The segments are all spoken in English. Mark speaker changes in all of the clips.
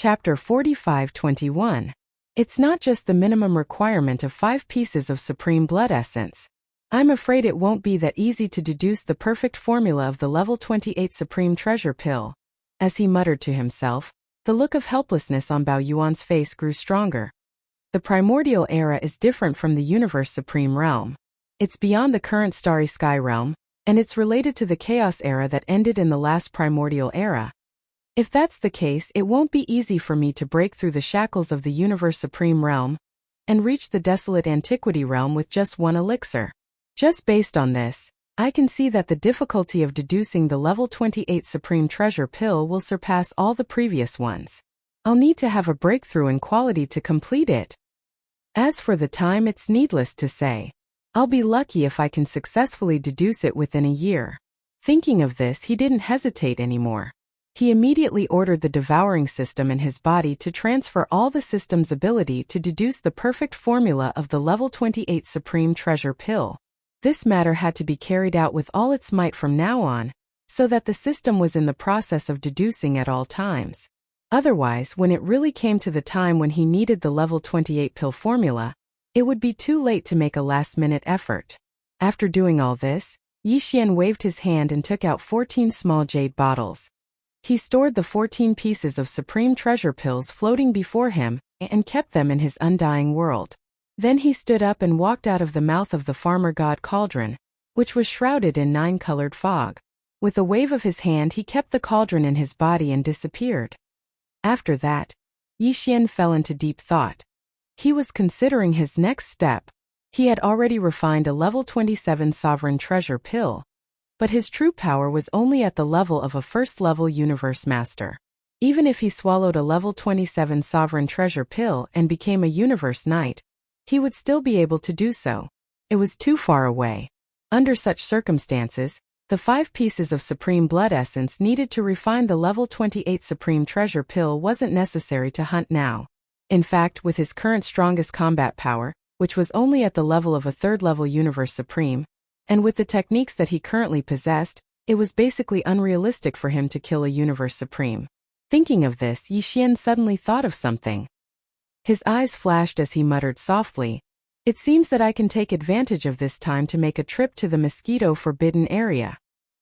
Speaker 1: Chapter 45-21. It's not just the minimum requirement of 5 pieces of supreme blood essence. I'm afraid it won't be that easy to deduce the perfect formula of the level 28 supreme treasure pill. As he muttered to himself, the look of helplessness on Bao Yuan's face grew stronger. The primordial era is different from the universe supreme realm. It's beyond the current starry sky realm, and it's related to the chaos era that ended in the last primordial era. If that's the case, it won't be easy for me to break through the shackles of the universe supreme realm and reach the desolate antiquity realm with just one elixir. Just based on this, I can see that the difficulty of deducing the level 28 supreme treasure pill will surpass all the previous ones. I'll need to have a breakthrough in quality to complete it. As for the time, it's needless to say. I'll be lucky if I can successfully deduce it within a year. Thinking of this, he didn't hesitate anymore. He immediately ordered the devouring system in his body to transfer all the system's ability to deduce the perfect formula of the level 28 supreme treasure pill. This matter had to be carried out with all its might from now on, so that the system was in the process of deducing at all times. Otherwise, when it really came to the time when he needed the level 28 pill formula, it would be too late to make a last-minute effort. After doing all this, Yi Xian waved his hand and took out 14 small jade bottles. He stored the 14 pieces of supreme treasure pills floating before him and kept them in his undying world. Then he stood up and walked out of the mouth of the farmer god cauldron, which was shrouded in 9-colored fog. With a wave of his hand, he kept the cauldron in his body and disappeared. After that, Yi Xian fell into deep thought. He was considering his next step. He had already refined a level 27 sovereign treasure pill, but his true power was only at the level of a first-level universe master. Even if he swallowed a level 27 sovereign treasure pill and became a universe knight, he would still be able to do so. It was too far away. Under such circumstances, the 5 pieces of supreme blood essence needed to refine the level 28 supreme treasure pill wasn't necessary to hunt now. In fact, with his current strongest combat power, which was only at the level of a 3rd-level universe supreme, and with the techniques that he currently possessed, it was basically unrealistic for him to kill a universe supreme. Thinking of this, Yi Xian suddenly thought of something. His eyes flashed as he muttered softly, "It seems that I can take advantage of this time to make a trip to the mosquito forbidden area."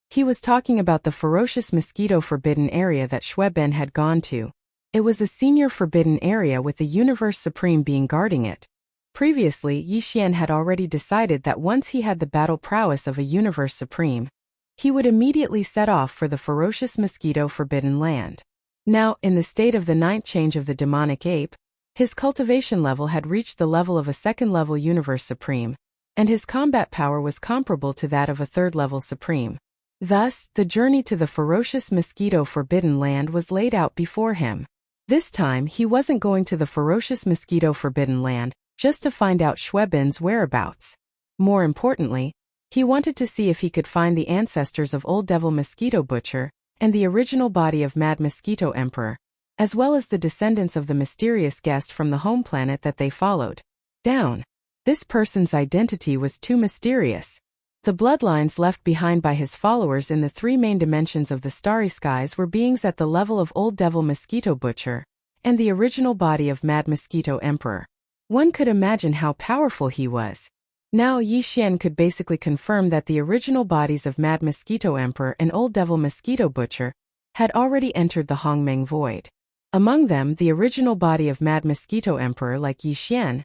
Speaker 1: He was talking about the ferocious mosquito forbidden area that Xueben had gone to. It was a senior forbidden area with the universe supreme being guarding it. Previously, Yi Xian had already decided that once he had the battle prowess of a universe supreme, he would immediately set off for the ferocious mosquito forbidden land. Now, in the state of the 9th change of the demonic ape, his cultivation level had reached the level of a 2nd-level universe supreme, and his combat power was comparable to that of a 3rd-level supreme. Thus, the journey to the ferocious mosquito forbidden land was laid out before him. This time, he wasn't going to the ferocious mosquito forbidden land just to find out Xueben's whereabouts. More importantly, he wanted to see if he could find the ancestors of Old Devil Mosquito Butcher and the original body of Mad Mosquito Emperor, as well as the descendants of the mysterious guest from the home planet that they followed. Down. This person's identity was too mysterious. The bloodlines left behind by his followers in the 3 main dimensions of the starry skies were beings at the level of Old Devil Mosquito Butcher and the original body of Mad Mosquito Emperor. One could imagine how powerful he was. Now Yi Xian could basically confirm that the original bodies of Mad Mosquito Emperor and Old Devil Mosquito Butcher had already entered the Hongmeng Void. Among them, the original body of Mad Mosquito Emperor, like Yi Xian,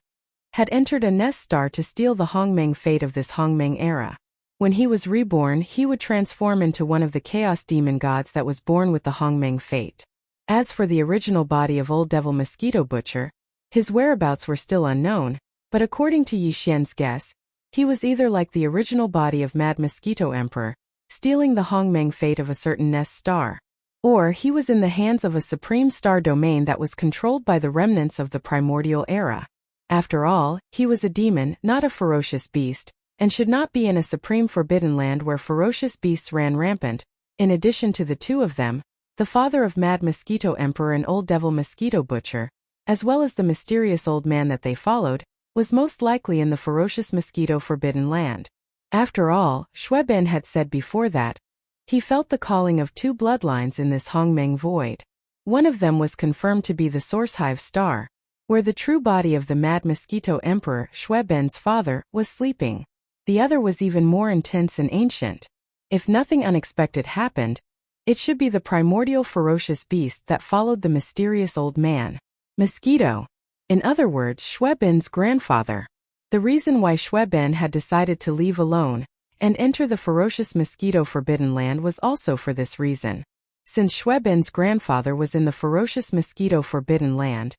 Speaker 1: had entered a nest star to steal the Hongmeng fate of this Hongmeng era. When he was reborn, he would transform into one of the chaos demon gods that was born with the Hongmeng fate. As for the original body of Old Devil Mosquito Butcher, his whereabouts were still unknown, but according to Yi Xian's guess, he was either like the original body of Mad Mosquito Emperor, stealing the Hongmeng fate of a certain nest star, or he was in the hands of a supreme star domain that was controlled by the remnants of the primordial era. After all, he was a demon, not a ferocious beast, and should not be in a supreme forbidden land where ferocious beasts ran rampant. In addition to the 2 of them, the father of Mad Mosquito Emperor and Old Devil Mosquito Butcher, as well as the mysterious old man that they followed, was most likely in the ferocious mosquito forbidden land. After all, Xueben had said before that he felt the calling of 2 bloodlines in this Hongmeng Void. One of them was confirmed to be the Sourcehive star, where the true body of the Mad Mosquito Emperor, Shweben's father, was sleeping. The other was even more intense and ancient. If nothing unexpected happened, it should be the primordial ferocious beast that followed the mysterious old man. Mosquito. In other words, Shweben's grandfather. The reason why Shweben had decided to leave alone and enter the ferocious mosquito forbidden land was also for this reason. Since Shweben's grandfather was in the ferocious mosquito forbidden land,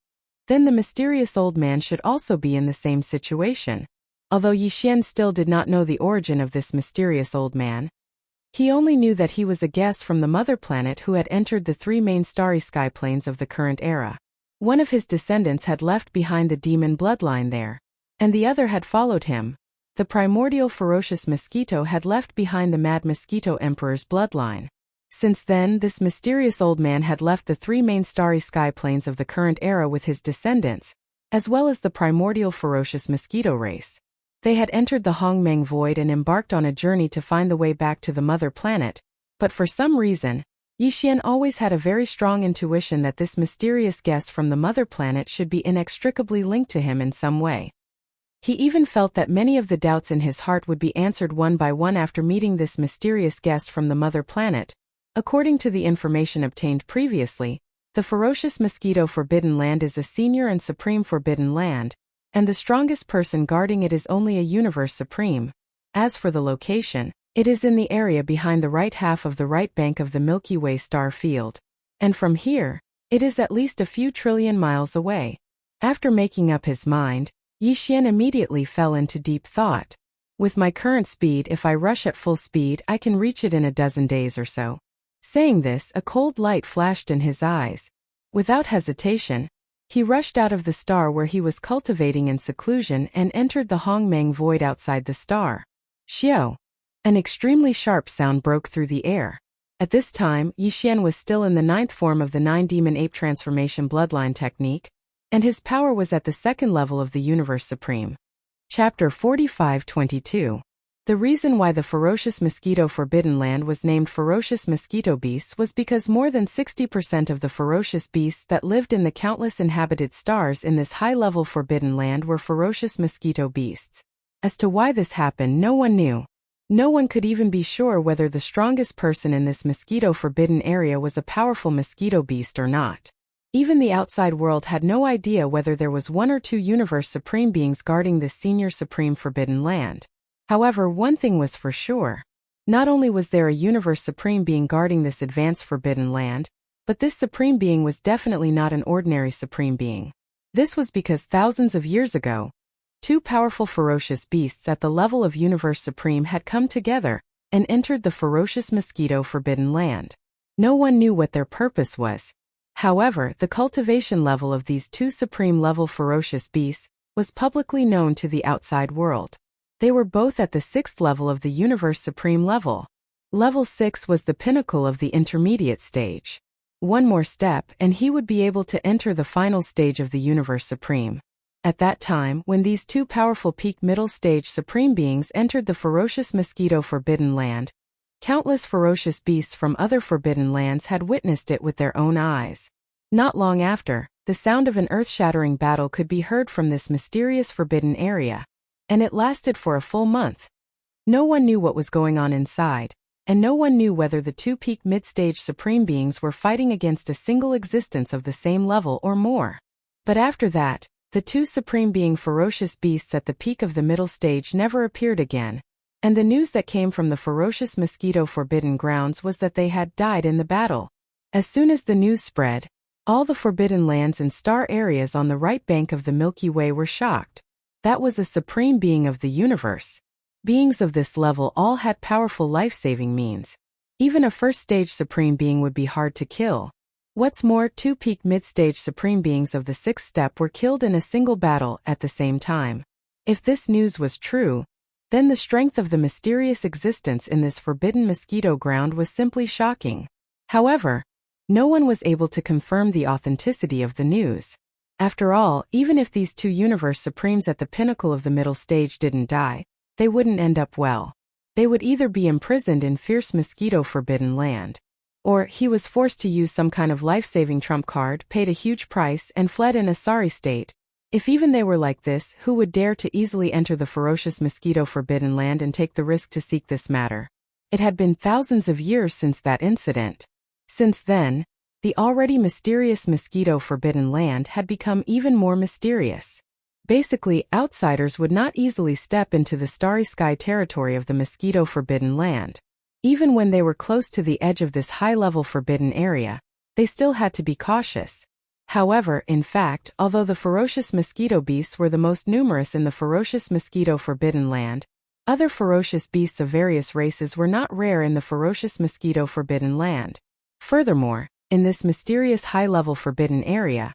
Speaker 1: then the mysterious old man should also be in the same situation. Although Yixian still did not know the origin of this mysterious old man, he only knew that he was a guest from the mother planet who had entered the three main starry sky planes of the current era. One of his descendants had left behind the demon bloodline there, and the other had followed him. The primordial ferocious mosquito had left behind the Mad Mosquito Emperor's bloodline. Since then, this mysterious old man had left the three main starry sky planes of the current era with his descendants, as well as the primordial ferocious mosquito race. They had entered the Hongmeng Void and embarked on a journey to find the way back to the mother planet, but for some reason, Yixian always had a very strong intuition that this mysterious guest from the mother planet should be inextricably linked to him in some way. He even felt that many of the doubts in his heart would be answered one by one after meeting this mysterious guest from the mother planet. According to the information obtained previously, the ferocious mosquito forbidden land is a senior and supreme forbidden land, and the strongest person guarding it is only a universe supreme. As for the location, it is in the area behind the right half of the right bank of the Milky Way star field, and from here, it is at least a few trillion miles away. After making up his mind, Yixian immediately fell into deep thought. With my current speed, if I rush at full speed, I can reach it in a dozen days or so. Saying this, a cold light flashed in his eyes. Without hesitation, he rushed out of the star where he was cultivating in seclusion and entered the Hongmeng Void outside the star. Xiao! An extremely sharp sound broke through the air. At this time, Yixian was still in the 9th form of the 9-demon ape transformation bloodline technique, and his power was at the 2nd level of the Universe Supreme. Chapter 45-22. The reason why the ferocious mosquito forbidden land was named ferocious mosquito beasts was because more than 60% of the ferocious beasts that lived in the countless inhabited stars in this high-level forbidden land were ferocious mosquito beasts. As to why this happened, no one knew. No one could even be sure whether the strongest person in this mosquito forbidden area was a powerful mosquito beast or not. Even the outside world had no idea whether there was one or two universe supreme beings guarding this senior supreme forbidden land. However, one thing was for sure. Not only was there a universe supreme being guarding this advanced forbidden land, but this supreme being was definitely not an ordinary supreme being. This was because thousands of years ago, two powerful ferocious beasts at the level of universe supreme had come together and entered the ferocious mosquito forbidden land. No one knew what their purpose was. However, the cultivation level of these two supreme level ferocious beasts was publicly known to the outside world. They were both at the 6th level of the Universe Supreme level. Level 6 was the pinnacle of the intermediate stage. One more step and he would be able to enter the final stage of the Universe Supreme. At that time, when these two powerful peak middle stage supreme beings entered the ferocious mosquito forbidden land, countless ferocious beasts from other forbidden lands had witnessed it with their own eyes. Not long after, the sound of an earth-shattering battle could be heard from this mysterious forbidden area. And it lasted for a full month. No one knew what was going on inside, and no one knew whether the two peak mid-stage supreme beings were fighting against a single existence of the same level or more. But after that, the two supreme being ferocious beasts at the peak of the middle stage never appeared again, and the news that came from the ferocious mosquito forbidden grounds was that they had died in the battle. As soon as the news spread, all the forbidden lands and star areas on the right bank of the Milky Way were shocked. That was a supreme being of the universe. Beings of this level all had powerful life-saving means. Even a first-stage supreme being would be hard to kill. What's more, two peak mid-stage supreme beings of the 6th step were killed in a single battle at the same time. If this news was true, then the strength of the mysterious existence in this forbidden mosquito ground was simply shocking. However, no one was able to confirm the authenticity of the news. After all, even if these two universe supremes at the pinnacle of the middle stage didn't die, they wouldn't end up well. They would either be imprisoned in fierce mosquito forbidden land, Or he was forced to use some kind of life-saving trump card, paid a huge price, and fled in a sorry state. If even they were like this, who would dare to easily enter the ferocious mosquito forbidden land and take the risk to seek this matter? It had been thousands of years since that incident. Since then, the already mysterious mosquito forbidden land had become even more mysterious. Basically, outsiders would not easily step into the starry sky territory of the mosquito forbidden land. Even when they were close to the edge of this high-level forbidden area, they still had to be cautious. However, in fact, although the ferocious mosquito beasts were the most numerous in the ferocious mosquito forbidden land, other ferocious beasts of various races were not rare in the ferocious mosquito forbidden land. Furthermore, in this mysterious high-level forbidden area,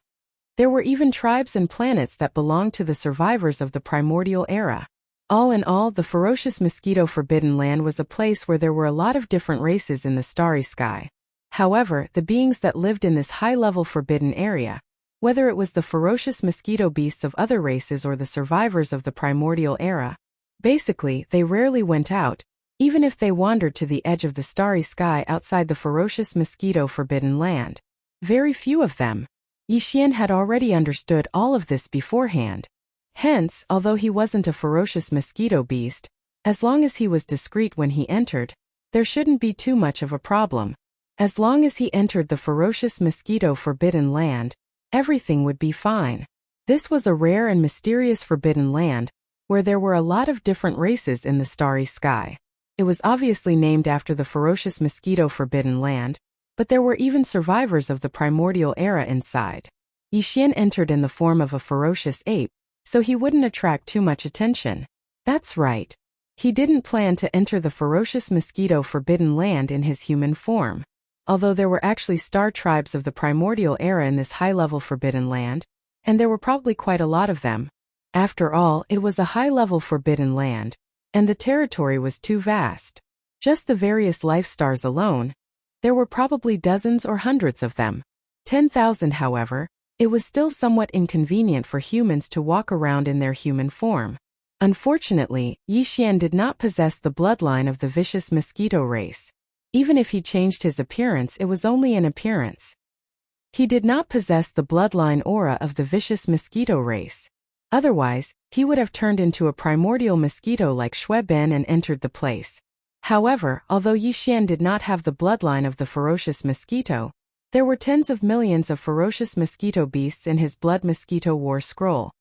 Speaker 1: there were even tribes and planets that belonged to the survivors of the primordial era. All in all, the ferocious mosquito forbidden land was a place where there were a lot of different races in the starry sky. However, the beings that lived in this high-level forbidden area, whether it was the ferocious mosquito beasts of other races or the survivors of the primordial era, basically, they rarely went out, even if they wandered to the edge of the starry sky outside the ferocious mosquito forbidden land. Very few of them. Yi Xian had already understood all of this beforehand. Hence, although he wasn't a ferocious mosquito beast, as long as he was discreet when he entered, there shouldn't be too much of a problem. As long as he entered the ferocious mosquito forbidden land, everything would be fine. This was a rare and mysterious forbidden land, where there were a lot of different races in the starry sky. It was obviously named after the ferocious mosquito forbidden land, but there were even survivors of the primordial era inside. Yi Xian entered in the form of a ferocious ape, so he wouldn't attract too much attention. That's right. He didn't plan to enter the ferocious mosquito forbidden land in his human form. Although there were actually star tribes of the primordial era in this high-level forbidden land, and there were probably quite a lot of them. After all, it was a high-level forbidden land, and the territory was too vast. Just the various life stars alone, there were probably dozens or hundreds of them. 10,000, however, it was still somewhat inconvenient for humans to walk around in their human form. Unfortunately, Yi Xian did not possess the bloodline of the vicious mosquito race. Even if he changed his appearance, it was only an appearance. He did not possess the bloodline aura of the vicious mosquito race. Otherwise, he would have turned into a primordial mosquito like Shui Ben and entered the place. However, although Yi Xian did not have the bloodline of the ferocious mosquito, there were tens of millions of ferocious mosquito beasts in his Blood Mosquito War Scroll.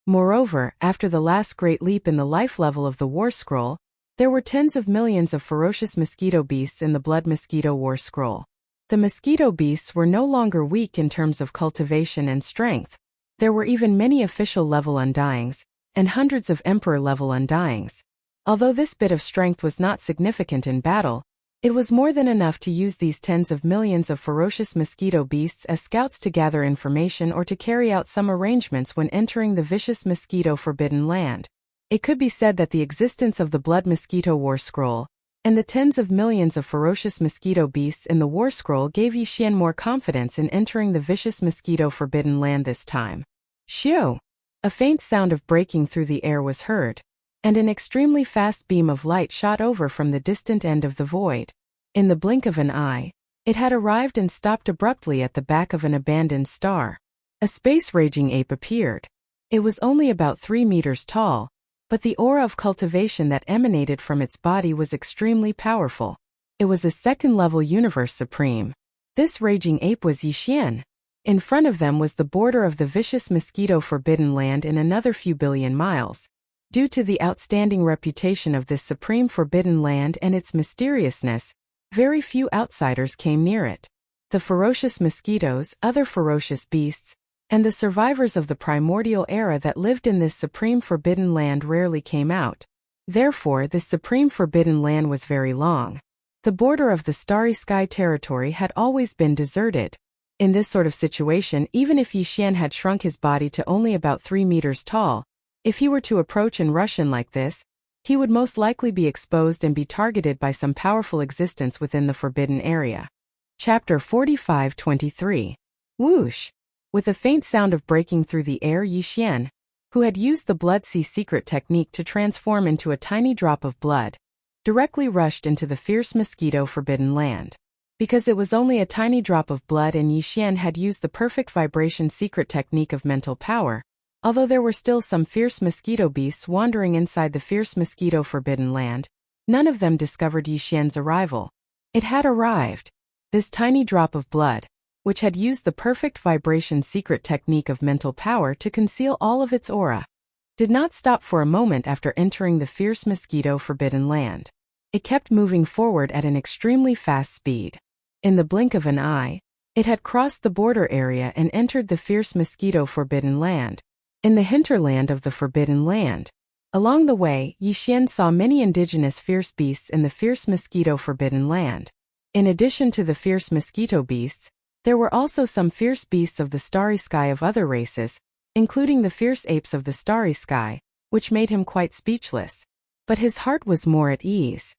Speaker 1: Moreover, after the last great leap in the life level of the War Scroll, there were tens of millions of ferocious mosquito beasts in the Blood Mosquito War Scroll. The mosquito beasts were no longer weak in terms of cultivation and strength. There were even many official-level undyings, and hundreds of emperor-level undyings. Although this bit of strength was not significant in battle, it was more than enough to use these tens of millions of ferocious mosquito beasts as scouts to gather information or to carry out some arrangements when entering the vicious mosquito forbidden land. It could be said that the existence of the Blood Mosquito War Scroll, and the tens of millions of ferocious mosquito beasts in the War Scroll gave Yi Xian more confidence in entering the vicious mosquito forbidden land this time. Shoo! A faint sound of breaking through the air was heard, and an extremely fast beam of light shot over from the distant end of the void. In the blink of an eye, it had arrived and stopped abruptly at the back of an abandoned star. A space-raging ape appeared. It was only about 3 meters tall, but the aura of cultivation that emanated from its body was extremely powerful. It was a second-level universe supreme. This raging ape was Yi Xian. In front of them was the border of the vicious mosquito forbidden land in another few billion miles. Due to the outstanding reputation of this supreme forbidden land and its mysteriousness, very few outsiders came near it. The ferocious mosquitoes, other ferocious beasts, and the survivors of the primordial era that lived in this supreme forbidden land rarely came out. Therefore, this supreme forbidden land was very long. The border of the starry sky territory had always been deserted. In this sort of situation, even if Yi Xian had shrunk his body to only about 3 meters tall, if he were to approach and rush in like this, he would most likely be exposed and be targeted by some powerful existence within the forbidden area. Chapter 45-23. Whoosh! With a faint sound of breaking through the air, Yi Xian, who had used the Blood Sea secret technique to transform into a tiny drop of blood, directly rushed into the fierce mosquito forbidden land. Because it was only a tiny drop of blood and Yi Xian had used the perfect vibration secret technique of mental power, although there were still some fierce mosquito beasts wandering inside the fierce mosquito forbidden land, none of them discovered Yi Xian's arrival. It had arrived. This tiny drop of blood, which had used the perfect vibration secret technique of mental power to conceal all of its aura, did not stop for a moment after entering the fierce mosquito forbidden land. It kept moving forward at an extremely fast speed. In the blink of an eye, it had crossed the border area and entered the fierce mosquito forbidden land, in the hinterland of the forbidden land. Along the way, Yi Xian saw many indigenous fierce beasts in the fierce mosquito forbidden land. In addition to the fierce mosquito beasts, there were also some fierce beasts of the starry sky of other races, including the fierce apes of the starry sky, which made him quite speechless. But his heart was more at ease.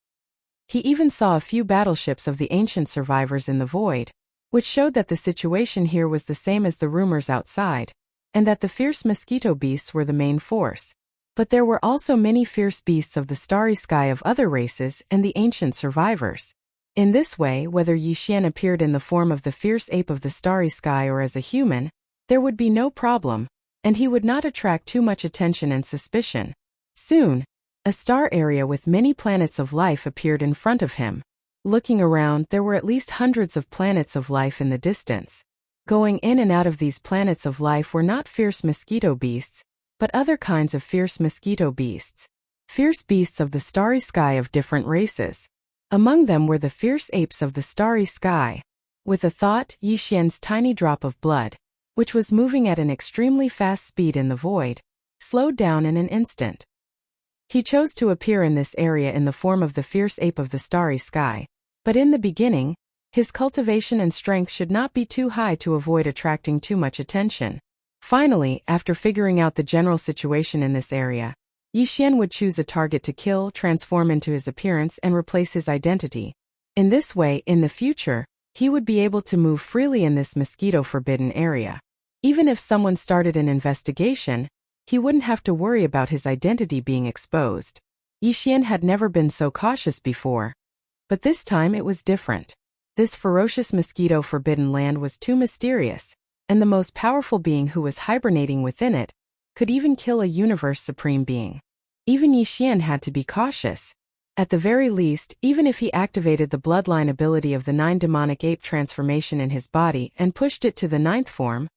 Speaker 1: He even saw a few battleships of the ancient survivors in the void, which showed that the situation here was the same as the rumors outside, and that the fierce mosquito beasts were the main force. But there were also many fierce beasts of the starry sky of other races and the ancient survivors. In this way, whether Yi Xian appeared in the form of the fierce ape of the starry sky or as a human, there would be no problem, and he would not attract too much attention and suspicion. Soon, a star area with many planets of life appeared in front of him. Looking around, there were at least hundreds of planets of life in the distance. Going in and out of these planets of life were not fierce mosquito beasts, but other kinds of fierce mosquito beasts. Fierce beasts of the starry sky of different races. Among them were the fierce apes of the starry sky. With a thought, Yi Xian's tiny drop of blood, which was moving at an extremely fast speed in the void, slowed down in an instant. He chose to appear in this area in the form of the fierce ape of the starry sky, but in the beginning, his cultivation and strength should not be too high to avoid attracting too much attention. Finally, after figuring out the general situation in this area, Yi Xian would choose a target to kill, transform into his appearance and replace his identity. In this way, in the future, he would be able to move freely in this mosquito forbidden area. Even if someone started an investigation, he wouldn't have to worry about his identity being exposed. Yi Xian had never been so cautious before. But this time it was different. This ferocious mosquito forbidden land was too mysterious, and the most powerful being who was hibernating within it could even kill a universe supreme being. Even Yi Xian had to be cautious. At the very least, even if he activated the bloodline ability of the 9 demonic ape transformation in his body and pushed it to the 9th form,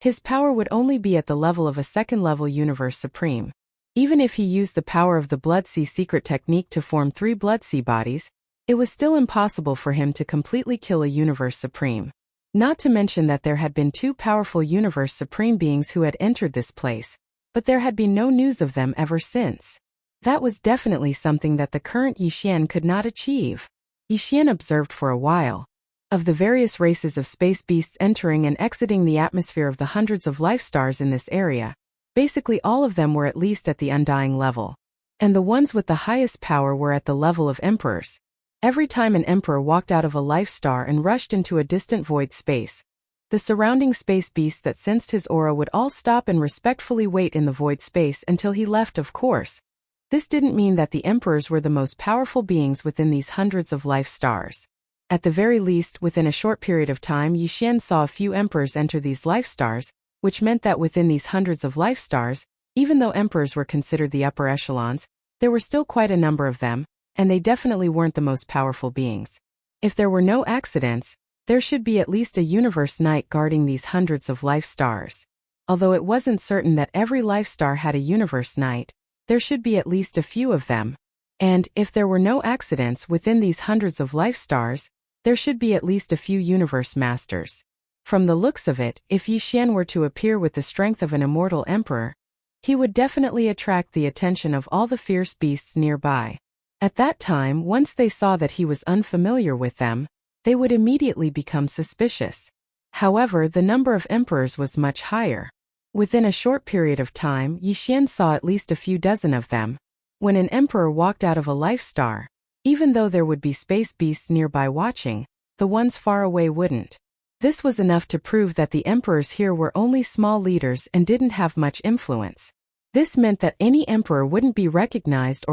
Speaker 1: his power would only be at the level of a 2nd-level universe supreme. Even if he used the power of the Blood Sea secret technique to form 3 Blood Sea bodies, it was still impossible for him to completely kill a universe supreme. Not to mention that there had been 2 powerful universe supreme beings who had entered this place, but there had been no news of them ever since. That was definitely something that the current Yi Xian could not achieve. Yi Xian observed for a while. Of the various races of space beasts entering and exiting the atmosphere of the hundreds of life stars in this area, basically all of them were at least at the undying level. And the ones with the highest power were at the level of emperors. Every time an emperor walked out of a life star and rushed into a distant void space, the surrounding space beasts that sensed his aura would all stop and respectfully wait in the void space until he left, of course. This didn't mean that the emperors were the most powerful beings within these hundreds of life stars. At the very least, within a short period of time, Yi Xian saw a few emperors enter these life stars, which meant that within these hundreds of life stars, even though emperors were considered the upper echelons, there were still quite a number of them, and they definitely weren't the most powerful beings. If there were no accidents, there should be at least a universe knight guarding these hundreds of life stars. Although it wasn't certain that every life star had a universe knight, there should be at least a few of them. And, if there were no accidents within these hundreds of life stars, there should be at least a few universe masters. From the looks of it, if Yi Xian were to appear with the strength of an immortal emperor, he would definitely attract the attention of all the fierce beasts nearby. At that time, once they saw that he was unfamiliar with them, they would immediately become suspicious. However, the number of emperors was much higher. Within a short period of time, Yi Xian saw at least a few dozen of them. When an emperor walked out of a life star, even though there would be space beasts nearby watching, the ones far away wouldn't. This was enough to prove that the emperors here were only small leaders and didn't have much influence. This meant that any emperor wouldn't be recognized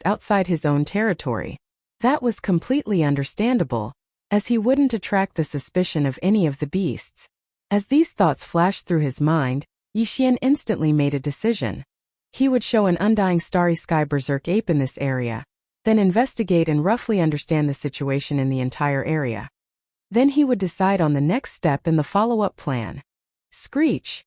Speaker 1: outside his own territory. That was completely understandable, as he wouldn't attract the suspicion of any of the beasts. As these thoughts flashed through his mind, Yi Xian instantly made a decision. He would show an undying starry sky berserk ape in this area, then investigate and roughly understand the situation in the entire area. Then he would decide on the next step in the follow-up plan. Screech.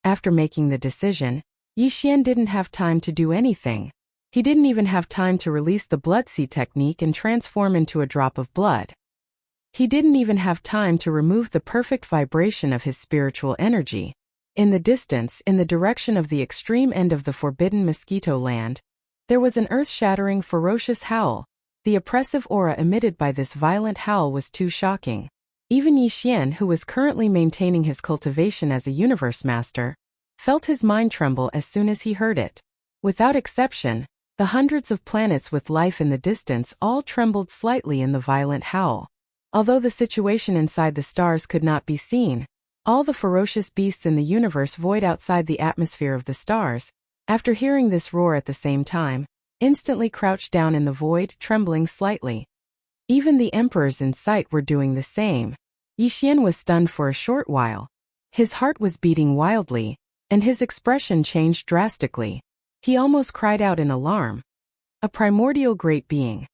Speaker 1: After making the decision, Yi Xian didn't have time to do anything. He didn't even have time to release the blood sea technique and transform into a drop of blood. He didn't even have time to remove the perfect vibration of his spiritual energy. In the distance, in the direction of the extreme end of the forbidden mosquito land, there was an earth-shattering, ferocious howl. The oppressive aura emitted by this violent howl was too shocking. Even Yi Xian, who was currently maintaining his cultivation as a universe master, felt his mind tremble as soon as he heard it. Without exception, the hundreds of planets with life in the distance all trembled slightly in the violent howl. Although the situation inside the stars could not be seen, all the ferocious beasts in the universe void outside the atmosphere of the stars, after hearing this roar at the same time, instantly crouched down in the void, trembling slightly. Even the emperors in sight were doing the same. Yi Xian was stunned for a short while. His heart was beating wildly, and his expression changed drastically. He almost cried out in alarm. A primordial great being.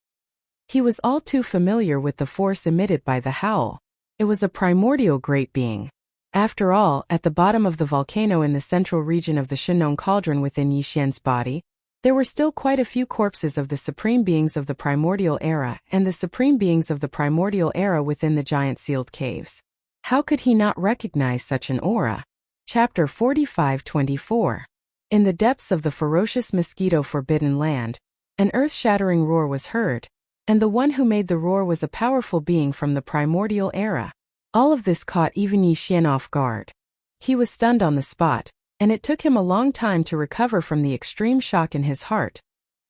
Speaker 1: He was all too familiar with the force emitted by the howl. It was a primordial great being. After all, at the bottom of the volcano in the central region of the Shenong cauldron within Yi Xian's body, there were still quite a few corpses of the supreme beings of the primordial era and the supreme beings of the primordial era within the giant sealed caves. How could he not recognize such an aura? Chapter 45-24. In the depths of the ferocious mosquito forbidden land, an earth-shattering roar was heard, and the one who made the roar was a powerful being from the primordial era. All of this caught even Yi Xian off guard. He was stunned on the spot, and it took him a long time to recover from the extreme shock in his heart.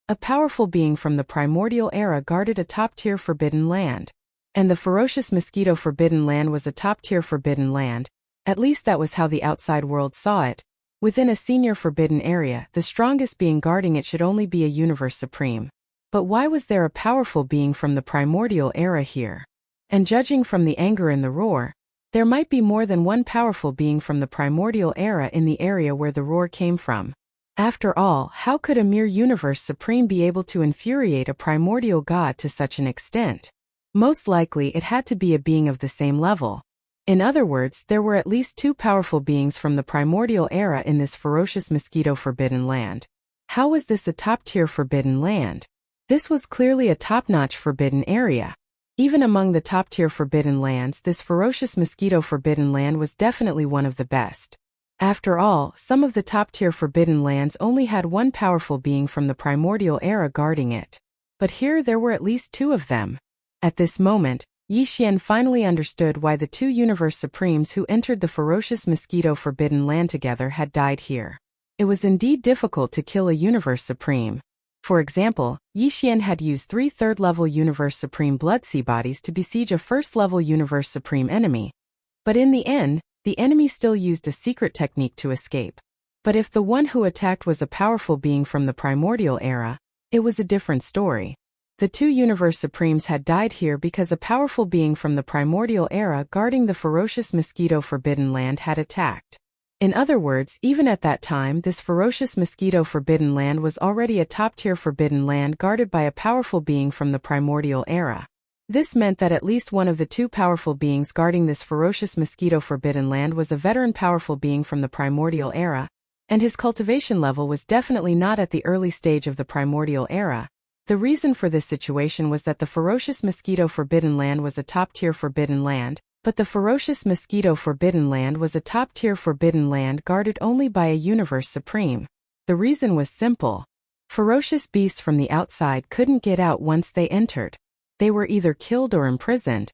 Speaker 1: A powerful being from the primordial era guarded a top-tier forbidden land. And the ferocious mosquito forbidden land was a top-tier forbidden land, at least that was how the outside world saw it. Within a senior forbidden area, the strongest being guarding it should only be a universe supreme. But why was there a powerful being from the primordial era here? And judging from the anger in the roar, there might be more than one powerful being from the primordial era in the area where the roar came from. After all, how could a mere universe supreme be able to infuriate a primordial god to such an extent? Most likely it had to be a being of the same level. In other words, there were at least two powerful beings from the primordial era in this ferocious mosquito forbidden land. How was this a top-tier forbidden land? This was clearly a top-notch forbidden area. Even among the top-tier forbidden lands, this ferocious mosquito forbidden land was definitely one of the best. After all, some of the top-tier forbidden lands only had one powerful being from the primordial era guarding it. But here there were at least two of them. At this moment, Yi Xian finally understood why the two universe supremes who entered the ferocious mosquito forbidden land together had died here. It was indeed difficult to kill a universe supreme. For example, Yi Xian had used 3 third-level Universe Supreme Blood Sea bodies to besiege a first-level Universe Supreme enemy. But in the end, the enemy still used a secret technique to escape. But if the one who attacked was a powerful being from the primordial era, it was a different story. The 2 Universe Supremes had died here because a powerful being from the primordial era guarding the ferocious mosquito forbidden land had attacked. In other words, even at that time, this ferocious mosquito forbidden land was already a top-tier forbidden land guarded by a powerful being from the primordial era. This meant that at least one of the 2 powerful beings guarding this ferocious mosquito forbidden land was a veteran powerful being from the primordial era, and his cultivation level was definitely not at the early stage of the primordial era. The reason for this situation was that the ferocious mosquito forbidden land was a top-tier forbidden land, but the ferocious mosquito forbidden land was a top-tier forbidden land guarded only by a universe supreme. The reason was simple. Ferocious beasts from the outside couldn't get out once they entered. They were either killed or imprisoned.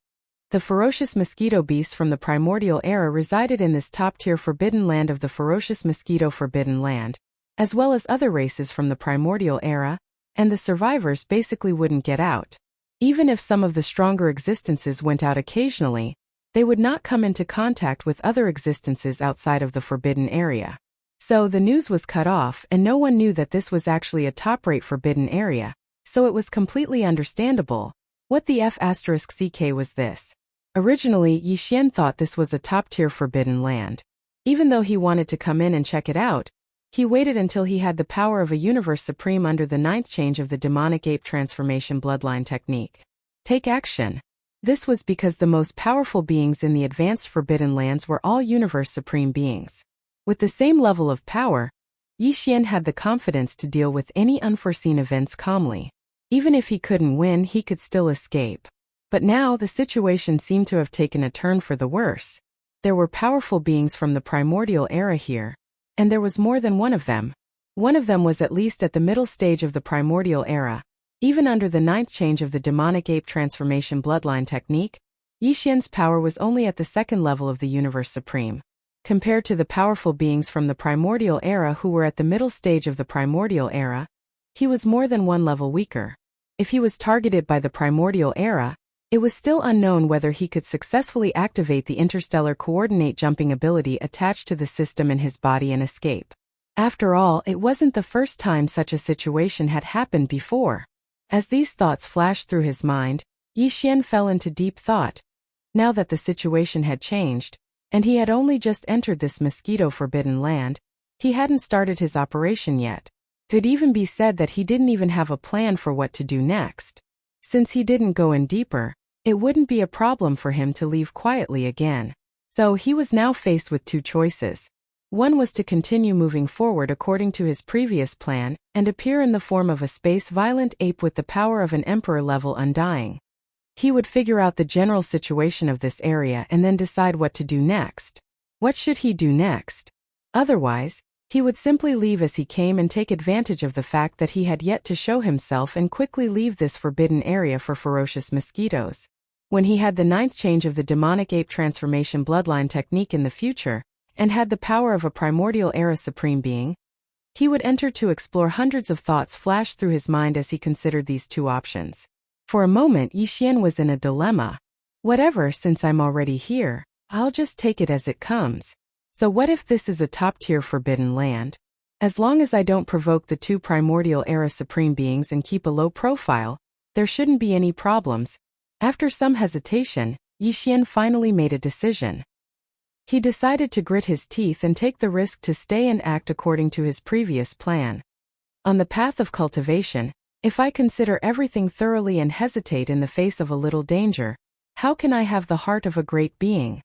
Speaker 1: The ferocious mosquito beasts from the primordial era resided in this top-tier forbidden land of the ferocious mosquito forbidden land, as well as other races from the primordial era, and the survivors basically wouldn't get out. Even if some of the stronger existences went out occasionally, they would not come into contact with other existences outside of the forbidden area. So the news was cut off and no one knew that this was actually a top-rate forbidden area, so it was completely understandable. What the F*CK was this? Originally, Yi Xian thought this was a top-tier forbidden land. Even though he wanted to come in and check it out, he waited until he had the power of a universe supreme under the 9th change of the demonic ape transformation bloodline technique. Take action. This was because the most powerful beings in the advanced forbidden lands were all universe supreme beings. With the same level of power, Yi Xian had the confidence to deal with any unforeseen events calmly. Even if he couldn't win, he could still escape. But now the situation seemed to have taken a turn for the worse. There were powerful beings from the primordial era here, and there was more than one of them. One of them was at least at the middle stage of the primordial era. Even under the 9th change of the demonic ape transformation bloodline technique, Yi Xian's power was only at the 2nd level of the universe supreme. Compared to the powerful beings from the primordial era who were at the middle stage of the primordial era, he was more than one level weaker. If he was targeted by the primordial era, it was still unknown whether he could successfully activate the interstellar coordinate jumping ability attached to the system in his body and escape. After all, it wasn't the first time such a situation had happened before. As these thoughts flashed through his mind, Yi Xian fell into deep thought. Now that the situation had changed, and he had only just entered this mosquito-forbidden land, he hadn't started his operation yet. Could even be said that he didn't even have a plan for what to do next. Since he didn't go in deeper, it wouldn't be a problem for him to leave quietly again. So he was now faced with two choices. One was to continue moving forward according to his previous plan and appear in the form of a space-violent ape with the power of an emperor-level undying. He would figure out the general situation of this area and then decide what to do next. What should he do next? Otherwise, he would simply leave as he came and take advantage of the fact that he had yet to show himself and quickly leave this forbidden area for ferocious mosquitoes. When he had the 9th change of the demonic ape transformation bloodline technique in the future, and had the power of a primordial era supreme being, he would enter to explore. Hundreds of thoughts flashed through his mind as he considered these two options. For a moment, Yi Xian was in a dilemma. Whatever, since I'm already here, I'll just take it as it comes. So what if this is a top-tier forbidden land? As long as I don't provoke the two primordial era supreme beings and keep a low profile, there shouldn't be any problems. After some hesitation, Yi Xian finally made a decision. He decided to grit his teeth and take the risk to stay and act according to his previous plan. On the path of cultivation, if I consider everything thoroughly and hesitate in the face of a little danger, how can I have the heart of a great being?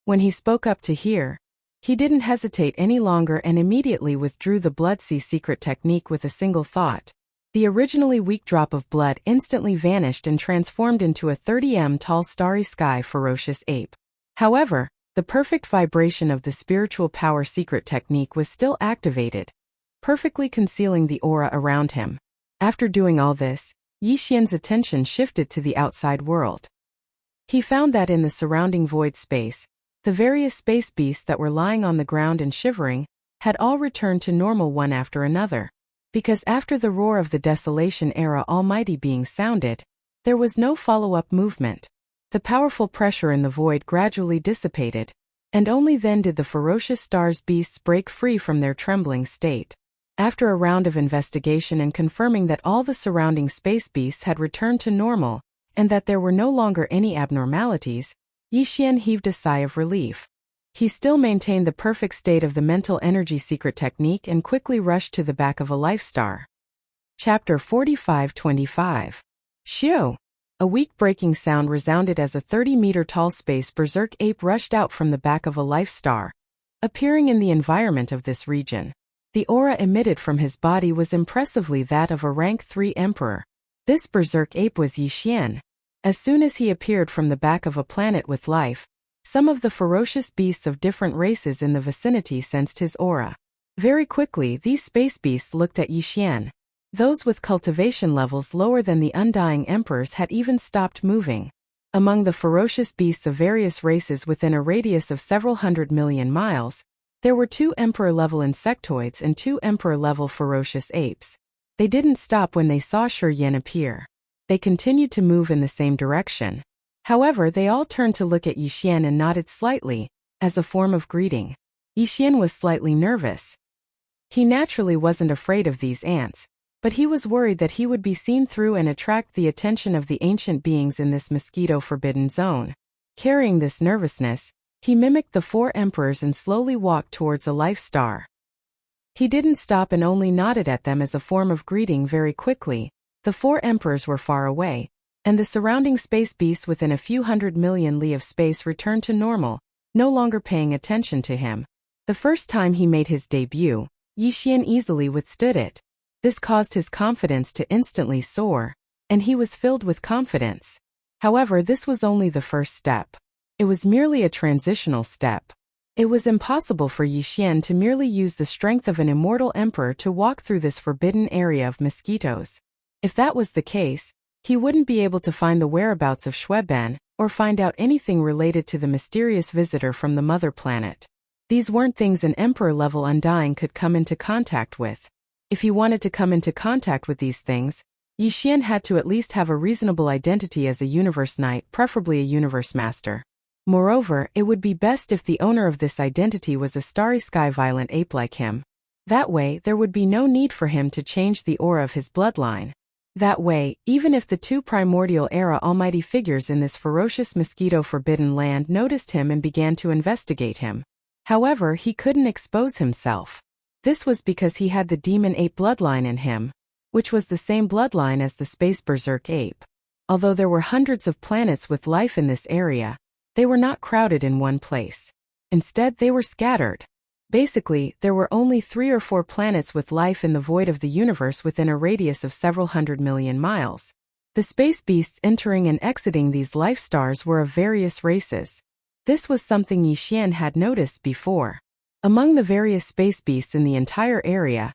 Speaker 1: When he spoke up to hear, he didn't hesitate any longer and immediately withdrew the blood sea secret technique with a single thought. The originally weak drop of blood instantly vanished and transformed into a 30 m tall starry sky ferocious ape. However, the perfect vibration of the spiritual power secret technique was still activated, perfectly concealing the aura around him. After doing all this, Yi Xian's attention shifted to the outside world. He found that in the surrounding void space, the various space beasts that were lying on the ground and shivering had all returned to normal one after another. Because after the roar of the desolation era almighty being sounded, there was no follow-up movement. The powerful pressure in the void gradually dissipated, and only then did the ferocious stars beasts break free from their trembling state. After a round of investigation and confirming that all the surrounding space beasts had returned to normal, and that there were no longer any abnormalities, Yi Xian heaved a sigh of relief. He still maintained the perfect state of the mental energy secret technique and quickly rushed to the back of a life star. Chapter 45-25. Shoo! A weak breaking sound resounded as a 30-meter-tall space berserk ape rushed out from the back of a life star, appearing in the environment of this region. The aura emitted from his body was impressively that of a rank 3 emperor. This berserk ape was Yi Xian. As soon as he appeared from the back of a planet with life, some of the ferocious beasts of different races in the vicinity sensed his aura. Very quickly, these space beasts looked at Yi Xian. Those with cultivation levels lower than the undying emperors had even stopped moving. Among the ferocious beasts of various races within a radius of several 100 million miles, there were 2 emperor-level insectoids and 2 emperor-level ferocious apes. They didn't stop when they saw Shi Yin appear. They continued to move in the same direction. However, they all turned to look at Yi Xian and nodded slightly, as a form of greeting. Yi Xian was slightly nervous. He naturally wasn't afraid of these ants, But he was worried that he would be seen through and attract the attention of the ancient beings in this mosquito-forbidden zone. Carrying this nervousness, he mimicked the 4 emperors and slowly walked towards a life star. He didn't stop and only nodded at them as a form of greeting. Very quickly, the 4 emperors were far away, and the surrounding space beasts within a few hundred million li of space returned to normal, no longer paying attention to him. The first time he made his debut, Yi Xian easily withstood it. This caused his confidence to instantly soar, and he was filled with confidence. However, this was only the first step. It was merely a transitional step. It was impossible for Yi Xian to merely use the strength of an immortal emperor to walk through this forbidden area of mosquitoes. If that was the case, he wouldn't be able to find the whereabouts of Xueban, or find out anything related to the mysterious visitor from the mother planet. These weren't things an emperor-level undying could come into contact with. If he wanted to come into contact with these things, Yi Xian had to at least have a reasonable identity as a universe knight, preferably a universe master. Moreover, it would be best if the owner of this identity was a starry sky violent ape like him. That way, there would be no need for him to change the aura of his bloodline. That way, even if the 2 primordial era almighty figures in this ferocious mosquito-forbidden land noticed him and began to investigate him. However, he couldn't expose himself. This was because he had the demon ape bloodline in him, which was the same bloodline as the space berserk ape. Although there were hundreds of planets with life in this area, they were not crowded in one place. Instead, they were scattered. Basically, there were only 3 or 4 planets with life in the void of the universe within a radius of several hundred million miles. The space beasts entering and exiting these life stars were of various races. This was something Yi Xian had noticed before. Among the various space beasts in the entire area,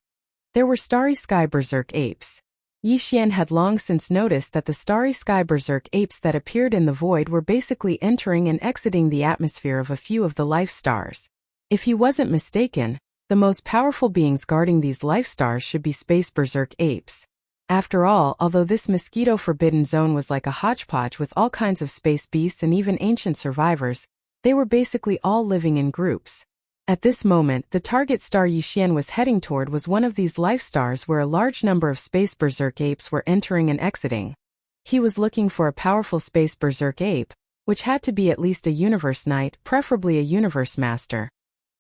Speaker 1: there were starry sky berserk apes. Yi Xian had long since noticed that the starry sky berserk apes that appeared in the void were basically entering and exiting the atmosphere of a few of the life stars. If he wasn't mistaken, the most powerful beings guarding these life stars should be space berserk apes. After all, although this mosquito-forbidden zone was like a hodgepodge with all kinds of space beasts and even ancient survivors, they were basically all living in groups. At this moment, the target star Yi Xian was heading toward was one of these life stars where a large number of space berserk apes were entering and exiting. He was looking for a powerful space berserk ape, which had to be at least a universe knight, preferably a universe master.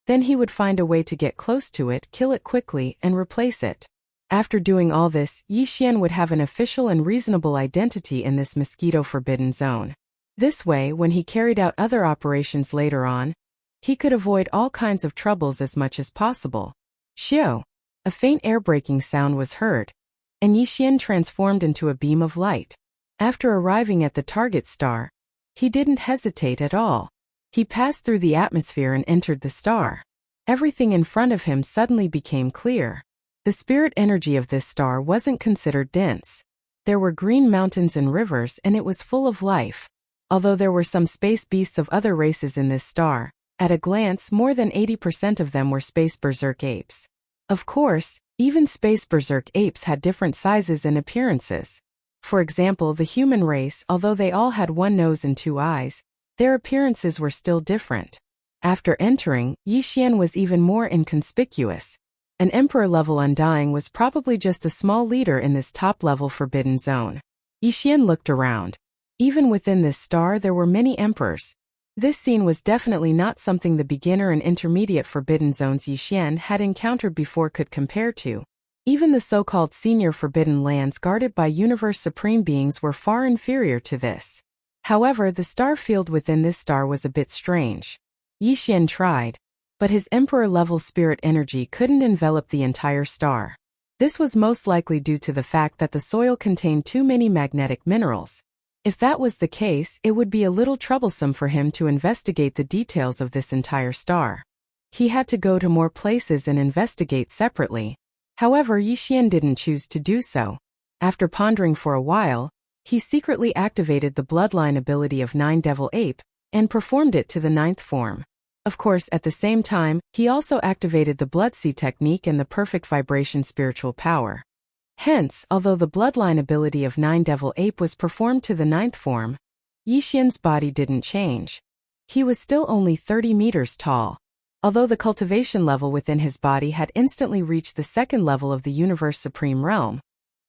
Speaker 1: Then he would find a way to get close to it, kill it quickly, and replace it. After doing all this, Yi Xian would have an official and reasonable identity in this mosquito-forbidden zone. This way, when he carried out other operations later on, he could avoid all kinds of troubles as much as possible. Shio! A faint air-breaking sound was heard, and Yi Xian transformed into a beam of light. After arriving at the target star, he didn't hesitate at all. He passed through the atmosphere and entered the star. Everything in front of him suddenly became clear. The spirit energy of this star wasn't considered dense. There were green mountains and rivers, and it was full of life. Although there were some space beasts of other races in this star, at a glance more than 80% of them were space berserk apes. Of course, even space berserk apes had different sizes and appearances. For example, the human race, although they all had 1 nose and 2 eyes, their appearances were still different. After entering, Yi Xian was even more inconspicuous. An emperor-level undying was probably just a small leader in this top-level forbidden zone. Yi Xian looked around. Even within this star there were many emperors. This scene was definitely not something the beginner and intermediate forbidden zones Yi Xian had encountered before could compare to. Even the so-called senior forbidden lands guarded by universe supreme beings were far inferior to this. However, the star field within this star was a bit strange. Yi Xian tried, but his emperor-level spirit energy couldn't envelop the entire star. This was most likely due to the fact that the soil contained too many magnetic minerals. If that was the case, it would be a little troublesome for him to investigate the details of this entire star. He had to go to more places and investigate separately. However, Yi Xian didn't choose to do so. After pondering for a while, he secretly activated the bloodline ability of 9 Devil Ape, and performed it to the 9th form. Of course, at the same time, he also activated the Blood Sea technique and the Perfect Vibration spiritual power. Hence, although the bloodline ability of 9 Devil Ape was performed to the 9th form, Yi Xian's body didn't change. He was still only 30 meters tall. Although the cultivation level within his body had instantly reached the 2nd level of the Universe Supreme Realm,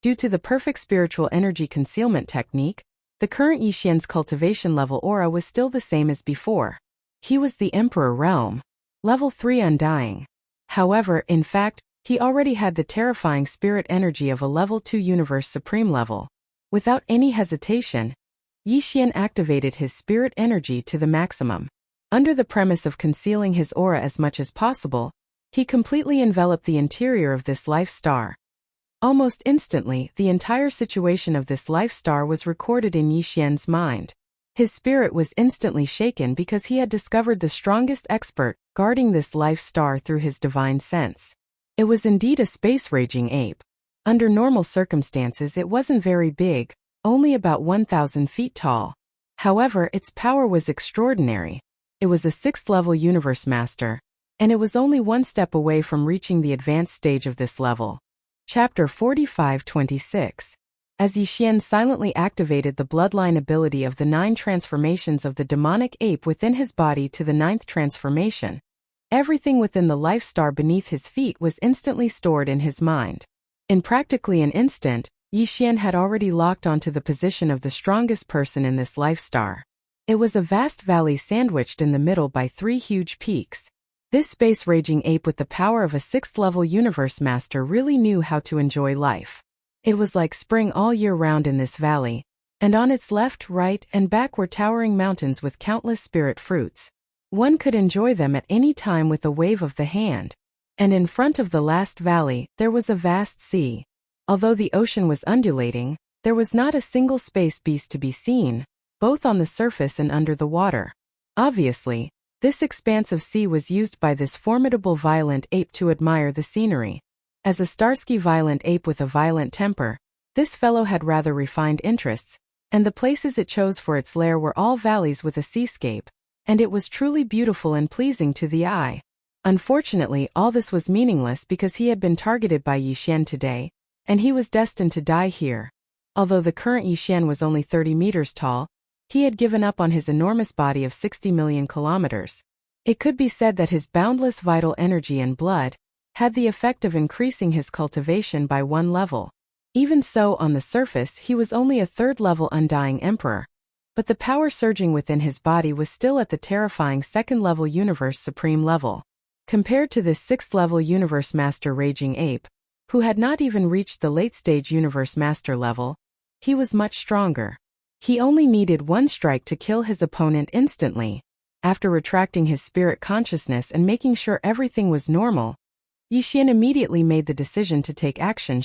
Speaker 1: Due to the perfect spiritual energy concealment technique, the current Yixian's cultivation level aura was still the same as before. He was the Emperor Realm, level 3 Undying. However, in fact, he already had the terrifying spirit energy of a level 2 Universe Supreme level. Without any hesitation, Yixian activated his spirit energy to the maximum. Under the premise of concealing his aura as much as possible, he completely enveloped the interior of this life star. Almost instantly, the entire situation of this life star was recorded in Yixian's mind. His spirit was instantly shaken because he had discovered the strongest expert guarding this life star through his divine sense. It was indeed a space-raging ape. Under normal circumstances it wasn't very big, only about 1,000 feet tall. However, its power was extraordinary. It was a 6th-level universe master, and it was only one step away from reaching the advanced stage of this level. Chapter 45-26. As Yixian silently activated the bloodline ability of the 9 transformations of the demonic ape within his body to the 9th transformation, everything within the life star beneath his feet was instantly stored in his mind. In practically an instant, Yixian had already locked onto the position of the strongest person in this life star. It was a vast valley sandwiched in the middle by 3 huge peaks. This space-raging ape with the power of a 6th-level universe master really knew how to enjoy life. It was like spring all year round in this valley, and on its left, right, and back were towering mountains with countless spirit fruits. One could enjoy them at any time with a wave of the hand. And in front of the last valley, there was a vast sea. Although the ocean was undulating, there was not a single space beast to be seen, both on the surface and under the water. Obviously, this expanse of sea was used by this formidable violent ape to admire the scenery. As a Starsky violent ape with a violent temper, this fellow had rather refined interests, and the places it chose for its lair were all valleys with a seascape, and it was truly beautiful and pleasing to the eye. Unfortunately, all this was meaningless because he had been targeted by Yixian today, and he was destined to die here. Although the current Yixian was only 30 meters tall, he had given up on his enormous body of 60 million kilometers. It could be said that his boundless vital energy and blood had the effect of increasing his cultivation by 1 level. Even so, on the surface he was only a 3rd-level Undying Emperor, but the power surging within his body was still at the terrifying 2nd-level Universe Supreme level. Compared to this 6th-level Universe Master Raging Ape, who had not even reached the late-stage Universe Master level, he was much stronger. He only needed 1 strike to kill his opponent instantly. After retracting his spirit consciousness and making sure everything was normal, Yixian immediately made the decision to take action.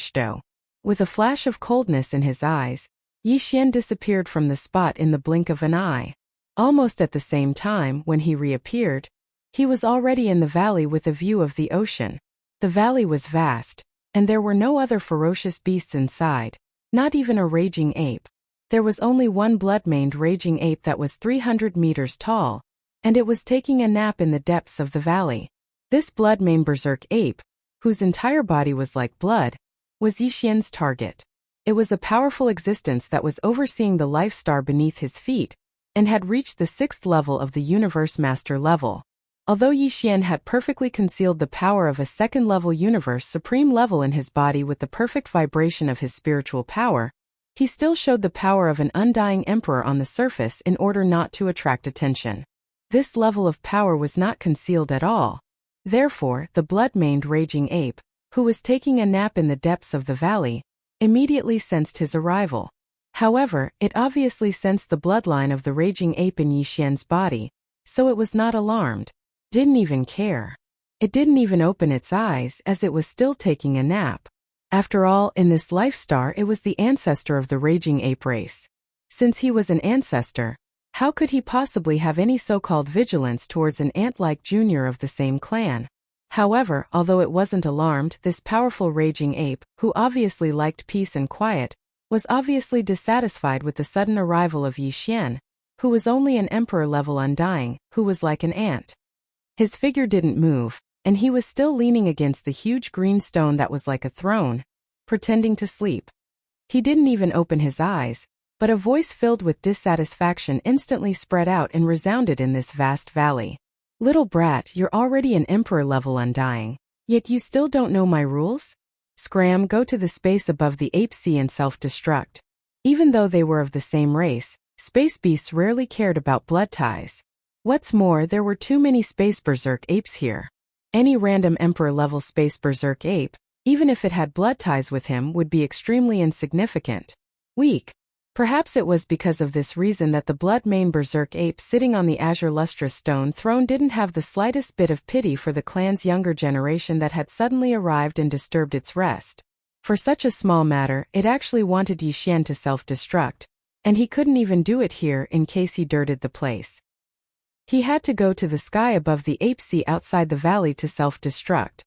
Speaker 1: With a flash of coldness in his eyes, Yixian disappeared from the spot in the blink of an eye. Almost at the same time, when he reappeared, he was already in the valley with a view of the ocean. The valley was vast, and there were no other ferocious beasts inside, not even a raging ape. There was only one blood-maned raging ape that was 300 meters tall, and it was taking a nap in the depths of the valley. This blood-maned berserk ape, whose entire body was like blood, was Yixian's target. It was a powerful existence that was overseeing the life star beneath his feet, and had reached the 6th level of the Universe Master level. Although Yixian had perfectly concealed the power of a 2nd-level Universe Supreme level in his body with the perfect vibration of his spiritual power, he still showed the power of an Undying Emperor on the surface in order not to attract attention. This level of power was not concealed at all. Therefore, the blood-maned raging ape, who was taking a nap in the depths of the valley, immediately sensed his arrival. However, it obviously sensed the bloodline of the raging ape in Yixian's body, so it was not alarmed. Didn't even care. It didn't even open its eyes as it was still taking a nap. After all, in this life star it was the ancestor of the raging ape race. Since he was an ancestor, how could he possibly have any so-called vigilance towards an ant-like junior of the same clan? However, although it wasn't alarmed, this powerful raging ape, who obviously liked peace and quiet, was obviously dissatisfied with the sudden arrival of Yixian, who was only an emperor-level Undying, who was like an ant. His figure didn't move, and he was still leaning against the huge green stone that was like a throne, pretending to sleep. He didn't even open his eyes, but a voice filled with dissatisfaction instantly spread out and resounded in this vast valley. "Little brat, you're already an emperor-level Undying, yet you still don't know my rules? Scram, go to the space above the ape sea and self-destruct. Even though they were of the same race, space beasts rarely cared about blood ties. What's more, there were too many space berserk apes here. Any random emperor-level space berserk ape, even if it had blood ties with him, would be extremely insignificant. Weak. Perhaps it was because of this reason that the blood-mane berserk ape sitting on the azure lustrous stone throne didn't have the slightest bit of pity for the clan's younger generation that had suddenly arrived and disturbed its rest. For such a small matter, it actually wanted Yixian to self-destruct, and he couldn't even do it here in case he dirted the place. He had to go to the sky above the ape sea outside the valley to self-destruct.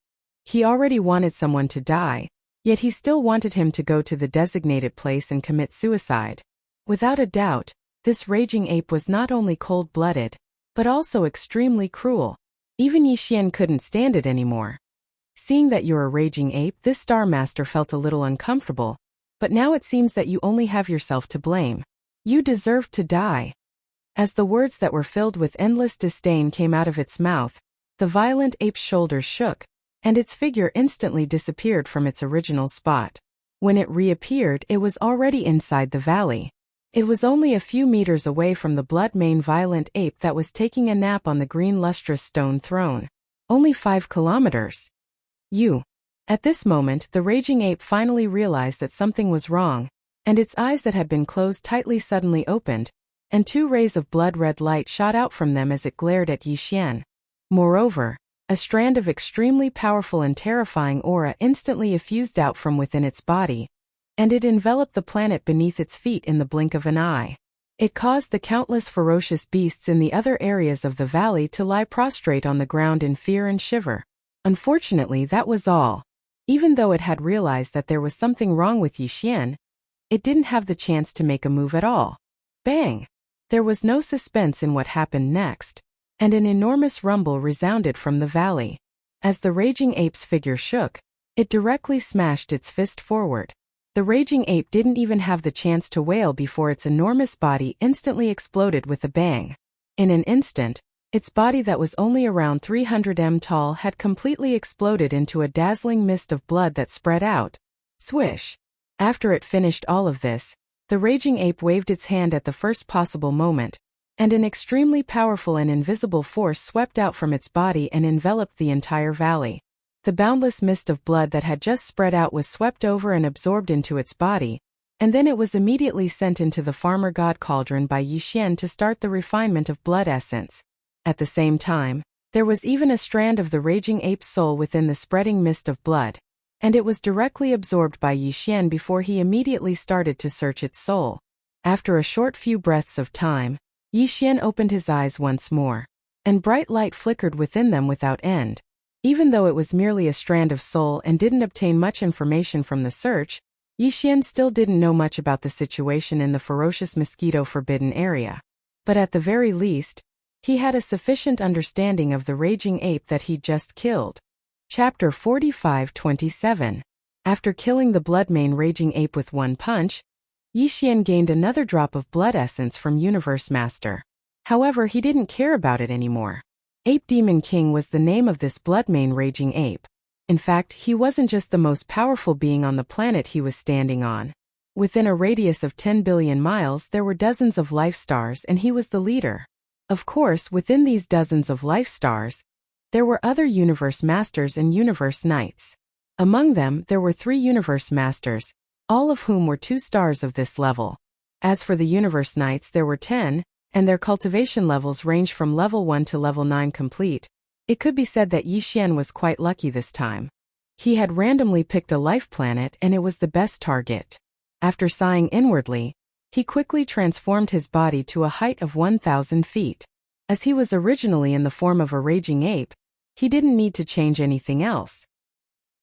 Speaker 1: He already wanted someone to die, yet he still wanted him to go to the designated place and commit suicide. Without a doubt, this raging ape was not only cold-blooded, but also extremely cruel. Even Yixian couldn't stand it anymore. Seeing that you're a raging ape, this Star Master felt a little uncomfortable, but now it seems that you only have yourself to blame. You deserve to die. As the words that were filled with endless disdain came out of its mouth, the violent ape's shoulders shook, and its figure instantly disappeared from its original spot. When it reappeared, it was already inside the valley. It was only a few meters away from the blood-mane violent ape that was taking a nap on the green lustrous stone throne. Only 5 kilometers. At this moment, the raging ape finally realized that something was wrong, and its eyes that had been closed tightly suddenly opened, and 2 rays of blood-red light shot out from them as it glared at Yixian. Moreover, a strand of extremely powerful and terrifying aura instantly effused out from within its body, and it enveloped the planet beneath its feet in the blink of an eye. It caused the countless ferocious beasts in the other areas of the valley to lie prostrate on the ground in fear and shiver. Unfortunately, that was all. Even though it had realized that there was something wrong with Yixian, it didn't have the chance to make a move at all. Bang! There was no suspense in what happened next, and an enormous rumble resounded from the valley. As the raging ape's figure shook, it directly smashed its fist forward. The raging ape didn't even have the chance to wail before its enormous body instantly exploded with a bang. In an instant, its body that was only around 300 m tall had completely exploded into a dazzling mist of blood that spread out. Swish! After it finished all of this, the raging ape waved its hand at the first possible moment, and an extremely powerful and invisible force swept out from its body and enveloped the entire valley. The boundless mist of blood that had just spread out was swept over and absorbed into its body, and then it was immediately sent into the farmer god cauldron by Yixian to start the refinement of blood essence. At the same time, there was even a strand of the raging ape's soul within the spreading mist of blood, and it was directly absorbed by Yixian before he immediately started to search its soul. After a short few breaths of time, Yixian opened his eyes once more, and bright light flickered within them without end. Even though it was merely a strand of soul and didn't obtain much information from the search, Yixian still didn't know much about the situation in the ferocious mosquito-forbidden area. But at the very least, he had a sufficient understanding of the raging ape that he'd just killed. Chapter 45-27. After killing the blood-mane raging ape with one punch, Yixian gained another drop of blood essence from Universe Master. However, he didn't care about it anymore. Ape Demon King was the name of this blood-mane raging ape. In fact, he wasn't just the most powerful being on the planet he was standing on. Within a radius of 10 billion miles, there were dozens of life stars, and he was the leader. Of course, within these dozens of life stars, there were other Universe Masters and Universe Knights. Among them, there were 3 Universe Masters, all of whom were 2 stars of this level. As for the Universe Knights, there were 10, and their cultivation levels ranged from level 1 to level 9 complete. It could be said that Yixian was quite lucky this time. He had randomly picked a life planet and it was the best target. After sighing inwardly, he quickly transformed his body to a height of 1,000 feet. As he was originally in the form of a raging ape, he didn't need to change anything else.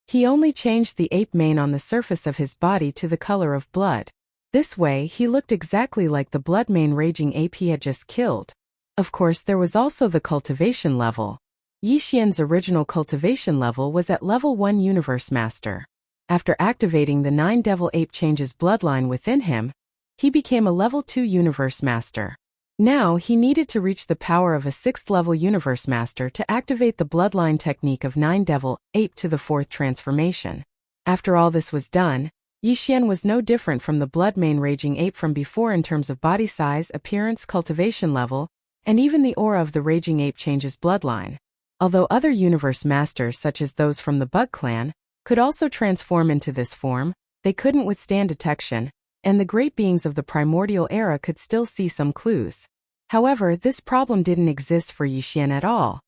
Speaker 1: He only changed the ape mane on the surface of his body to the color of blood. This way, he looked exactly like the blood-mane raging ape he had just killed. Of course, there was also the cultivation level. Yixian's original cultivation level was at level 1 Universe Master. After activating the 9 Devil Ape Changes bloodline within him, he became a level 2 Universe Master. Now, he needed to reach the power of a 6th level Universe Master to activate the bloodline technique of 9 Devil Ape to the 4th transformation. After all this was done, Yixian was no different from the blood-main raging ape from before in terms of body size, appearance, cultivation level, and even the aura of the raging ape changes bloodline. Although other universe masters such as those from the Bug clan could also transform into this form, they couldn't withstand detection, and the great beings of the primordial era could still see some clues. However, this problem didn't exist for Yixian at all.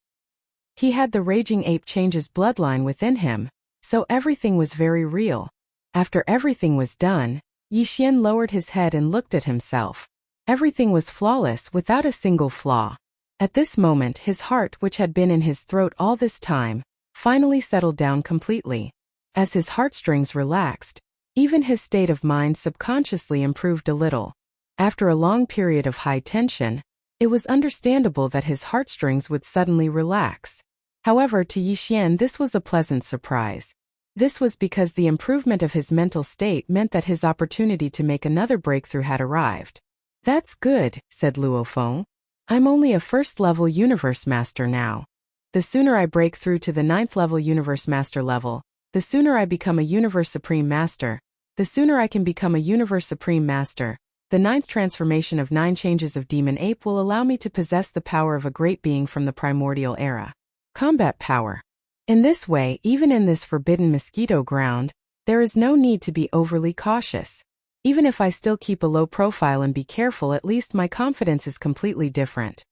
Speaker 1: He had the raging ape changes bloodline within him, so everything was very real. After everything was done, Yixian lowered his head and looked at himself. Everything was flawless without a single flaw. At this moment his heart, which had been in his throat all this time, finally settled down completely. As his heartstrings relaxed, even his state of mind subconsciously improved a little. After a long period of high tension, it was understandable that his heartstrings would suddenly relax. However, to Yixian this was a pleasant surprise. This was because the improvement of his mental state meant that his opportunity to make another breakthrough had arrived. "That's good," said Luofeng. "I'm only a first-level universe master now. The sooner I break through to the 9th-level universe master level, the sooner I become a universe supreme master. The sooner I can become a universe supreme master, the 9th transformation of 9 changes of demon ape will allow me to possess the power of a great being from the primordial era. Combat power. In this way, even in this forbidden mosquito ground, there is no need to be overly cautious. Even if I still keep a low profile and be careful, at least my confidence is completely different."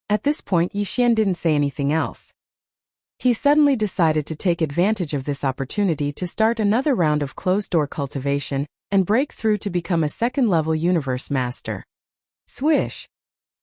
Speaker 1: At this point, Yixian didn't say anything else. He suddenly decided to take advantage of this opportunity to start another round of closed-door cultivation and break through to become a second-level universe master. Swish!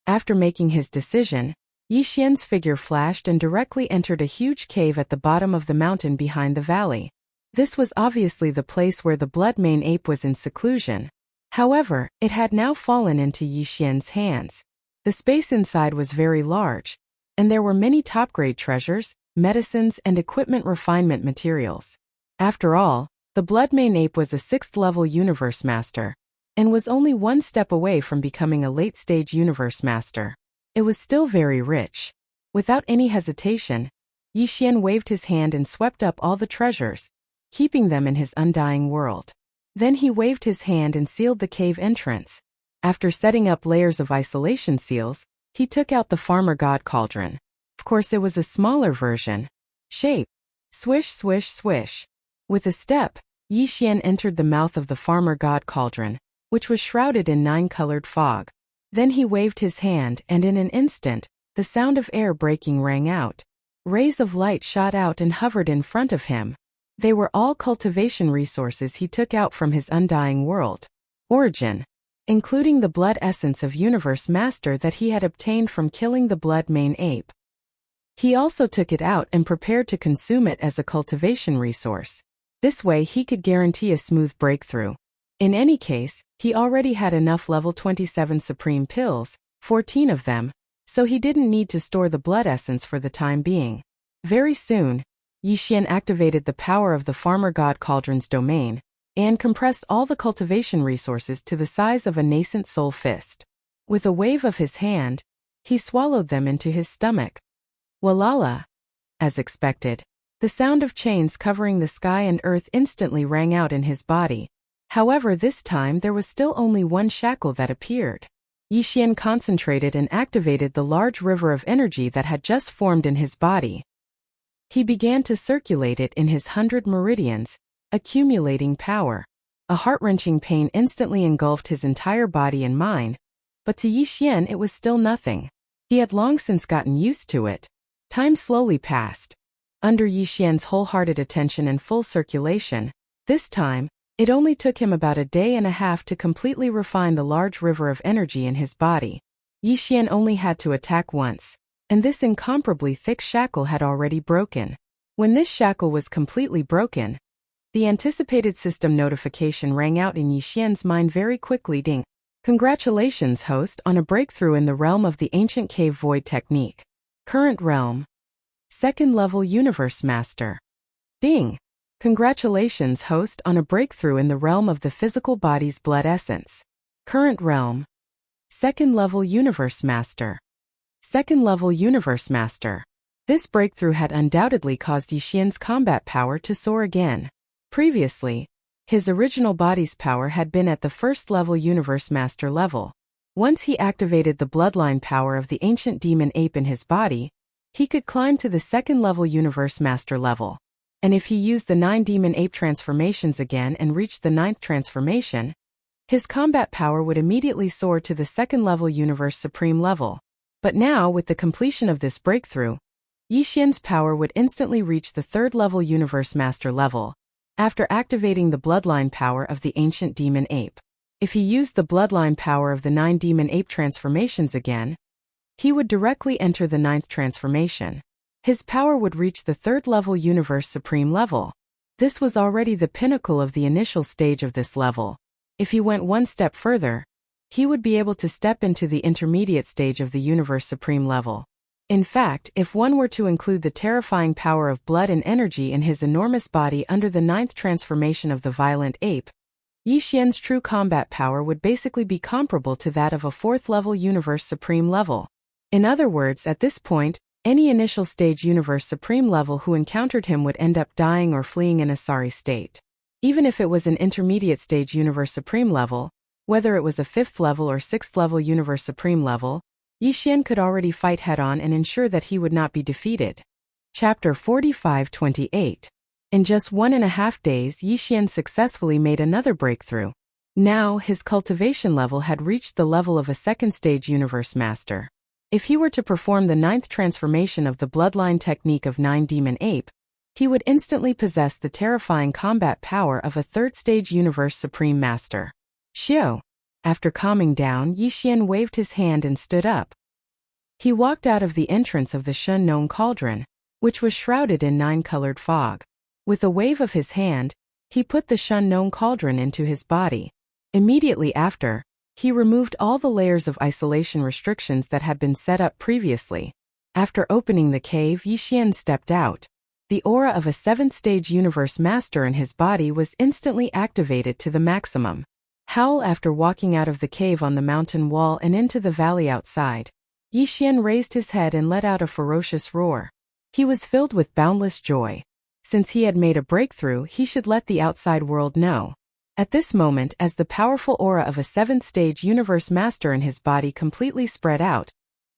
Speaker 1: After making his decision, Yixian's figure flashed and directly entered a huge cave at the bottom of the mountain behind the valley. This was obviously the place where the blood-main ape was in seclusion. However, it had now fallen into Yixian's hands. The space inside was very large, and there were many top-grade treasures, medicines, and equipment refinement materials. After all, the blood-main ape was a 6th-level universe master, and was only one step away from becoming a late-stage universe master. It was still very rich. Without any hesitation, Yixian waved his hand and swept up all the treasures, keeping them in his undying world. Then he waved his hand and sealed the cave entrance. After setting up layers of isolation seals, he took out the farmer god cauldron. Of course, it was a smaller version. Shape. Swish, swish, swish. With a step, Yixian entered the mouth of the farmer god cauldron, which was shrouded in 9-colored fog. Then he waved his hand, and in an instant, the sound of air breaking rang out. Rays of light shot out and hovered in front of him. They were all cultivation resources he took out from his undying world. Origin. Including the blood essence of Universe Master that he had obtained from killing the blood-main ape. He also took it out and prepared to consume it as a cultivation resource. This way he could guarantee a smooth breakthrough. In any case, he already had enough level 27 supreme pills, 14 of them, so he didn't need to store the blood essence for the time being. Very soon, Yixian activated the power of the farmer god cauldron's domain, and compressed all the cultivation resources to the size of a nascent soul fist. With a wave of his hand, he swallowed them into his stomach. Walala! As expected, the sound of chains covering the sky and earth instantly rang out in his body. However, this time there was still only one shackle that appeared. Yixian concentrated and activated the large river of energy that had just formed in his body. He began to circulate it in his 100 meridians, accumulating power. A heart-wrenching pain instantly engulfed his entire body and mind, but to Yixian it was still nothing. He had long since gotten used to it. Time slowly passed. Under Yixian's wholehearted attention and full circulation, this time, it only took him about a day and a half to completely refine the large river of energy in his body. Yixian only had to attack once, and this incomparably thick shackle had already broken. When this shackle was completely broken, the anticipated system notification rang out in Yixian's mind very quickly. Ding! Congratulations, host, on a breakthrough in the realm of the ancient cave void technique. Current realm. 2nd level universe master. Ding! Congratulations, host, on a breakthrough in the realm of the physical body's blood essence. Current realm. 2nd level universe master. 2nd level universe master. This breakthrough had undoubtedly caused Yixian's combat power to soar again. Previously, his original body's power had been at the first-level Universe Master level. Once he activated the bloodline power of the ancient demon ape in his body, he could climb to the second-level Universe Master level. And if he used the 9 demon ape transformations again and reached the 9th transformation, his combat power would immediately soar to the second-level Universe Supreme level. But now, with the completion of this breakthrough, Yixian's power would instantly reach the third-level Universe Master level, after activating the bloodline power of the ancient demon ape. If he used the bloodline power of the 9 demon ape transformations again, he would directly enter the 9th transformation. His power would reach the third-level Universe Supreme level. This was already the pinnacle of the initial stage of this level. If he went one step further, he would be able to step into the intermediate stage of the Universe Supreme level. In fact, if one were to include the terrifying power of blood and energy in his enormous body under the 9th transformation of the violent ape, Yixian's true combat power would basically be comparable to that of a 4th-level Universe Supreme level. In other words, at this point, any initial stage Universe Supreme level who encountered him would end up dying or fleeing in a sorry state. Even if it was an intermediate stage Universe Supreme level, whether it was a 5th level or 6th level Universe Supreme level, Yixian could already fight head-on and ensure that he would not be defeated. Chapter 45-28. In just 1.5 days, Yixian successfully made another breakthrough. Now, his cultivation level had reached the level of a second-stage Universe Master. If he were to perform the 9th transformation of the bloodline technique of 9 demon ape, he would instantly possess the terrifying combat power of a 3rd-stage Universe Supreme Master. Xiao. After calming down, Yixian waved his hand and stood up. He walked out of the entrance of the Shen-known cauldron, which was shrouded in 9-colored fog. With a wave of his hand, he put the Shen-known cauldron into his body. Immediately after, he removed all the layers of isolation restrictions that had been set up previously. After opening the cave, Yixian stepped out. The aura of a 7th-stage Universe Master in his body was instantly activated to the maximum. Howl. After walking out of the cave on the mountain wall and into the valley outside, Yixian raised his head and let out a ferocious roar. He was filled with boundless joy. Since he had made a breakthrough, he should let the outside world know. At this moment, as the powerful aura of a 7th-stage Universe Master in his body completely spread out,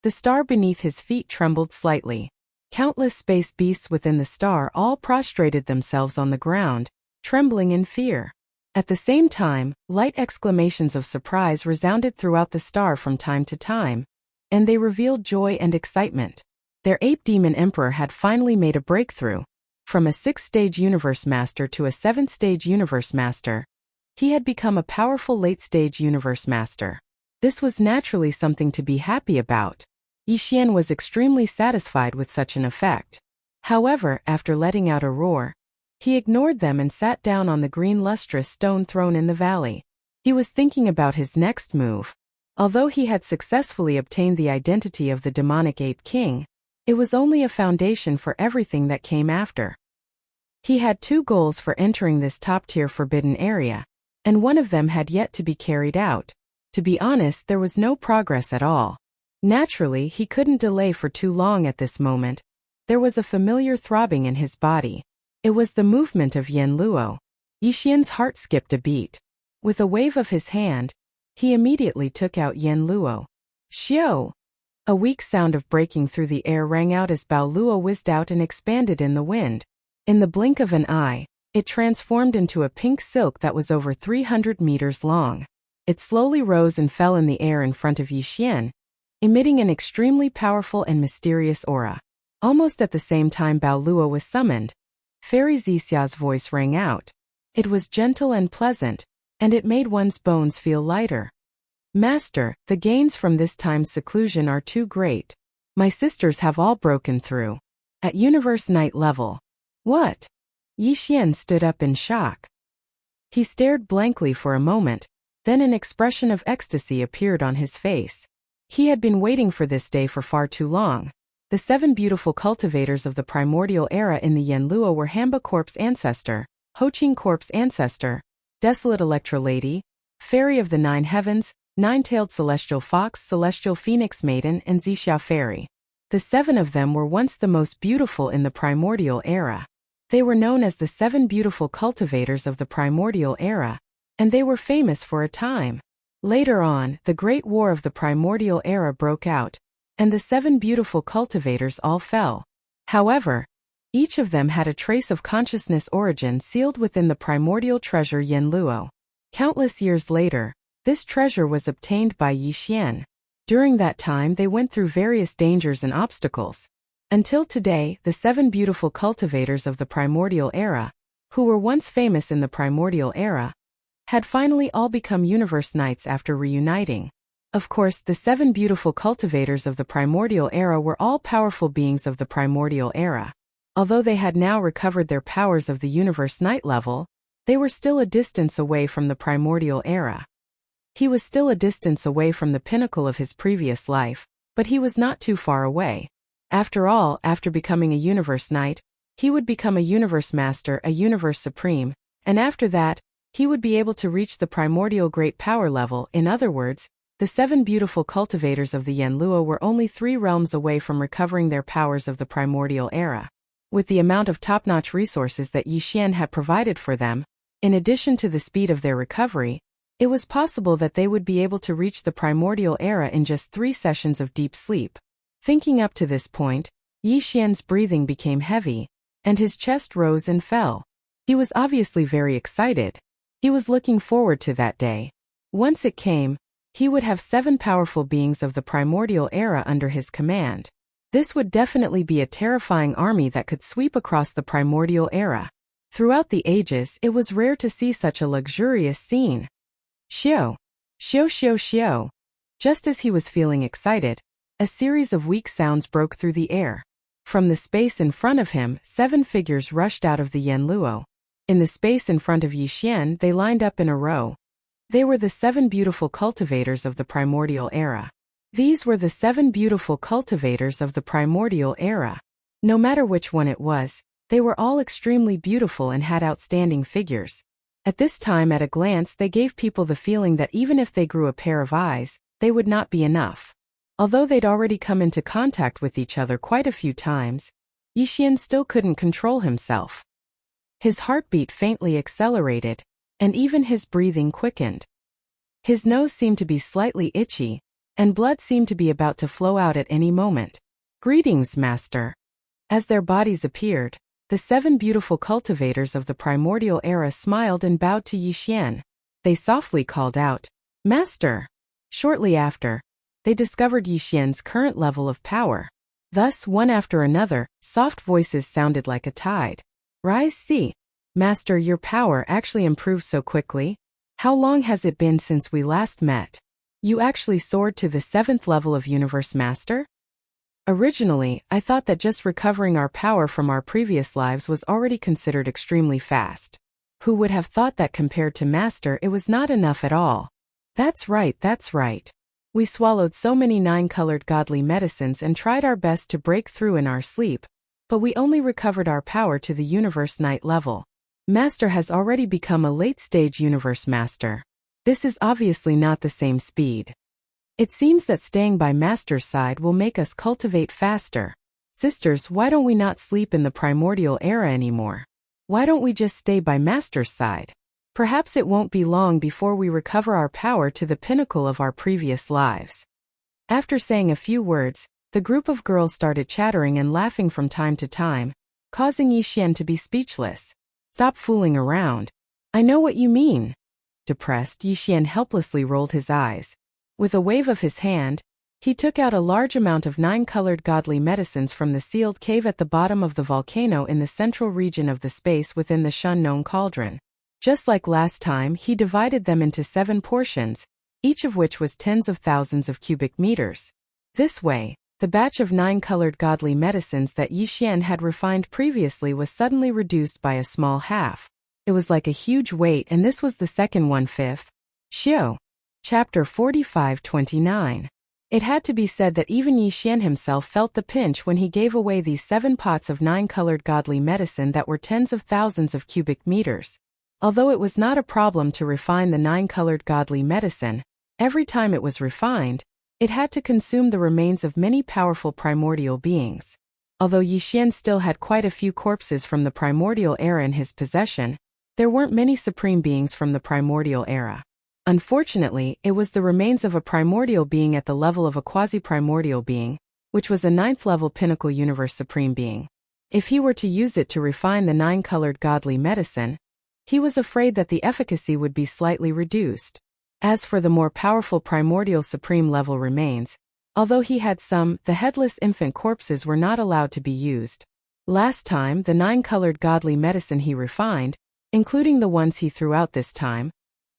Speaker 1: the star beneath his feet trembled slightly. Countless space beasts within the star all prostrated themselves on the ground, trembling in fear. At the same time, light exclamations of surprise resounded throughout the star from time to time, and they revealed joy and excitement. Their ape demon emperor had finally made a breakthrough. From a 6th-stage Universe Master to a 7th-stage Universe Master, he had become a powerful late-stage Universe Master. This was naturally something to be happy about. Yixian was extremely satisfied with such an effect. However, after letting out a roar, he ignored them and sat down on the green lustrous stone throne in the valley. He was thinking about his next move. Although he had successfully obtained the identity of the demonic ape king, it was only a foundation for everything that came after. He had 2 goals for entering this top-tier forbidden area, and one of them had yet to be carried out. To be honest, there was no progress at all. Naturally, he couldn't delay for too long at this moment. There was a familiar throbbing in his body. It was the movement of Yen Luo. Yixian's heart skipped a beat. With a wave of his hand, he immediately took out Yen Luo. Xiao! A weak sound of breaking through the air rang out as Bao Luo whizzed out and expanded in the wind. In the blink of an eye, it transformed into a pink silk that was over 300 meters long. It slowly rose and fell in the air in front of Yixian, emitting an extremely powerful and mysterious aura. Almost at the same time Bao Luo was summoned, Fairy Zixia's voice rang out. It was gentle and pleasant, and it made one's bones feel lighter. Master, the gains from this time's seclusion are too great. My sisters have all broken through. At Universe Night level. What? Yixian stood up in shock. He stared blankly for a moment, then an expression of ecstasy appeared on his face. He had been waiting for this day for far too long. The 7 beautiful cultivators of the primordial era in the Yen Luo were Hamba Corp's ancestor, Hoqing Corp's ancestor, Desolate Electra Lady, Fairy of the 9 Heavens, 9-tailed Celestial Fox, Celestial Phoenix Maiden, and Zixia Fairy. The 7 of them were once the most beautiful in the primordial era. They were known as the 7 beautiful cultivators of the primordial era, and they were famous for a time. Later on, the Great War of the primordial era broke out, and the 7 beautiful cultivators all fell. However, each of them had a trace of consciousness origin sealed within the primordial treasure Yanluo. Countless years later, this treasure was obtained by Yi Xian. During that time they went through various dangers and obstacles. Until today, the 7 beautiful cultivators of the primordial era, who were once famous in the primordial era, had finally all become universe knights after reuniting. Of course, the 7 beautiful cultivators of the primordial era were all powerful beings of the primordial era. Although they had now recovered their powers of the universe knight level, they were still a distance away from the primordial era. He was still a distance away from the pinnacle of his previous life, but he was not too far away. After all, after becoming a universe knight, he would become a universe master, a universe supreme, and after that, he would be able to reach the primordial great power level. In other words, the 7 beautiful cultivators of the Yanluo were only 3 realms away from recovering their powers of the primordial era. With the amount of top-notch resources that Yi Xian had provided for them, in addition to the speed of their recovery, it was possible that they would be able to reach the primordial era in just 3 sessions of deep sleep. Thinking up to this point, Yi Xian's breathing became heavy, and his chest rose and fell. He was obviously very excited. He was looking forward to that day. Once it came, he would have 7 powerful beings of the primordial era under his command. This would definitely be a terrifying army that could sweep across the primordial era. Throughout the ages, it was rare to see such a luxurious scene. Xiao! Xiao xiao xiao! Just as he was feeling excited, a series of weak sounds broke through the air. From the space in front of him, 7 figures rushed out of the Yanluo. In the space in front of Yi Xian, they lined up in a row. They were the 7 beautiful cultivators of the primordial era. These were the 7 beautiful cultivators of the primordial era. No matter which one it was, they were all extremely beautiful and had outstanding figures. At this time, at a glance, they gave people the feeling that even if they grew a pair of eyes, they would not be enough. Although they'd already come into contact with each other quite a few times, Yi Xian still couldn't control himself. His heartbeat faintly accelerated, and even his breathing quickened. His nose seemed to be slightly itchy, and blood seemed to be about to flow out at any moment. "Greetings, Master." As their bodies appeared, the 7 beautiful cultivators of the primordial era smiled and bowed to Yi Xian. They softly called out, "Master." Shortly after, they discovered Yi Xian's current level of power. Thus, one after another, soft voices sounded like a tide. "Rise, see. Master, your power actually improved so quickly. How long has it been since we last met? You actually soared to the 7th level of Universe Master?" Originally, I thought that just recovering our power from our previous lives was already considered extremely fast. Who would have thought that compared to Master it was not enough at all? That's right, that's right. We swallowed so many 9-colored godly medicines and tried our best to break through in our sleep, but we only recovered our power to the Universe Knight level. Master has already become a late-stage Universe Master. This is obviously not the same speed. It seems that staying by Master's side will make us cultivate faster. Sisters, why don't we not sleep in the primordial era anymore? Why don't we just stay by Master's side? Perhaps it won't be long before we recover our power to the pinnacle of our previous lives. After saying a few words, the group of girls started chattering and laughing from time to time, causing Yi Xian to be speechless. "Stop fooling around. I know what you mean." Depressed, Yi Xian helplessly rolled his eyes. With a wave of his hand, he took out a large amount of 9-colored godly medicines from the sealed cave at the bottom of the volcano in the central region of the space within the Shun-known cauldron. Just like last time, he divided them into 7 portions, each of which was tens of thousands of cubic meters. This way, the batch of 9-colored godly medicines that Yi Xian had refined previously was suddenly reduced by a small half. It was like a huge weight, and this was the second 1/5. Xiao. Chapter 45-29. It had to be said that even Yi Xian himself felt the pinch when he gave away these 7 pots of 9-colored godly medicine that were tens of thousands of cubic meters. Although it was not a problem to refine the 9-colored godly medicine, every time it was refined, it had to consume the remains of many powerful primordial beings. Although Yixian still had quite a few corpses from the primordial era in his possession, there weren't many supreme beings from the primordial era. Unfortunately, it was the remains of a primordial being at the level of a quasi-primordial being, which was a 9th-level pinnacle universe supreme being. If he were to use it to refine the 9-colored godly medicine, he was afraid that the efficacy would be slightly reduced. As for the more powerful primordial supreme level remains, although he had some, the headless infant corpses were not allowed to be used. Last time, the 9-colored godly medicine he refined, including the ones he threw out this time,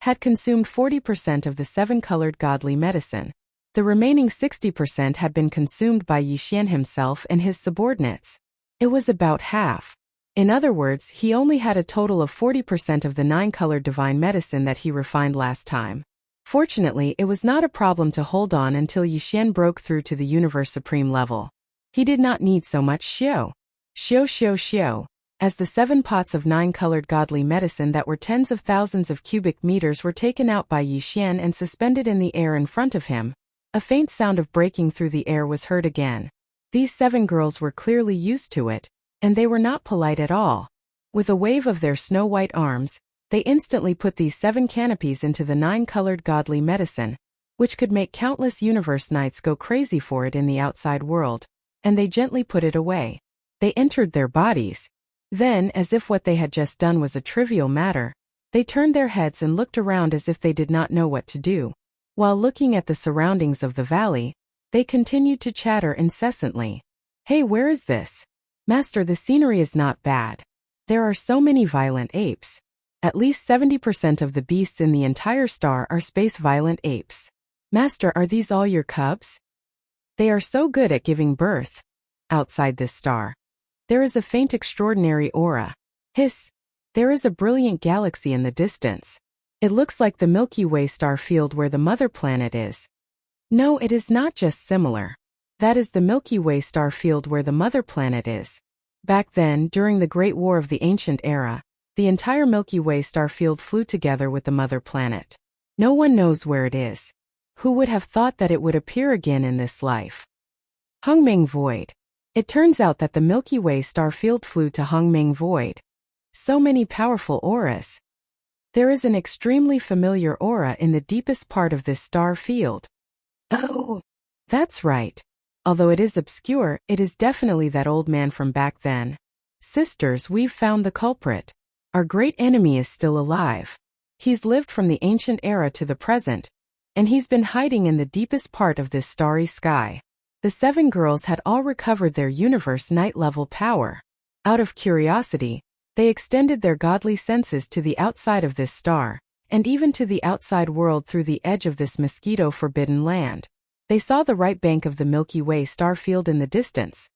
Speaker 1: had consumed 40% of the 7-colored godly medicine. The remaining 60% had been consumed by Yixian himself and his subordinates. It was about half. In other words, he only had a total of 40% of the 9-colored divine medicine that he refined last time. Fortunately, it was not a problem to hold on until Yixian broke through to the universe supreme level. He did not need so much xiao. Xiao. As the 7 pots of 9-colored godly medicine that were tens of thousands of cubic meters were taken out by Yixian and suspended in the air in front of him, a faint sound of breaking through the air was heard again. These 7 girls were clearly used to it, and they were not polite at all. With a wave of their snow-white arms, they instantly put these 7 canopies into the 9-colored godly medicine, which could make countless universe knights go crazy for it in the outside world, and they gently put it away. They entered their bodies. Then, as if what they had just done was a trivial matter, they turned their heads and looked around as if they did not know what to do. While looking at the surroundings of the valley, they continued to chatter incessantly. "Hey, where is this? Master, the scenery is not bad. There are so many violent apes. At least 70% of the beasts in the entire star are space violent apes. Master, are these all your cubs? They are so good at giving birth. Outside this star, there is a faint extraordinary aura. Hiss! There is a brilliant galaxy in the distance. It looks like the Milky Way star field where the mother planet is. No, it is not just similar. That is the Milky Way star field where the mother planet is. Back then, during the Great War of the Ancient Era, the entire Milky Way star field flew together with the mother planet. No one knows where it is. Who would have thought that it would appear again in this life? Hongming Void. It turns out that the Milky Way star field flew to Hongming Void. So many powerful auras. There is an extremely familiar aura in the deepest part of this star field. Oh, that's right. Although it is obscure, it is definitely that old man from back then. Sisters, we've found the culprit. Our great enemy is still alive. He's lived from the ancient era to the present, and he's been hiding in the deepest part of this starry sky. The 7 girls had all recovered their universe night level power. Out of curiosity, they extended their godly senses to the outside of this star, and even to the outside world through the edge of this mosquito-forbidden land. They saw the right bank of the Milky Way star field in the distance.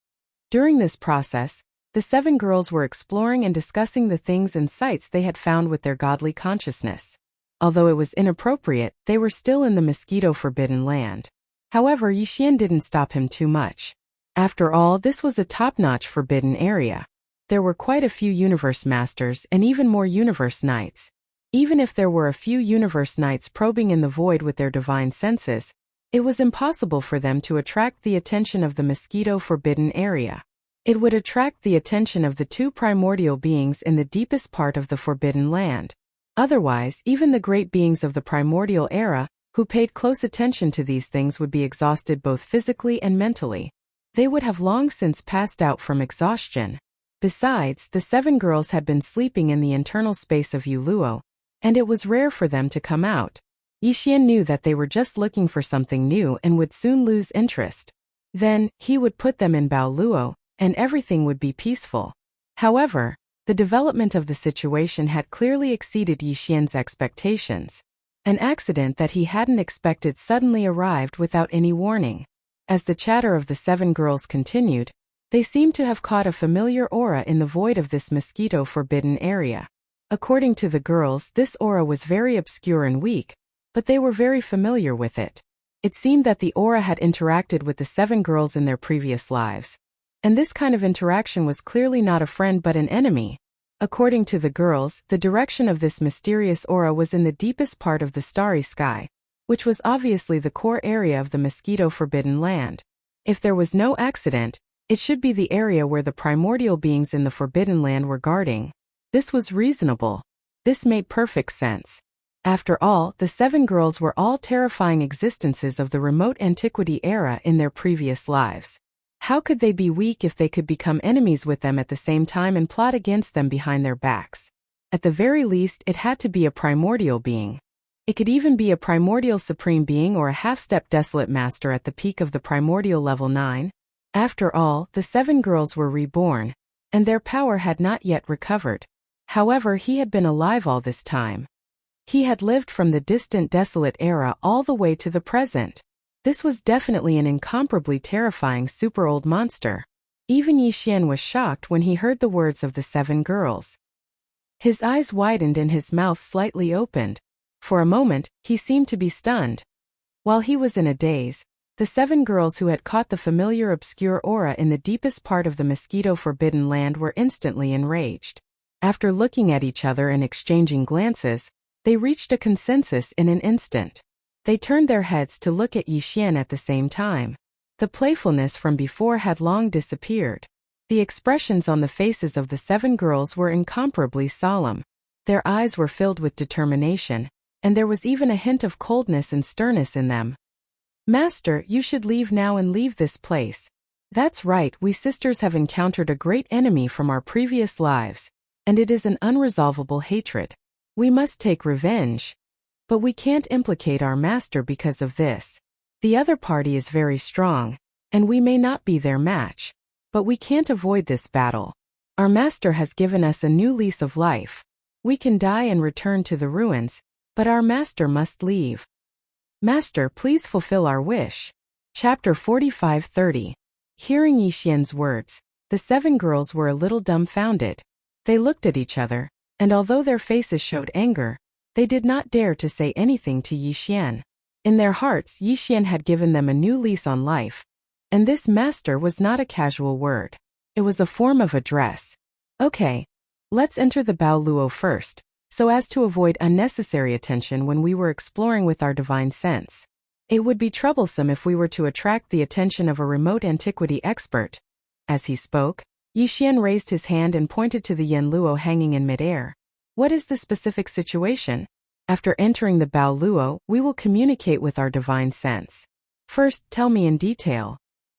Speaker 1: During this process, the 7 girls were exploring and discussing the things and sights they had found with their godly consciousness. Although it was inappropriate, they were still in the mosquito-forbidden land. However, Yixian didn't stop him too much. After all, this was a top-notch forbidden area. There were quite a few universe masters and even more universe knights. Even if there were a few universe knights probing in the void with their divine senses, it was impossible for them to attract the attention of the mosquito-forbidden area. It would attract the attention of the 2 primordial beings in the deepest part of the forbidden land. Otherwise, even the great beings of the primordial era, who paid close attention to these things, would be exhausted both physically and mentally. They would have long since passed out from exhaustion. Besides, the 7 girls had been sleeping in the internal space of Yuluo, and it was rare for them to come out. Yixian knew that they were just looking for something new and would soon lose interest. Then, he would put them in Baoluo, and everything would be peaceful. However, the development of the situation had clearly exceeded Yixian's expectations. An accident that he hadn't expected suddenly arrived without any warning. As the chatter of the 7 girls continued, they seemed to have caught a familiar aura in the void of this mosquito-forbidden area. According to the girls, this aura was very obscure and weak, but they were very familiar with it. It seemed that the aura had interacted with the 7 girls in their previous lives. And this kind of interaction was clearly not a friend but an enemy. According to the girls, the direction of this mysterious aura was in the deepest part of the starry sky, which was obviously the core area of the mosquito-forbidden land. If there was no accident, It should be the area where the primordial beings in the Forbidden Land were guarding. This was reasonable. This made perfect sense. After all, the 7 girls were all terrifying existences of the remote antiquity era in their previous lives. How could they be weak if they could become enemies with them at the same time and plot against them behind their backs? At the very least, it had to be a primordial being. It could even be a primordial supreme being or a half-step desolate master at the peak of the primordial level 9. After all, the 7 girls were reborn, and their power had not yet recovered. However, he had been alive all this time. He had lived from the distant desolate era all the way to the present. This was definitely an incomparably terrifying super-old monster. Even Yixian was shocked when he heard the words of the 7 girls. His eyes widened and his mouth slightly opened. For a moment, he seemed to be stunned. While he was in a daze, the 7 girls who had caught the familiar obscure aura in the deepest part of the Mosquito Forbidden Land were instantly enraged. After looking at each other and exchanging glances, they reached a consensus in an instant. They turned their heads to look at Yixian at the same time. The playfulness from before had long disappeared. The expressions on the faces of the 7 girls were incomparably solemn. Their eyes were filled with determination, and there was even a hint of coldness and sternness in them. "Master, you should leave now and leave this place." "That's right, we sisters have encountered a great enemy from our previous lives, and it is an unresolvable hatred. We must take revenge. But we can't implicate our master because of this. The other party is very strong, and we may not be their match. But we can't avoid this battle. Our master has given us a new lease of life. We can die and return to the ruins, but our master must leave. Master, please fulfill our wish." Chapter 45-30. Hearing Yixian's words, the 7 girls were a little dumbfounded. They looked at each other, and although their faces showed anger, they did not dare to say anything to Yixian. In their hearts, Yixian had given them a new lease on life. And this master was not a casual word. It was a form of address. "Okay, let's enter the Bao Luo first, so as to avoid unnecessary attention when we were exploring with our divine sense. It would be troublesome if we were to attract the attention of a remote antiquity expert." As he spoke, Yixian raised his hand and pointed to the Yen Luo hanging in midair. "What is the specific situation? After entering the Bao Luo, we will communicate with our divine sense. First, tell me in detail."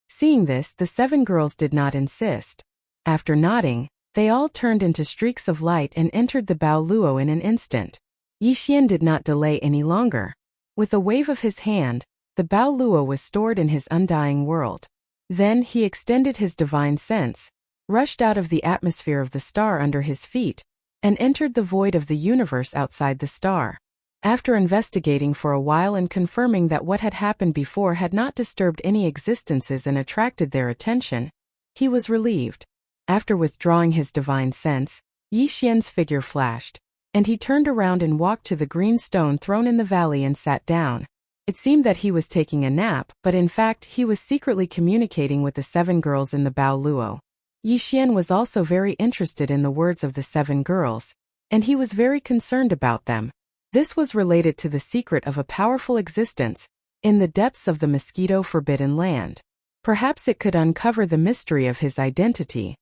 Speaker 1: Seeing this, the 7 girls did not insist. After nodding, they all turned into streaks of light and entered the Bao Luo in an instant. Yixian did not delay any longer. With a wave of his hand, the Bao Luo was stored in his undying world. Then he extended his divine sense, rushed out of the atmosphere of the star under his feet, and entered the void of the universe outside the star. After investigating for a while and confirming that what had happened before had not disturbed any existences and attracted their attention, he was relieved. After withdrawing his divine sense, Yixian's figure flashed, and he turned around and walked to the green stone thrown in the valley and sat down. It seemed that he was taking a nap, but in fact he was secretly communicating with the 7 girls in the Bao Luo. Yixian was also very interested in the words of the 7 girls, and he was very concerned about them. This was related to the secret of a powerful existence in the depths of the Mosquito Forbidden Land. Perhaps it could uncover the mystery of his identity.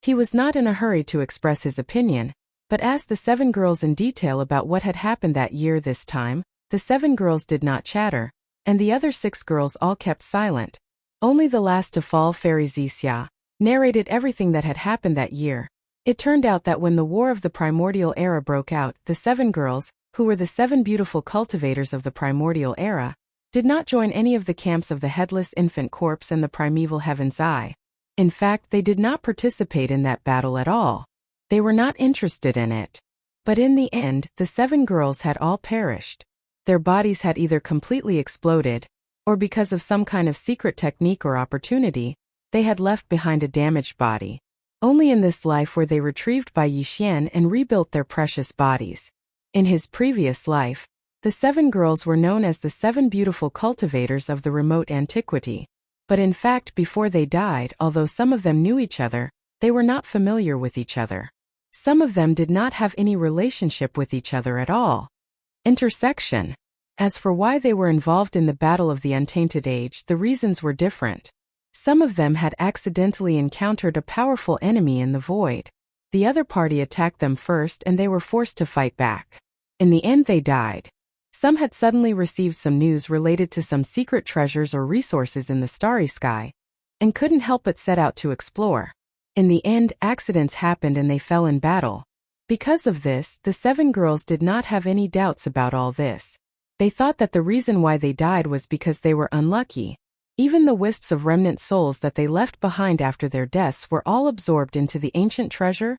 Speaker 1: He was not in a hurry to express his opinion, but asked the 7 girls in detail about what had happened that year. This time, the 7 girls did not chatter, and the other 6 girls all kept silent. Only the last to fall, Fairy Zixia, narrated everything that had happened that year. It turned out that when the War of the Primordial Era broke out, the 7 girls, who were the 7 beautiful cultivators of the Primordial Era, did not join any of the camps of the Headless Infant Corpse and the Primeval Heaven's Eye. In fact, they did not participate in that battle at all. They were not interested in it. But in the end, the 7 girls had all perished. Their bodies had either completely exploded, or because of some kind of secret technique or opportunity, they had left behind a damaged body. Only in this life were they retrieved by Yixian and rebuilt their precious bodies. In his previous life, the 7 girls were known as the 7 beautiful cultivators of the remote antiquity. But in fact, before they died, although some of them knew each other, they were not familiar with each other. Some of them did not have any relationship with each other at all. Intersection. As for why they were involved in the Battle of the Untainted Age, the reasons were different. Some of them had accidentally encountered a powerful enemy in the void. The other party attacked them first and they were forced to fight back. In the end they died. Some had suddenly received some news related to some secret treasures or resources in the starry sky, and couldn't help but set out to explore. In the end, accidents happened and they fell in battle. Because of this, the 7 girls did not have any doubts about all this. They thought that the reason why they died was because they were unlucky. Even the wisps of remnant souls that they left behind after their deaths were all absorbed into the ancient treasure,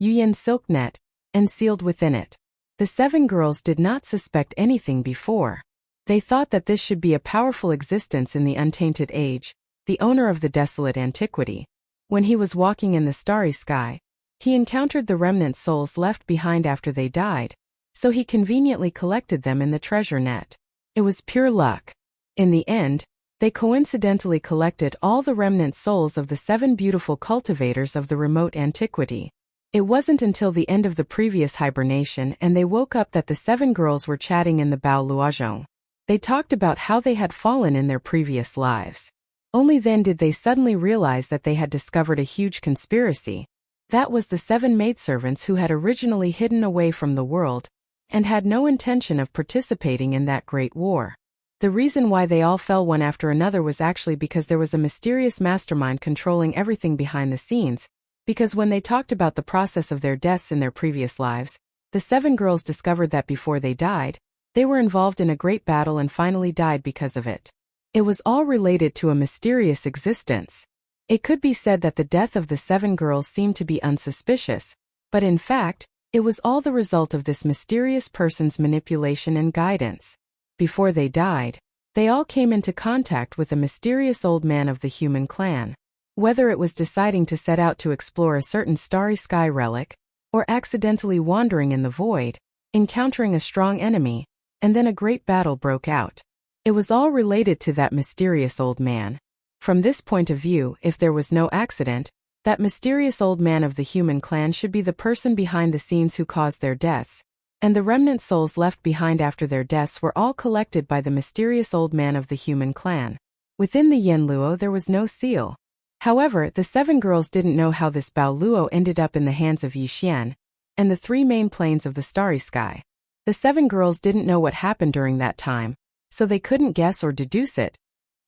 Speaker 1: Yuyan's silk net, and sealed within it. The 7 girls did not suspect anything before. They thought that this should be a powerful existence in the untainted age, the owner of the desolate antiquity. When he was walking in the starry sky, he encountered the remnant souls left behind after they died, so he conveniently collected them in the treasure net. It was pure luck. In the end, they coincidentally collected all the remnant souls of the 7 beautiful cultivators of the remote antiquity. It wasn't until the end of the previous hibernation and they woke up that the 7 girls were chatting in the Bao Luozhong. They talked about how they had fallen in their previous lives. Only then did they suddenly realize that they had discovered a huge conspiracy. That was the 7 maidservants who had originally hidden away from the world and had no intention of participating in that great war. The reason why they all fell one after another was actually because there was a mysterious mastermind controlling everything behind the scenes, because when they talked about the process of their deaths in their previous lives, the 7 girls discovered that before they died, they were involved in a great battle and finally died because of it. It was all related to a mysterious existence. It could be said that the death of the 7 girls seemed to be unsuspicious, but in fact, it was all the result of this mysterious person's manipulation and guidance. Before they died, they all came into contact with a mysterious old man of the human clan. Whether it was deciding to set out to explore a certain starry sky relic, or accidentally wandering in the void, encountering a strong enemy, and then a great battle broke out. It was all related to that mysterious old man. From this point of view, if there was no accident, that mysterious old man of the human clan should be the person behind the scenes who caused their deaths, and the remnant souls left behind after their deaths were all collected by the mysterious old man of the human clan. Within the Yanluo there was no seal. However, the 7 girls didn't know how this Bao Luo ended up in the hands of Yixian, and the 3 main planes of the starry sky. The 7 girls didn't know what happened during that time, so they couldn't guess or deduce it.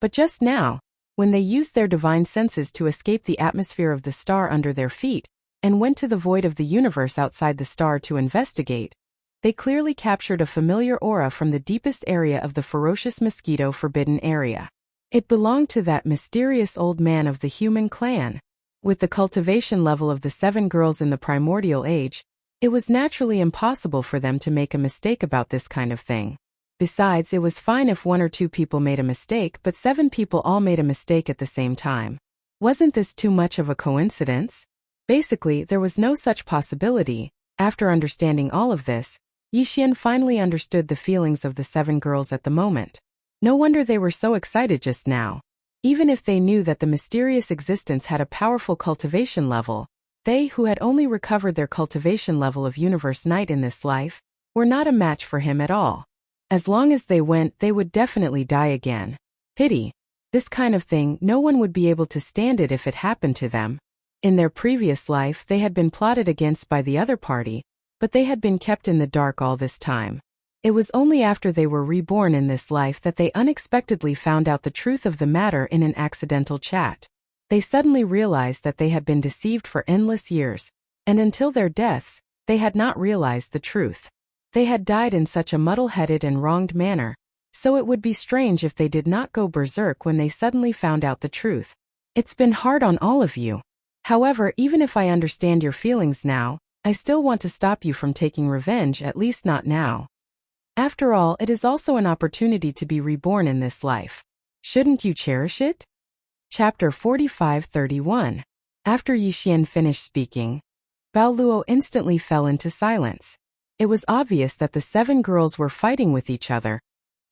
Speaker 1: But just now, when they used their divine senses to escape the atmosphere of the star under their feet, and went to the void of the universe outside the star to investigate, they clearly captured a familiar aura from the deepest area of the ferocious mosquito forbidden area. It belonged to that mysterious old man of the human clan. With the cultivation level of the 7 girls in the primordial age, it was naturally impossible for them to make a mistake about this kind of thing. Besides, it was fine if 1 or 2 people made a mistake, but 7 people all made a mistake at the same time. Wasn't this too much of a coincidence? Basically, there was no such possibility. After understanding all of this, Yixian finally understood the feelings of the 7 girls at the moment. No wonder they were so excited just now. Even if they knew that the mysterious existence had a powerful cultivation level, they who had only recovered their cultivation level of universe night in this life, were not a match for him at all. As long as they went, they would definitely die again. Pity. This kind of thing, no one would be able to stand it if it happened to them. In their previous life, they had been plotted against by the other party, but they had been kept in the dark all this time. It was only after they were reborn in this life that they unexpectedly found out the truth of the matter in an accidental chat. They suddenly realized that they had been deceived for endless years, and until their deaths, they had not realized the truth. They had died in such a muddle-headed and wronged manner, so it would be strange if they did not go berserk when they suddenly found out the truth. It's been hard on all of you. However, even if I understand your feelings now, I still want to stop you from taking revenge, at least not now. After all, it is also an opportunity to be reborn in this life. Shouldn't you cherish it? Chapter 45-31. After Yixian finished speaking, Bao Luo instantly fell into silence. It was obvious that the 7 girls were fighting with each other,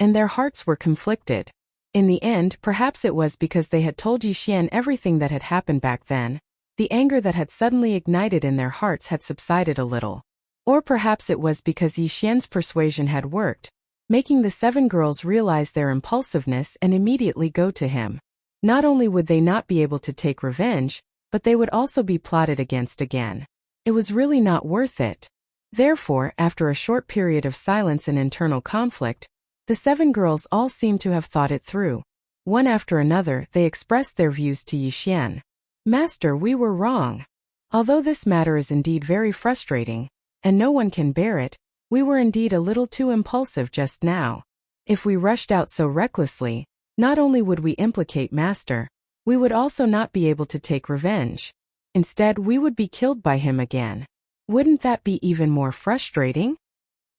Speaker 1: and their hearts were conflicted. In the end, perhaps it was because they had told Yixian everything that had happened back then. The anger that had suddenly ignited in their hearts had subsided a little. Or perhaps it was because Yixian's persuasion had worked, making the 7 girls realize their impulsiveness and immediately go to him. Not only would they not be able to take revenge, but they would also be plotted against again. It was really not worth it. Therefore, after a short period of silence and internal conflict, the 7 girls all seemed to have thought it through. One after another, they expressed their views to Yixian. Master, we were wrong. Although this matter is indeed very frustrating, and no one can bear it, we were indeed a little too impulsive just now. If we rushed out so recklessly, not only would we implicate Master, we would also not be able to take revenge. Instead, we would be killed by him again. Wouldn't that be even more frustrating?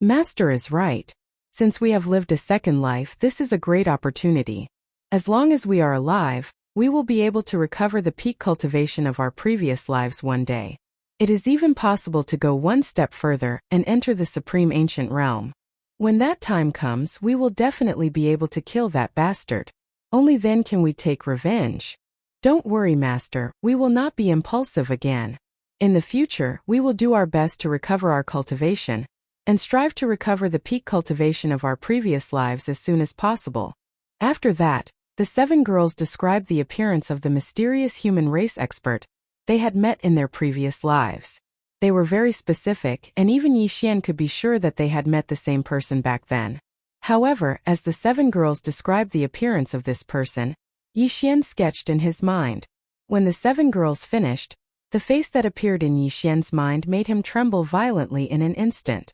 Speaker 1: Master is right. Since we have lived a second life, this is a great opportunity. As long as we are alive, we will be able to recover the peak cultivation of our previous lives one day. It is even possible to go one step further and enter the supreme ancient realm. When that time comes, we will definitely be able to kill that bastard. Only then can we take revenge. Don't worry, Master, we will not be impulsive again. In the future, we will do our best to recover our cultivation, and strive to recover the peak cultivation of our previous lives as soon as possible. After that, the 7 girls described the appearance of the mysterious human race expert they had met in their previous lives. They were very specific, and even Yixian could be sure that they had met the same person back then. However, as the 7 girls described the appearance of this person, Yixian sketched in his mind. When the 7 girls finished, the face that appeared in Yixian's mind made him tremble violently in an instant.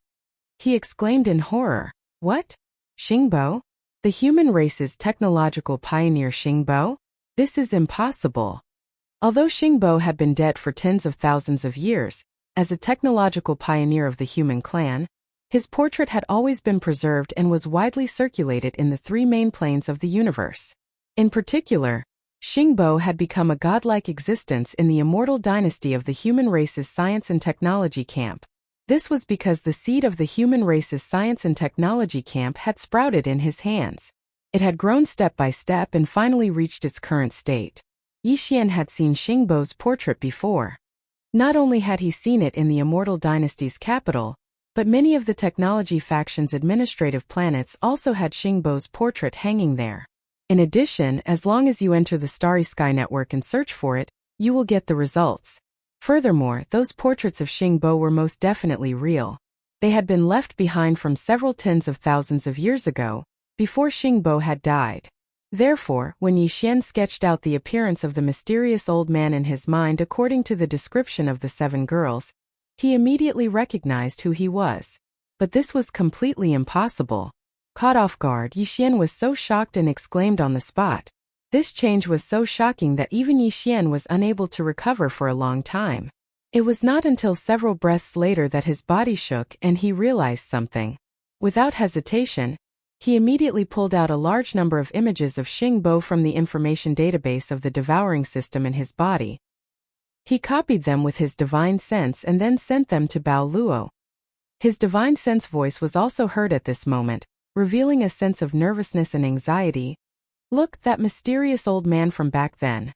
Speaker 1: He exclaimed in horror, "What? Xingbo? The human race's technological pioneer Xingbo? This is impossible." Although Xingbo had been dead for tens of thousands of years, as a technological pioneer of the human clan, his portrait had always been preserved and was widely circulated in the 3 main planes of the universe. In particular, Xingbo had become a godlike existence in the immortal dynasty of the human race's science and technology camp. This was because the seed of the human race's science and technology camp had sprouted in his hands. It had grown step by step and finally reached its current state. Yixian had seen Xingbo's portrait before. Not only had he seen it in the immortal dynasty's capital, but many of the technology faction's administrative planets also had Xingbo's portrait hanging there. In addition, as long as you enter the Starry Sky network and search for it, you will get the results. Furthermore, those portraits of Xingbo were most definitely real. They had been left behind from several tens of thousands of years ago, before Xingbo had died. Therefore, when Yixian sketched out the appearance of the mysterious old man in his mind according to the description of the 7 girls, he immediately recognized who he was. But this was completely impossible. Caught off guard, Yixian was so shocked and exclaimed on the spot. This change was so shocking that even Yixian was unable to recover for a long time. It was not until several breaths later that his body shook and he realized something. Without hesitation, he immediately pulled out a large number of images of Xingbo from the information database of the Devouring system in his body. He copied them with his divine sense and then sent them to Bao Luo. His divine sense voice was also heard at this moment, revealing a sense of nervousness and anxiety. "Look, that mysterious old man from back then.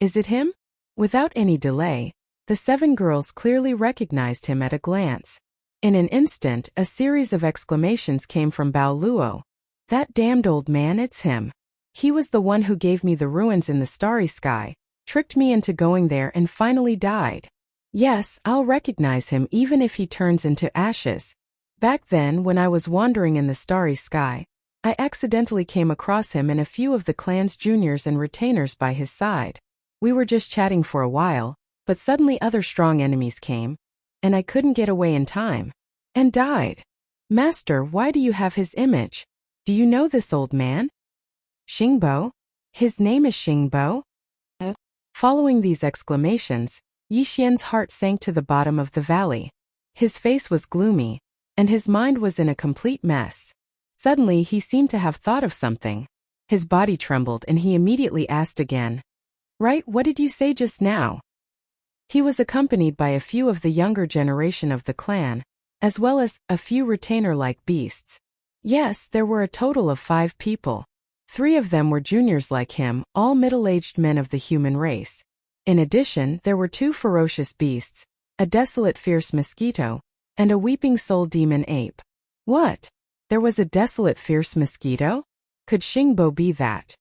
Speaker 1: Is it him?" Without any delay, the 7 girls clearly recognized him at a glance. In an instant, a series of exclamations came from Bao Luo. "That damned old man, it's him. He was the one who gave me the ruins in the Starry Sky, tricked me into going there and finally died. Yes, I'll recognize him even if he turns into ashes. Back then, when I was wandering in the Starry Sky, I accidentally came across him and a few of the clan's juniors and retainers by his side. We were just chatting for a while, but suddenly other strong enemies came, and I couldn't get away in time, and died. Master, why do you have his image? Do you know this old man? Xingbo? His name is Xingbo?" Following these exclamations, Yixian's heart sank to the bottom of the valley. His face was gloomy, and his mind was in a complete mess. Suddenly he seemed to have thought of something. His body trembled and he immediately asked again, "Right, what did you say just now?" He was accompanied by a few of the younger generation of the clan, as well as a few retainer-like beasts. Yes, there were a total of 5 people. 3 of them were juniors like him, all middle-aged men of the human race. In addition, there were 2 ferocious beasts, a desolate fierce mosquito, and a weeping soul demon ape. What? There was a desolate fierce mosquito? Could Xingbo be that?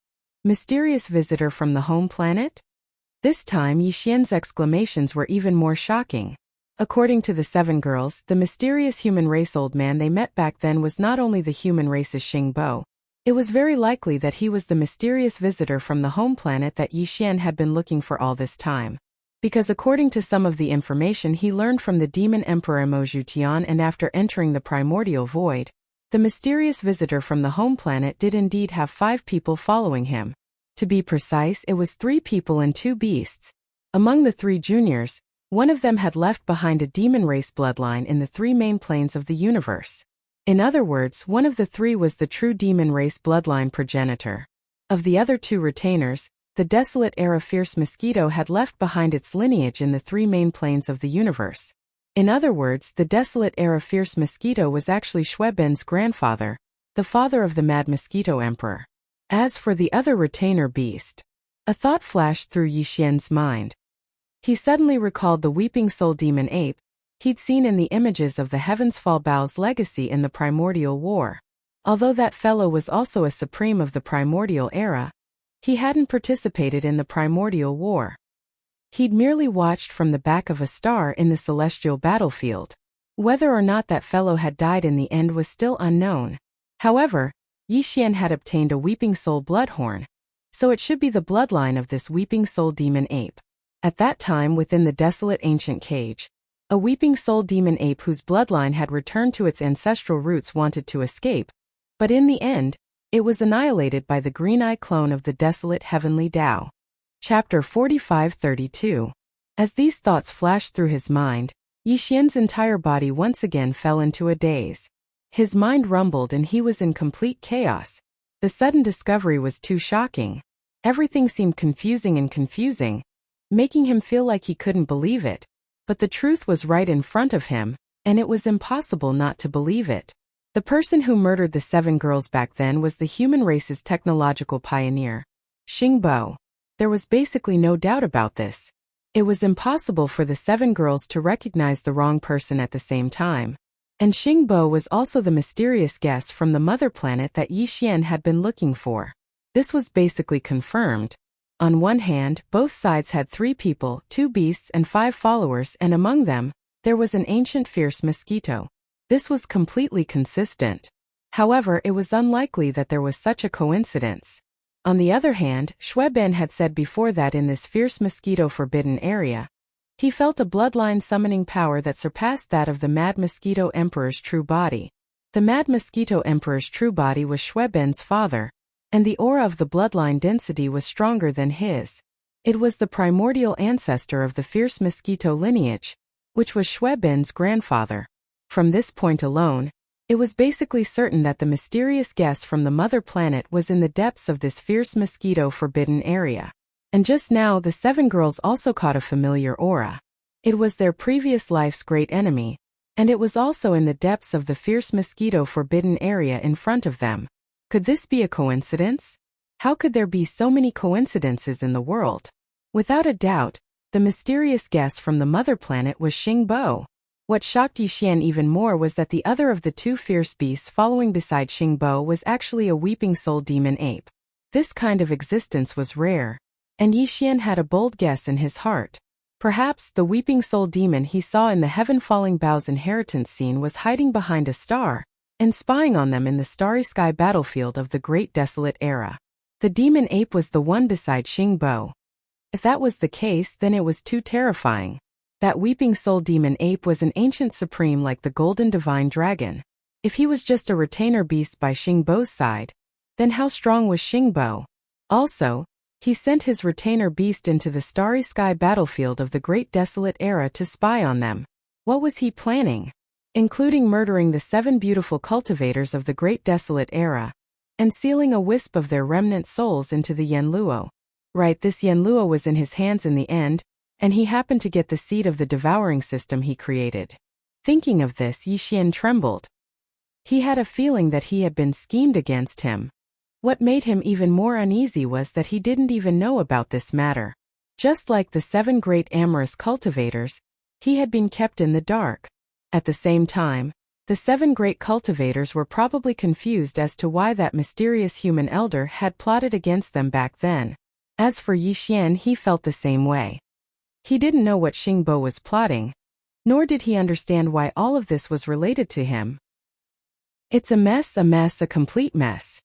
Speaker 1: Mysterious visitor from the home planet? This time Yi Xian's exclamations were even more shocking. According to the 7 girls, the mysterious human race old man they met back then was not only the human race's Xingbo. It was very likely that he was the mysterious visitor from the home planet that Yi Xian had been looking for all this time. Because according to some of the information he learned from the demon emperor Mo Zhutian, and after entering the primordial void, the mysterious visitor from the home planet did indeed have 5 people following him. To be precise, it was 3 people and 2 beasts. Among the 3 juniors, one of them had left behind a demon race bloodline in the 3 main planes of the universe. In other words, one of the 3 was the true demon race bloodline progenitor. Of the other 2 retainers, the desolate era fierce mosquito had left behind its lineage in the 3 main planes of the universe. In other words, the desolate era fierce mosquito was actually Xueben's grandfather, the father of the mad mosquito emperor. As for the other retainer beast, a thought flashed through Yi Xian's mind. He suddenly recalled the weeping soul demon ape he'd seen in the images of the Heavens Fall Bao's legacy in the primordial war. Although that fellow was also a supreme of the primordial era, he hadn't participated in the primordial war. He'd merely watched from the back of a star in the celestial battlefield. Whether or not that fellow had died in the end was still unknown. However, Yi Xian had obtained a weeping soul bloodhorn, so it should be the bloodline of this weeping soul demon ape. At that time, within the desolate ancient cage, a weeping soul demon ape whose bloodline had returned to its ancestral roots wanted to escape, but in the end, it was annihilated by the green-eye clone of the desolate heavenly Tao. Chapter 45-32. As these thoughts flashed through his mind, Yi Xian's entire body once again fell into a daze. His mind rumbled and he was in complete chaos. The sudden discovery was too shocking. Everything seemed confusing, making him feel like he couldn't believe it. But the truth was right in front of him, and it was impossible not to believe it. The person who murdered the 7 girls back then was the human race's technological pioneer, Xingbo. There was basically no doubt about this. It was impossible for the 7 girls to recognize the wrong person at the same time. And Xingbo was also the mysterious guest from the mother planet that Yi Xian had been looking for. This was basically confirmed. On one hand, both sides had 3 people, 2 beasts and 5 followers, and among them, there was an ancient fierce mosquito. This was completely consistent. However, it was unlikely that there was such a coincidence. On the other hand, Xueben had said before that in this fierce mosquito forbidden area, he felt a bloodline summoning power that surpassed that of the Mad Mosquito Emperor's true body. The Mad Mosquito Emperor's true body was Xueben's father, and the aura of the bloodline density was stronger than his. It was the primordial ancestor of the fierce mosquito lineage, which was Xueben's grandfather. From this point alone, it was basically certain that the mysterious guest from the mother planet was in the depths of this fierce mosquito forbidden area. And just now the 7 girls also caught a familiar aura. It was their previous life's great enemy, and it was also in the depths of the fierce mosquito forbidden area in front of them. Could this be a coincidence? How could there be so many coincidences in the world? Without a doubt, the mysterious guest from the mother planet was Xingbo. What shocked Yi Xian even more was that the other of the 2 fierce beasts following beside Xingbo was actually a weeping soul demon ape. This kind of existence was rare. And Yi Xian had a bold guess in his heart. Perhaps the weeping soul demon he saw in the Heaven Falling Bao's inheritance scene was hiding behind a star, and spying on them in the starry sky battlefield of the Great Desolate Era. The demon ape was the one beside Xingbo. If that was the case, then it was too terrifying. That weeping soul demon ape was an ancient supreme like the golden divine dragon. If he was just a retainer beast by Xingbo's side, then how strong was Xingbo? Also, he sent his retainer beast into the starry sky battlefield of the Great Desolate Era to spy on them. What was he planning? Including murdering the 7 beautiful cultivators of the Great Desolate Era, and sealing a wisp of their remnant souls into the Yanluo. Right, this Yanluo was in his hands in the end, and he happened to get the seed of the devouring system he created. Thinking of this, Yi Xian trembled. He had a feeling that he had been schemed against him. What made him even more uneasy was that he didn't even know about this matter. Just like the 7 great amorous cultivators, he had been kept in the dark. At the same time, The 7 great cultivators were probably confused as to why that mysterious human elder had plotted against them back then. As for Yi Xian, he felt the same way. He didn't know what Xingbo was plotting, nor did he understand why all of this was related to him. It's a mess, a complete mess.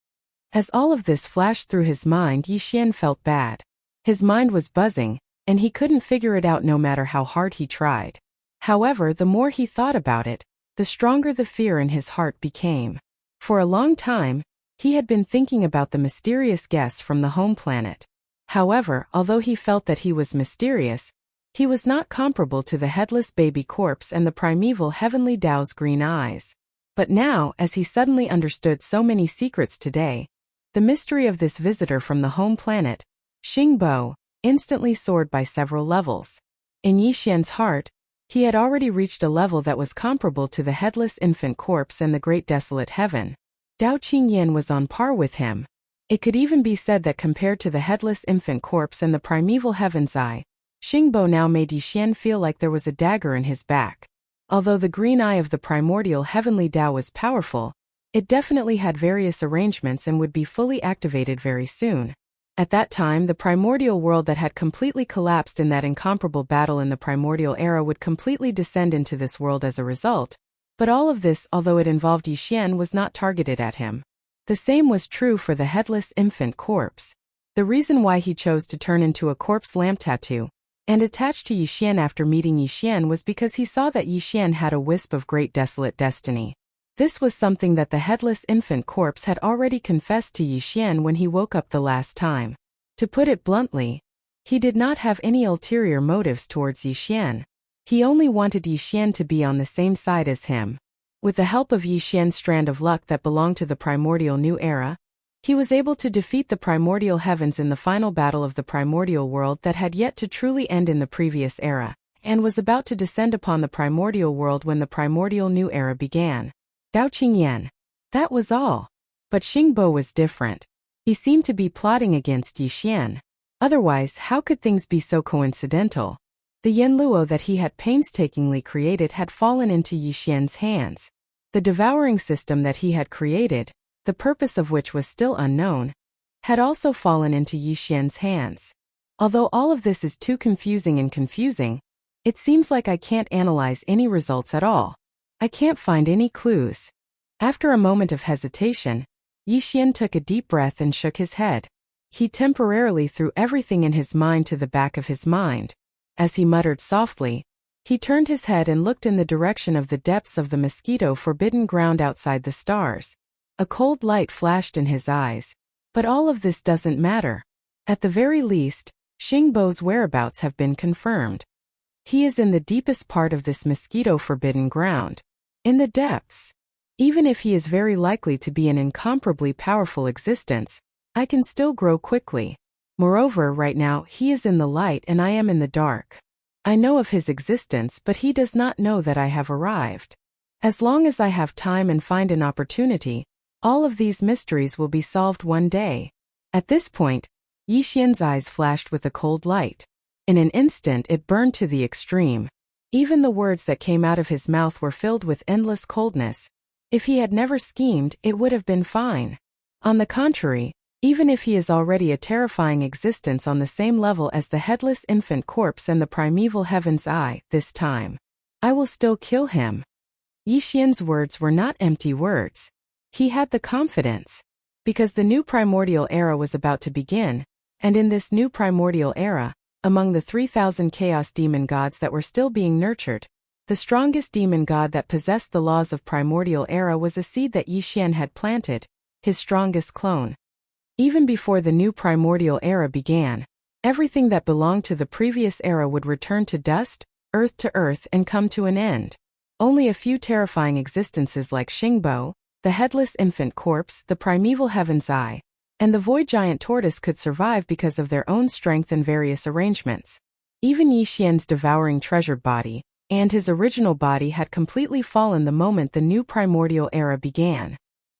Speaker 1: As all of this flashed through his mind, Yi Xian felt bad. His mind was buzzing, and he couldn't figure it out no matter how hard he tried. However, the more he thought about it, the stronger the fear in his heart became. For a long time, he had been thinking about the mysterious guest from the home planet. However, although he felt that he was mysterious, he was not comparable to the headless baby corpse and the primeval heavenly Tao's green eyes. But now, as he suddenly understood so many secrets today, the mystery of this visitor from the home planet, Xingbo, instantly soared by several levels. In Yi Xian's heart, he had already reached a level that was comparable to the headless infant corpse and the great desolate heaven. Dao Qingyan was on par with him. It could even be said that compared to the headless infant corpse and the primeval heaven's eye, Xingbo now made Yi Xian feel like there was a dagger in his back. Although the green eye of the primordial heavenly Tao was powerful, it definitely had various arrangements and would be fully activated very soon. At that time, the primordial world that had completely collapsed in that incomparable battle in the primordial era would completely descend into this world as a result. But all of this, although it involved Yi Xian, was not targeted at him. The same was true for the headless infant corpse. The reason why he chose to turn into a corpse lamp tattoo and attach to Yi Xian after meeting Yi Xian was because he saw that Yi Xian had a wisp of great desolate destiny. This was something that the headless infant corpse had already confessed to Yi Xian when he woke up the last time. To put it bluntly, he did not have any ulterior motives towards Yi Xian. He only wanted Yi Xian to be on the same side as him. With the help of Yi Xian's strand of luck that belonged to the primordial new era, he was able to defeat the primordial heavens in the final battle of the primordial world that had yet to truly end in the previous era, and was about to descend upon the primordial world when the primordial new era began. Dao Qingyan. That was all. But Xingbo was different. He seemed to be plotting against Yi Xian. Otherwise, how could things be so coincidental? The Yanluo that he had painstakingly created had fallen into Yi Xian's hands. The devouring system that he had created, the purpose of which was still unknown, had also fallen into Yi Xian's hands. Although all of this is too confusing, it seems like I can't analyze any results at all. I can't find any clues. After a moment of hesitation, Yi Xian took a deep breath and shook his head. He temporarily threw everything in his mind to the back of his mind. As he muttered softly, he turned his head and looked in the direction of the depths of the mosquito-forbidden ground outside the stars. A cold light flashed in his eyes. But all of this doesn't matter. At the very least, Xingbo's whereabouts have been confirmed. He is in the deepest part of this mosquito-forbidden ground. In the depths. Even if he is very likely to be an incomparably powerful existence, I can still grow quickly. Moreover, right now, he is in the light and I am in the dark. I know of his existence, but he does not know that I have arrived. As long as I have time and find an opportunity, all of these mysteries will be solved one day. At this point, Yi Xian's eyes flashed with a cold light. In an instant it burned to the extreme. Even the words that came out of his mouth were filled with endless coldness. If he had never schemed, it would have been fine. On the contrary, even if he is already a terrifying existence on the same level as the headless infant corpse and the primeval heaven's eye, this time, I will still kill him. Yi Xian's words were not empty words. He had the confidence. Because the new primordial era was about to begin, and in this new primordial era, among the 3,000 chaos demon gods that were still being nurtured, the strongest demon god that possessed the laws of primordial era was a seed that Yi Xian had planted, his strongest clone. Even before the new primordial era began, everything that belonged to the previous era would return to dust, to earth and come to an end. Only a few terrifying existences like Xingbo, the headless infant corpse, the primeval heaven's eye, and the void giant tortoise could survive because of their own strength and various arrangements. Even Yi Xian's devouring treasured body, and his original body had completely fallen the moment the new primordial era began.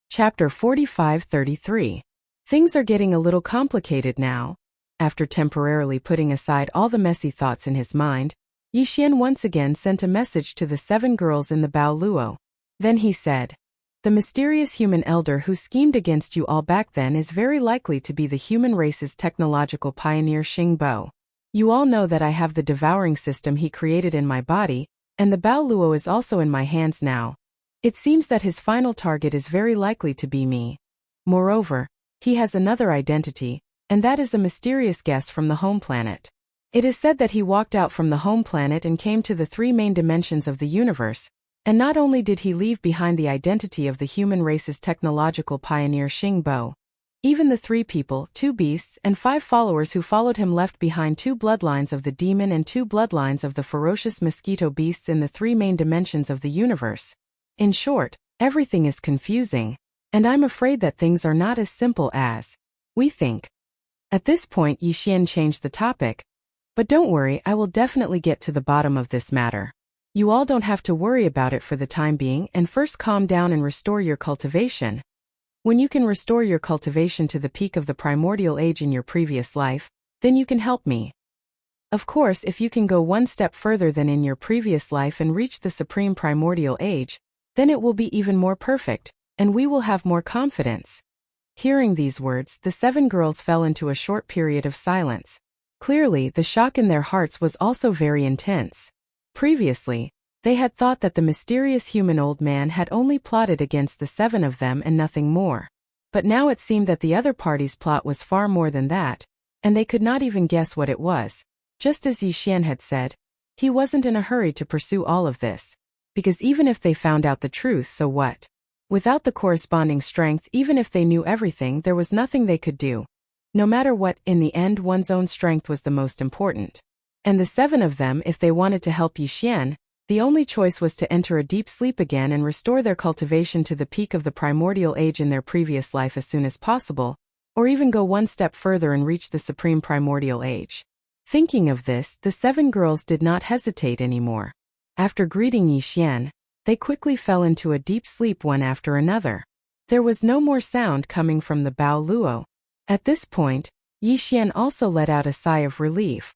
Speaker 1: Chapter 45-33. Things are getting a little complicated now. After temporarily putting aside all the messy thoughts in his mind, Yi Xian once again sent a message to the 7 girls in the Bao Luo. Then he said, "The mysterious human elder who schemed against you all back then is very likely to be the human race's technological pioneer Xing Bo. You all know that I have the devouring system he created in my body, and the Bao Luo is also in my hands now. It seems that his final target is very likely to be me. Moreover, he has another identity, and that is a mysterious guest from the home planet. It is said that he walked out from the home planet and came to the three main dimensions of the universe, and not only did he leave behind the identity of the human race's technological pioneer Xing Bo, even the 3 people, 2 beasts, and 5 followers who followed him left behind 2 bloodlines of the demon and 2 bloodlines of the ferocious mosquito beasts in the 3 main dimensions of the universe. In short, everything is confusing, and I'm afraid that things are not as simple as we think." At this point, Yi Xian changed the topic. "But don't worry, I will definitely get to the bottom of this matter. You all don't have to worry about it for the time being, and first calm down and restore your cultivation. When you can restore your cultivation to the peak of the primordial age in your previous life, then you can help me. Of course, if you can go one step further than in your previous life and reach the supreme primordial age, then it will be even more perfect, and we will have more confidence." Hearing these words, the 7 girls fell into a short period of silence. Clearly, the shock in their hearts was also very intense. Previously, they had thought that the mysterious human old man had only plotted against the 7 of them and nothing more. But now it seemed that the other party's plot was far more than that, and they could not even guess what it was. Just as Yi Xian had said, he wasn't in a hurry to pursue all of this, because even if they found out the truth, so what? Without the corresponding strength, even if they knew everything, there was nothing they could do. No matter what, in the end, one's own strength was the most important. And the 7 of them, if they wanted to help Yi Xian, the only choice was to enter a deep sleep again and restore their cultivation to the peak of the primordial age in their previous life as soon as possible, or even go one step further and reach the supreme primordial age. Thinking of this, the 7 girls did not hesitate anymore. After greeting Yi Xian, they quickly fell into a deep sleep one after another. There was no more sound coming from the Bao Luo. At this point, Yi Xian also let out a sigh of relief.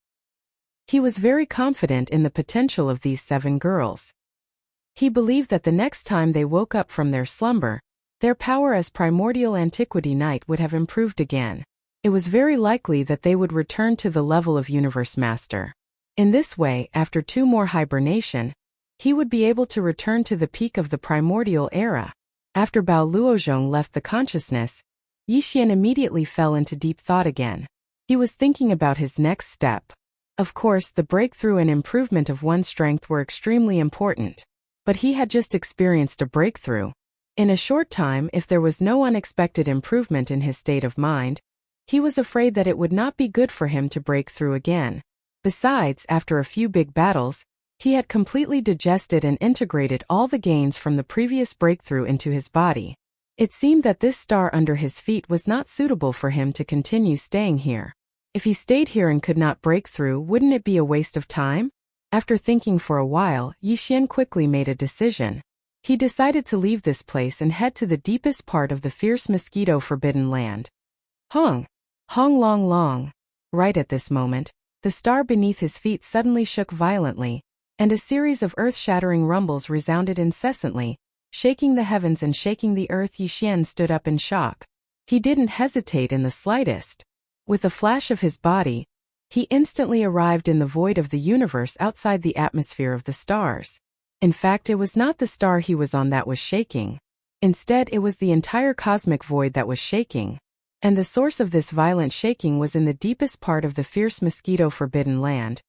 Speaker 1: He was very confident in the potential of these 7 girls. He believed that the next time they woke up from their slumber, their power as primordial antiquity knight would have improved again. It was very likely that they would return to the level of Universe Master. In this way, after 2 more hibernation, he would be able to return to the peak of the primordial era. After Bao Luozhong left the consciousness, Yi Xian immediately fell into deep thought again. He was thinking about his next step. Of course, the breakthrough and improvement of one's strength were extremely important. But he had just experienced a breakthrough. In a short time, if there was no unexpected improvement in his state of mind, he was afraid that it would not be good for him to break through again. Besides, after a few big battles, he had completely digested and integrated all the gains from the previous breakthrough into his body. It seemed that this star under his feet was not suitable for him to continue staying here. If he stayed here and could not break through, wouldn't it be a waste of time? After thinking for a while, Yi Xian quickly made a decision. He decided to leave this place and head to the deepest part of the fierce mosquito forbidden land. Hong! Hong long long! Right at this moment, the star beneath his feet suddenly shook violently, and a series of earth-shattering rumbles resounded incessantly, shaking the heavens and shaking the earth. Yi Xian stood up in shock. He didn't hesitate in the slightest. With a flash of his body, he instantly arrived in the void of the universe outside the atmosphere of the stars. In fact, it was not the star he was on that was shaking. Instead, it was the entire cosmic void that was shaking. And the source of this violent shaking was in the deepest part of the fierce mosquito forbidden land.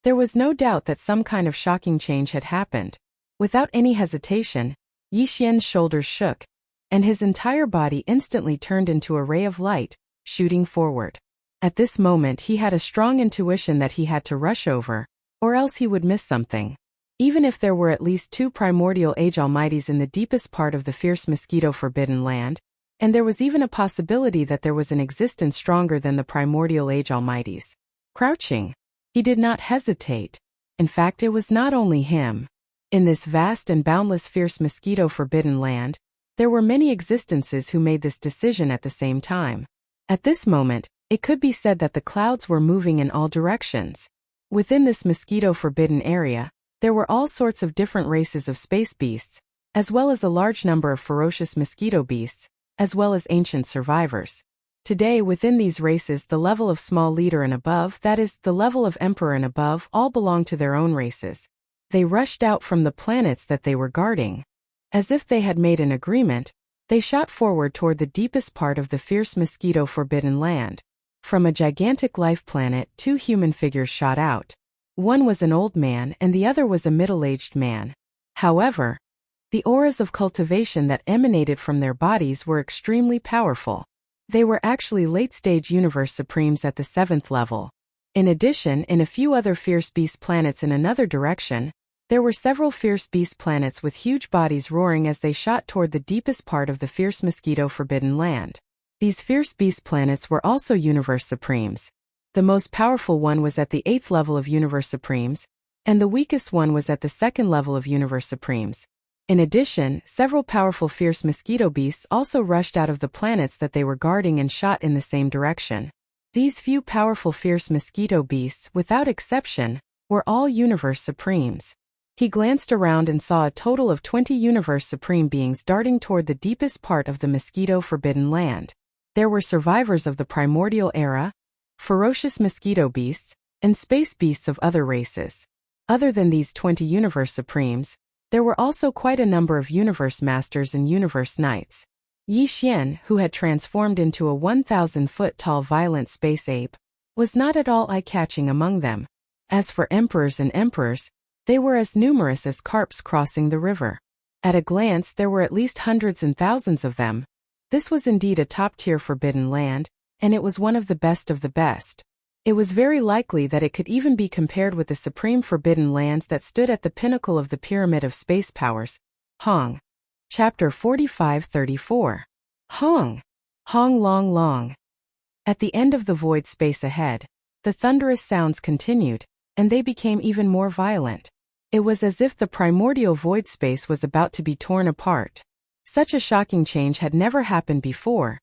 Speaker 1: There was no doubt that some kind of shocking change had happened. Without any hesitation, Yi Xian's shoulders shook, and his entire body instantly turned into a ray of light, shooting forward. At this moment, he had a strong intuition that he had to rush over, or else he would miss something. Even if there were at least 2 primordial age almighties in the deepest part of the fierce mosquito forbidden land, and there was even a possibility that there was an existence stronger than the primordial age almighties. Crouching, he did not hesitate. In fact, it was not only him. In this vast and boundless fierce mosquito forbidden land, there were many existences who made this decision at the same time. At this moment, it could be said that the clouds were moving in all directions. Within this mosquito forbidden area, there were all sorts of different races of space beasts, as well as a large number of ferocious mosquito beasts, as well as ancient survivors. Today, within these races, the level of small leader and above, that is, the level of emperor and above, all belong to their own races. They rushed out from the planets that they were guarding. As if they had made an agreement, they shot forward toward the deepest part of the fierce mosquito forbidden land. From a gigantic life planet, two human figures shot out. One was an old man and the other was a middle-aged man. However, the auras of cultivation that emanated from their bodies were extremely powerful. They were actually late-stage universe supremes at the 7th level. In addition, in a few other fierce beast planets in another direction, there were several fierce beast planets with huge bodies roaring as they shot toward the deepest part of the fierce mosquito forbidden land. These fierce beast planets were also universe supremes. The most powerful one was at the 8th level of universe supremes, and the weakest one was at the 2nd level of universe supremes. In addition, several powerful fierce mosquito beasts also rushed out of the planets that they were guarding and shot in the same direction. These few powerful fierce mosquito beasts, without exception, were all universe supremes. He glanced around and saw a total of 20 universe supreme beings darting toward the deepest part of the mosquito forbidden land. There were survivors of the primordial era, ferocious mosquito beasts, and space beasts of other races. Other than these 20 universe supremes, there were also quite a number of universe masters and universe knights. Yi Xian, who had transformed into a 1,000-foot-tall violent space ape, was not at all eye-catching among them. As for emperors and emperors, they were as numerous as carps crossing the river. At a glance, there were at least hundreds and thousands of them. This was indeed a top-tier forbidden land, and it was one of the best of the best. It was very likely that it could even be compared with the supreme forbidden lands that stood at the pinnacle of the pyramid of space powers. Hong. Chapter 45-34. Hong. Hong long long. At the end of the void space ahead, the thunderous sounds continued, and they became even more violent. It was as if the primordial void space was about to be torn apart. Such a shocking change had never happened before,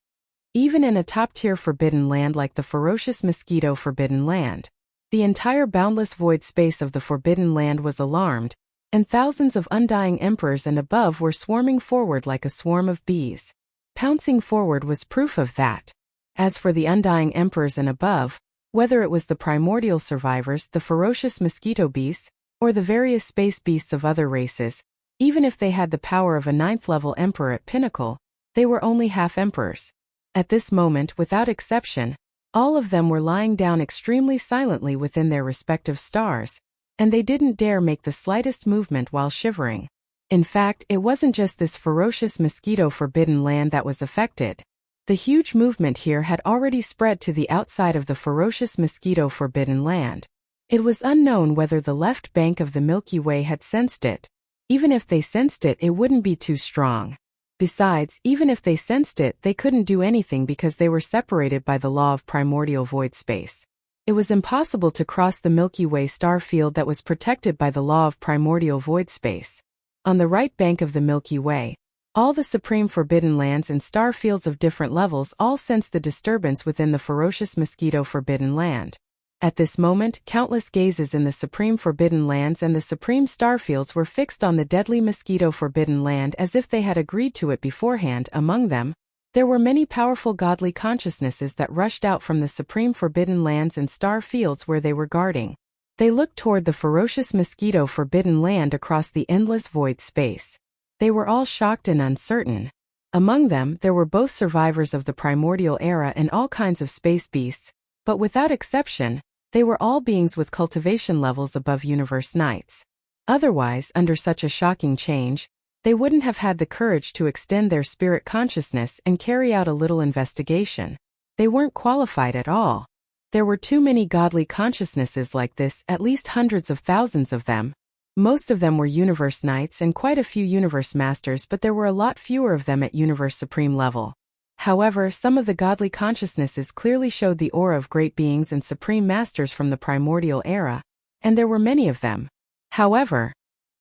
Speaker 1: even in a top-tier forbidden land like the ferocious mosquito forbidden land. The entire boundless void space of the forbidden land was alarmed, and thousands of undying emperors and above were swarming forward like a swarm of bees. Pouncing forward was proof of that. As for the undying emperors and above, whether it was the primordial survivors, the ferocious mosquito beasts, or the various space beasts of other races, even if they had the power of a 9th-level emperor at pinnacle, they were only half-emperors. At this moment, without exception, all of them were lying down extremely silently within their respective stars, and they didn't dare make the slightest movement while shivering. In fact, it wasn't just this ferocious mosquito forbidden land that was affected. The huge movement here had already spread to the outside of the ferocious mosquito forbidden land. It was unknown whether the left bank of the Milky Way had sensed it. Even if they sensed it, it wouldn't be too strong. Besides, even if they sensed it, they couldn't do anything because they were separated by the law of primordial void space. It was impossible to cross the Milky Way star field that was protected by the law of primordial void space. On the right bank of the Milky Way, all the supreme forbidden lands and star fields of different levels all sensed the disturbance within the ferocious mosquito forbidden land. At this moment, countless gazes in the supreme forbidden lands and the supreme starfields were fixed on the deadly mosquito forbidden land as if they had agreed to it beforehand. Among them, there were many powerful godly consciousnesses that rushed out from the supreme forbidden lands and star fields where they were guarding. They looked toward the ferocious mosquito forbidden land across the endless void space. They were all shocked and uncertain. Among them, there were both survivors of the primordial era and all kinds of space beasts, but without exception, they were all beings with cultivation levels above universe knights. Otherwise, under such a shocking change, they wouldn't have had the courage to extend their spirit consciousness and carry out a little investigation. They weren't qualified at all. There were too many godly consciousnesses like this, at least hundreds of thousands of them. Most of them were universe knights and quite a few universe masters, but there were a lot fewer of them at universe supreme level. However, some of the godly consciousnesses clearly showed the aura of great beings and supreme masters from the primordial era, and there were many of them. However,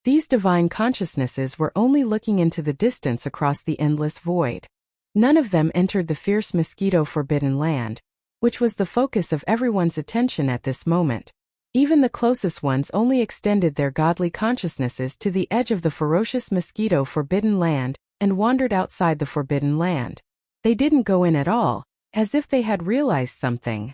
Speaker 1: these divine consciousnesses were only looking into the distance across the endless void. None of them entered the fierce mosquito forbidden land, which was the focus of everyone's attention at this moment. Even the closest ones only extended their godly consciousnesses to the edge of the ferocious mosquito forbidden land and wandered outside the forbidden land. They didn't go in at all, as if they had realized something.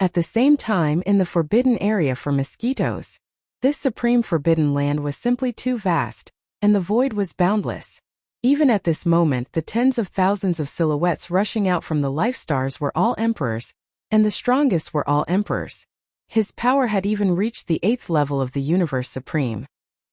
Speaker 1: At the same time, in the forbidden area for mosquitoes, this supreme forbidden land was simply too vast, and the void was boundless. Even at this moment, the tens of thousands of silhouettes rushing out from the life stars were all emperors, and the strongest were all emperors. His power had even reached the 8th level of the Universe Supreme.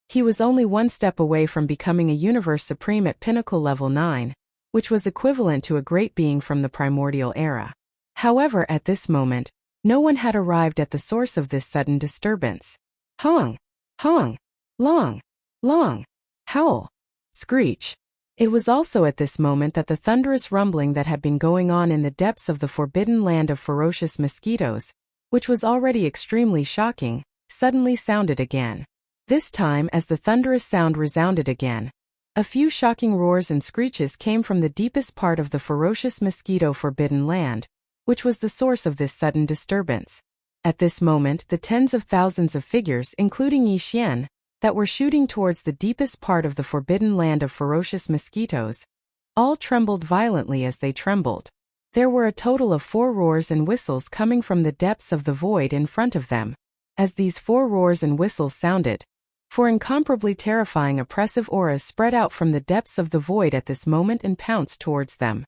Speaker 1: He was only one step away from becoming a Universe Supreme at Pinnacle Level 9, which was equivalent to a great being from the primordial era. However, at this moment, no one had arrived at the source of this sudden disturbance. Hong! Hong! Long! Long! Howl! Screech! It was also at this moment that the thunderous rumbling that had been going on in the depths of the forbidden land of ferocious mosquitoes, which was already extremely shocking, suddenly sounded again. This time, as the thunderous sound resounded again, a few shocking roars and screeches came from the deepest part of the ferocious mosquito forbidden land, which was the source of this sudden disturbance. At this moment, the tens of thousands of figures, including Yi Xian, that were shooting towards the deepest part of the forbidden land of ferocious mosquitoes, all trembled violently as they trembled. There were a total of 4 roars and whistles coming from the depths of the void in front of them. As these 4 roars and whistles sounded, 4 incomparably terrifying oppressive auras spread out from the depths of the void at this moment and pounced towards them.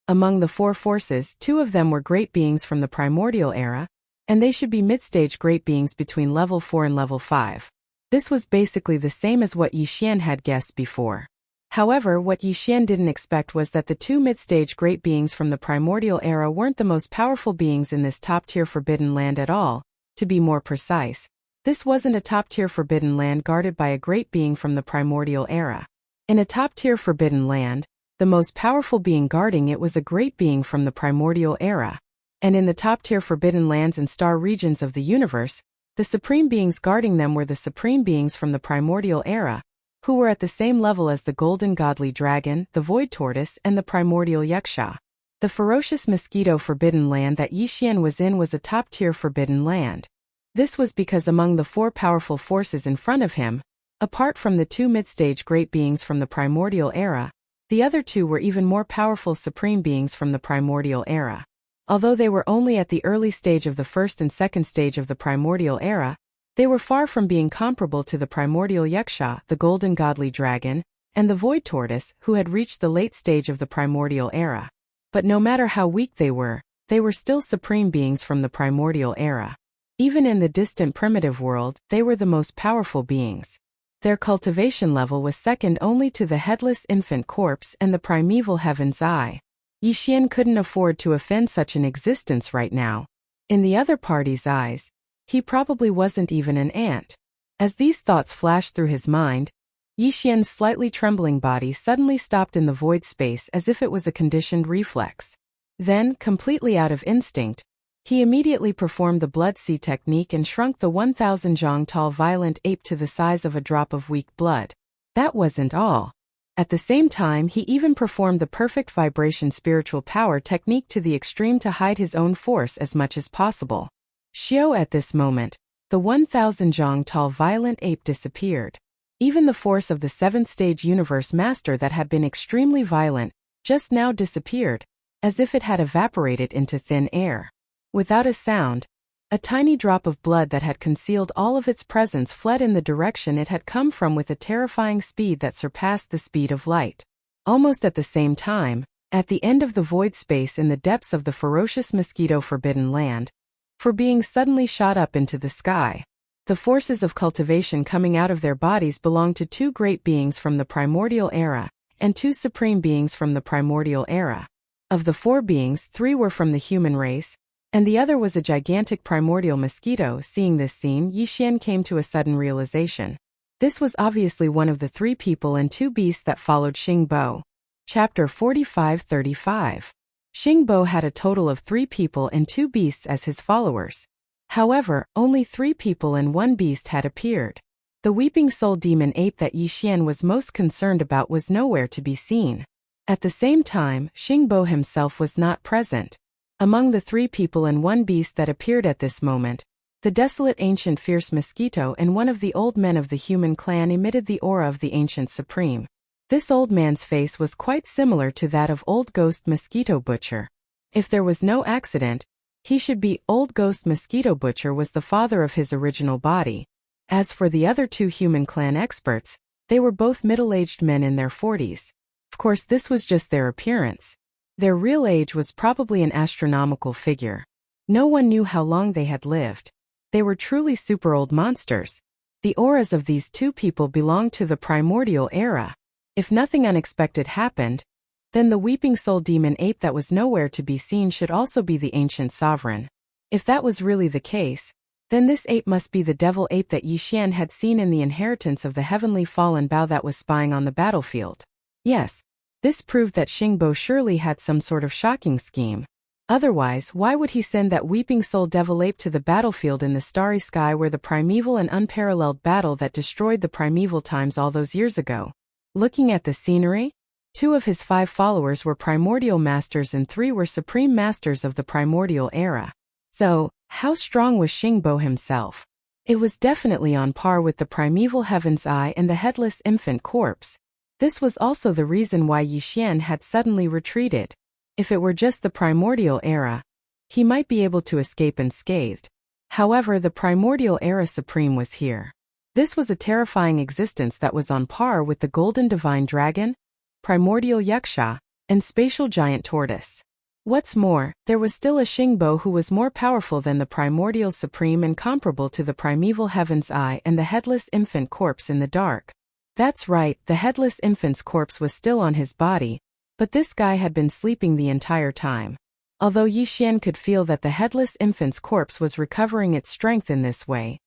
Speaker 1: Among the 4 forces, 2 of them were great beings from the primordial era, and they should be mid-stage great beings between level 4 and level 5. This was basically the same as what Yi Xian had guessed before. However, what Yi Xian didn't expect was that the 2 mid-stage great beings from the primordial era weren't the most powerful beings in this top-tier forbidden land at all. To be more precise, this wasn't a top-tier forbidden land guarded by a great being from the primordial era. In a top-tier forbidden land, the most powerful being guarding it was a great being from the primordial era. And in the top-tier forbidden lands and star regions of the universe, the supreme beings guarding them were the supreme beings from the primordial era, who were at the same level as the golden godly dragon, the void tortoise, and the primordial yaksha. The ferocious mosquito forbidden land that Yi Xian was in was a top-tier forbidden land. This was because among the 4 powerful forces in front of him, apart from the 2 mid-stage great beings from the primordial era, the other 2 were even more powerful supreme beings from the primordial era. Although they were only at the early stage of the first and second stage of the primordial era, they were far from being comparable to the primordial yaksha, the golden godly dragon, and the void tortoise, who had reached the late stage of the primordial era. But no matter how weak they were still supreme beings from the primordial era. Even in the distant primitive world, they were the most powerful beings. Their cultivation level was second only to the headless infant corpse and the primeval heaven's eye. Yi Xian couldn't afford to offend such an existence right now. In the other party's eyes, he probably wasn't even an ant. As these thoughts flashed through his mind, Yi Xian's slightly trembling body suddenly stopped in the void space as if it was a conditioned reflex. Then, completely out of instinct, he immediately performed the blood sea technique and shrunk the 1,000 zhang tall violent ape to the size of a drop of weak blood. That wasn't all. At the same time, he even performed the perfect vibration spiritual power technique to the extreme to hide his own force as much as possible. Xiao, at this moment, the 1,000 zhang tall violent ape disappeared. Even the force of the 7th stage universe master that had been extremely violent just now disappeared, as if it had evaporated into thin air. Without a sound, a tiny drop of blood that had concealed all of its presence fled in the direction it had come from with a terrifying speed that surpassed the speed of light. Almost at the same time, at the end of the void space in the depths of the ferocious mosquito forbidden land, for being suddenly shot up into the sky. The forces of cultivation coming out of their bodies belonged to 2 great beings from the primordial era, and 2 supreme beings from the primordial era. Of the 4 beings, 3 were from the human race, and the other was a gigantic primordial mosquito. Seeing this scene, Yi Xian came to a sudden realization. This was obviously one of the 3 people and 2 beasts that followed Xingbo. Chapter 45-35. Xingbo had a total of 3 people and 2 beasts as his followers. However, only 3 people and 1 beast had appeared. The weeping soul demon ape that Yi Xian was most concerned about was nowhere to be seen. At the same time, Xingbo himself was not present. Among the 3 people and 1 beast that appeared at this moment, The desolate ancient fierce mosquito and one of the old men of the human clan emitted the aura of the ancient supreme. This old man's face was quite similar to that of Old Ghost Mosquito Butcher. If there was no accident, he should be Old Ghost Mosquito Butcher was the father of his original body. As for the other two human clan experts, they were both middle-aged men in their 40s. Of course, this was just their appearance. Their real age was probably an astronomical figure. No one knew how long they had lived. They were truly super old monsters. The auras of these two people belonged to the primordial era. If nothing unexpected happened, then the weeping soul demon ape that was nowhere to be seen should also be the ancient sovereign. If that was really the case, then this ape must be the devil ape that Yi Xian had seen in the inheritance of the heavenly fallen Bao that was spying on the battlefield. Yes, this proved that Xingbo surely had some sort of shocking scheme. Otherwise, why would he send that weeping soul devil ape to the battlefield in the starry sky where the primeval and unparalleled battle that destroyed the primeval times all those years ago? Looking at the scenery, 2 of his 5 followers were primordial masters and 3 were supreme masters of the primordial era. So, how strong was Xingbo himself? It was definitely on par with the primeval heaven's eye and the headless infant corpse. This was also the reason why Yi Xian had suddenly retreated. If it were just the primordial era, he might be able to escape unscathed. However, the primordial era supreme was here. This was a terrifying existence that was on par with the golden divine dragon, primordial yaksha, and spatial giant tortoise. What's more, there was still a Xingbo who was more powerful than the primordial supreme and comparable to the primeval heaven's eye and the headless infant corpse in the dark. That's right, the headless infant's corpse was still on his body, but this guy had been sleeping the entire time. Although Yi Xian could feel that the headless infant's corpse was recovering its strength in this way,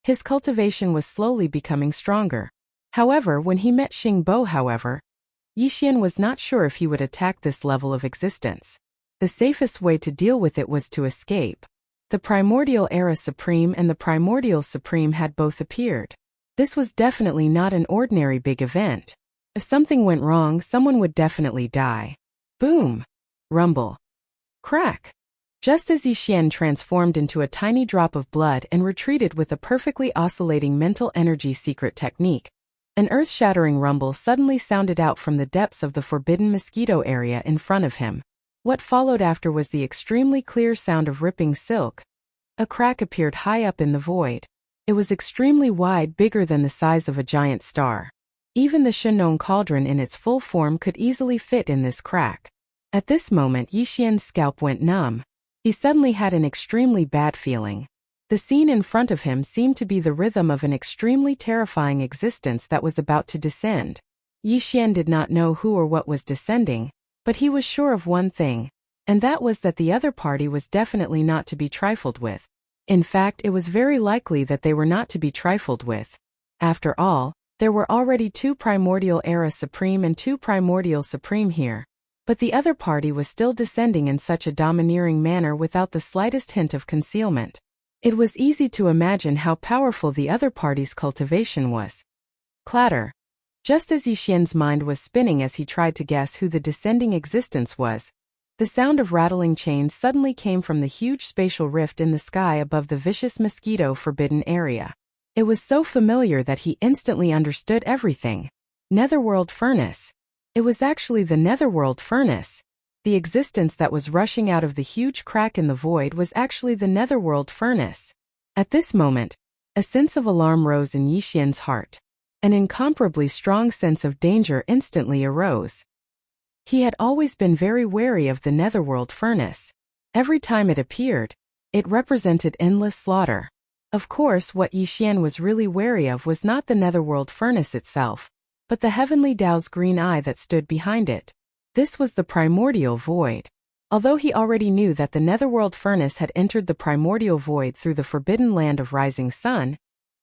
Speaker 1: his cultivation was slowly becoming stronger. However, when he met Xingbo, Yi Xian was not sure if he would attack this level of existence. The safest way to deal with it was to escape. The primordial era supreme and the primordial supreme had both appeared. This was definitely not an ordinary big event. If something went wrong, someone would definitely die. Boom! Rumble. Crack! Just as Yi Xian transformed into a tiny drop of blood and retreated with a perfectly oscillating mental energy secret technique, an earth-shattering rumble suddenly sounded out from the depths of the forbidden mosquito area in front of him. What followed after was the extremely clear sound of ripping silk. A crack appeared high up in the void. It was extremely wide, bigger than the size of a giant star. Even the Shenong cauldron in its full form could easily fit in this crack. At this moment, Yi Xian's scalp went numb. He suddenly had an extremely bad feeling. The scene in front of him seemed to be the rhythm of an extremely terrifying existence that was about to descend. Yi Xian did not know who or what was descending, but he was sure of one thing, and that was that the other party was definitely not to be trifled with. In fact, it was very likely that they were not to be trifled with. After all, there were already 2 primordial era supreme and 2 primordial supreme here. But the other party was still descending in such a domineering manner without the slightest hint of concealment. It was easy to imagine how powerful the other party's cultivation was. Clatter. Just as Yi Xian's mind was spinning as he tried to guess who the descending existence was, the sound of rattling chains suddenly came from the huge spatial rift in the sky above the vicious mosquito forbidden area. It was so familiar that he instantly understood everything. Netherworld furnace. It was actually the Netherworld furnace. The existence that was rushing out of the huge crack in the void was actually the Netherworld furnace. At this moment, a sense of alarm rose in Yi Xian's heart. An incomparably strong sense of danger instantly arose. He had always been very wary of the Netherworld furnace. Every time it appeared, it represented endless slaughter. Of course, what Yi Xian was really wary of was not the Netherworld furnace itself, but the heavenly Tao's green eye that stood behind it. This was the primordial void. Although he already knew that the Netherworld furnace had entered the primordial void through the forbidden land of rising sun,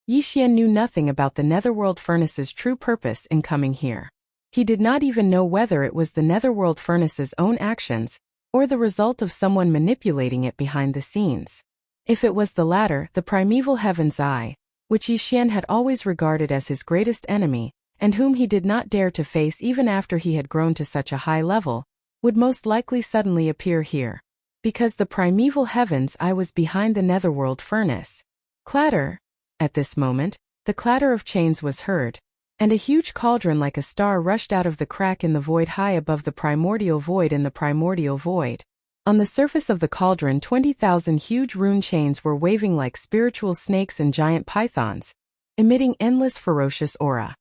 Speaker 1: Yi Xian knew nothing about the Netherworld furnace's true purpose in coming here. He did not even know whether it was the Netherworld furnace's own actions, or the result of someone manipulating it behind the scenes. If it was the latter, the primeval heaven's eye, which Yi Xian had always regarded as his greatest enemy, and whom he did not dare to face even after he had grown to such a high level, would most likely suddenly appear here. Because the primeval heaven's eye was behind the Netherworld furnace, Clatter. At this moment, the clatter of chains was heard, and a huge cauldron like a star rushed out of the crack in the void high above the primordial void in the primordial void. On the surface of the cauldron 20,000 huge rune chains were waving like spiritual snakes and giant pythons, emitting endless ferocious aura.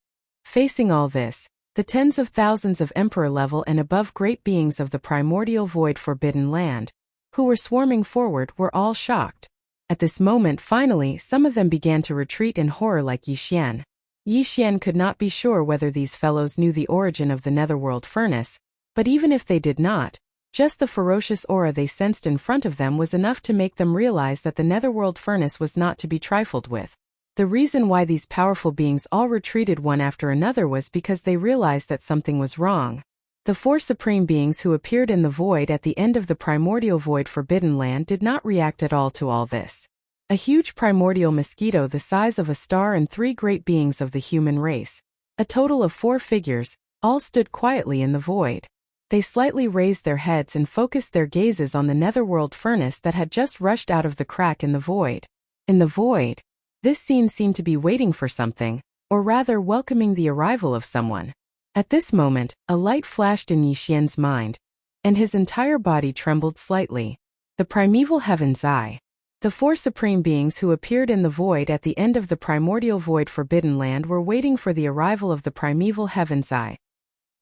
Speaker 1: Facing all this, the tens of thousands of emperor-level and above great beings of the primordial void forbidden land, who were swarming forward, were all shocked. At this moment finally some of them began to retreat in horror like Yixian. Yixian could not be sure whether these fellows knew the origin of the netherworld furnace, but even if they did not, just the ferocious aura they sensed in front of them was enough to make them realize that the netherworld furnace was not to be trifled with. The reason why these powerful beings all retreated one after another was because they realized that something was wrong. The four supreme beings who appeared in the void at the end of the primordial void forbidden land did not react at all to all this. A huge primordial mosquito the size of a star and three great beings of the human race, a total of 4 figures, all stood quietly in the void. They slightly raised their heads and focused their gazes on the netherworld furnace that had just rushed out of the crack in the void. In the void, this scene seemed to be waiting for something, or rather welcoming the arrival of someone. At this moment, a light flashed in Yixian's mind, and his entire body trembled slightly. The primeval heaven's eye. The 4 supreme beings who appeared in the void at the end of the primordial void forbidden land were waiting for the arrival of the primeval heaven's eye.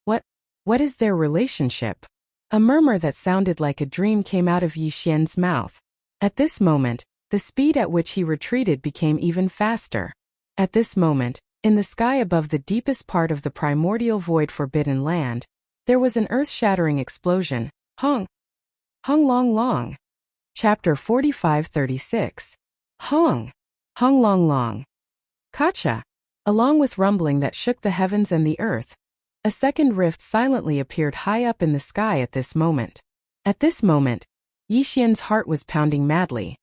Speaker 1: What is their relationship? A murmur that sounded like a dream came out of Yixian's mouth. At this moment, the speed at which he retreated became even faster. At this moment, in the sky above the deepest part of the primordial void forbidden land, there was an earth-shattering explosion. Hung long long. Chapter 45-36. Hung long. Kacha. Along with rumbling that shook the heavens and the earth, a second rift silently appeared high up in the sky at this moment. At this moment, Yixian's heart was pounding madly.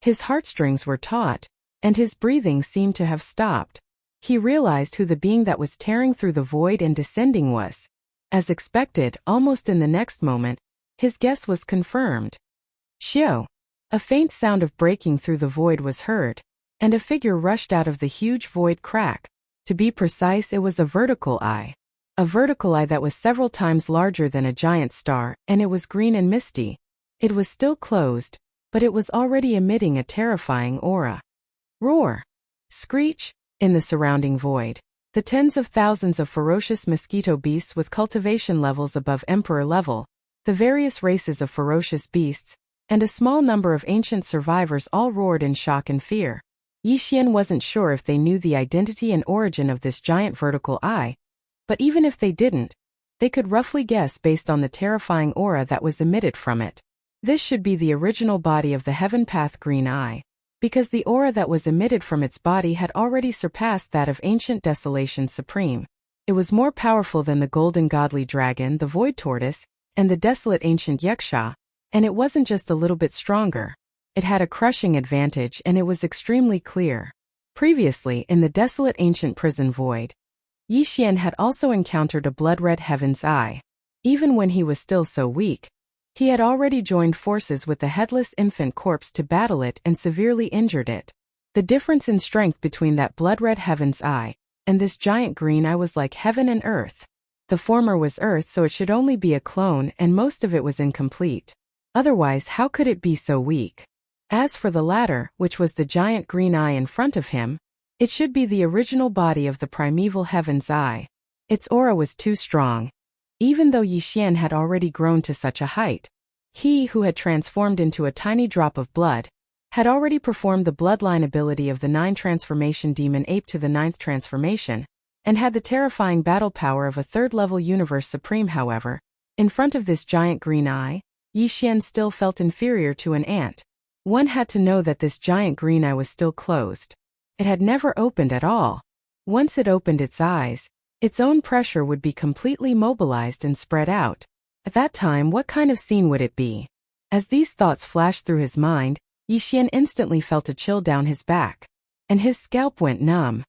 Speaker 1: His heartstrings were taut, and his breathing seemed to have stopped. He realized who the being that was tearing through the void and descending was. As expected, almost in the next moment, his guess was confirmed. Xiao. A faint sound of breaking through the void was heard, and a figure rushed out of the huge void crack. To be precise, it was a vertical eye. A vertical eye that was several times larger than a giant star, and it was green and misty. It was still closed, but it was already emitting a terrifying aura. Roar. Screech. In the surrounding void, the tens of thousands of ferocious mosquito beasts with cultivation levels above emperor level, the various races of ferocious beasts, and a small number of ancient survivors all roared in shock and fear. Yixian wasn't sure if they knew the identity and origin of this giant vertical eye, but even if they didn't, they could roughly guess based on the terrifying aura that was emitted from it. This should be the original body of the Heaven Path Green Eye, because the aura that was emitted from its body had already surpassed that of ancient Desolation Supreme. It was more powerful than the golden godly dragon, the Void Tortoise, and the desolate ancient Yaksha, and it wasn't just a little bit stronger. It had a crushing advantage, and it was extremely clear. Previously, in the desolate ancient prison void, Yixian had also encountered a blood-red heaven's eye. Even when he was still so weak, he had already joined forces with the headless infant corpse to battle it and severely injured it. The difference in strength between that blood-red heaven's eye and this giant green eye was like heaven and earth. The former was earth, so it should only be a clone, and most of it was incomplete. Otherwise, how could it be so weak? As for the latter, which was the giant green eye in front of him, it should be the original body of the primeval heaven's eye. Its aura was too strong. Even though Yixian had already grown to such a height, he who had transformed into a tiny drop of blood had already performed the bloodline ability of the 9 transformation demon ape to the 9th transformation, and had the terrifying battle power of a 3rd-level universe supreme. However, in front of this giant green eye, Yixian still felt inferior to an ant. One had to know that this giant green eye was still closed. It had never opened at all. Once it opened its eyes, its own pressure would be completely mobilized and spread out. At that time, what kind of scene would it be? As these thoughts flashed through his mind, Yixian instantly felt a chill down his back, and his scalp went numb.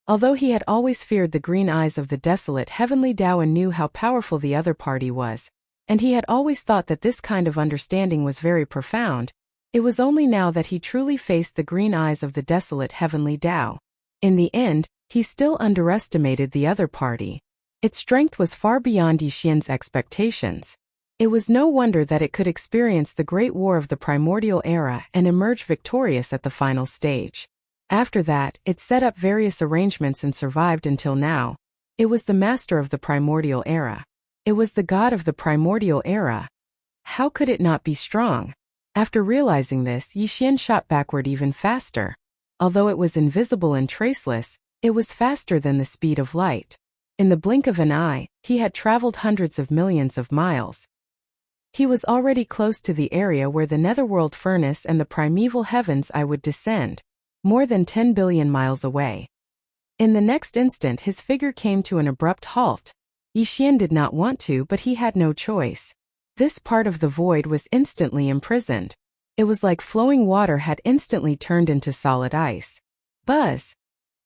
Speaker 1: Although he had always feared the green eyes of the desolate heavenly Tao and knew how powerful the other party was, and he had always thought that this kind of understanding was very profound, It was only now that he truly faced the green eyes of the desolate heavenly Tao. In the end, he still underestimated the other party. Its strength was far beyond Yixian's expectations. It was no wonder that it could experience the Great War of the Primordial Era and emerge victorious at the final stage. After that, it set up various arrangements and survived until now. It was the master of the Primordial Era. It was the god of the Primordial Era. How could it not be strong? After realizing this, Yixian shot backward even faster. Although it was invisible and traceless, it was faster than the speed of light. In the blink of an eye, he had traveled hundreds of millions of miles. He was already close to the area where the netherworld furnace and the primeval heavens I would descend, more than 10 billion miles away. In the next instant his figure came to an abrupt halt. Yixian did not want to, but he had no choice. This part of the void was instantly imprisoned. It was like flowing water had instantly turned into solid ice. Buzz!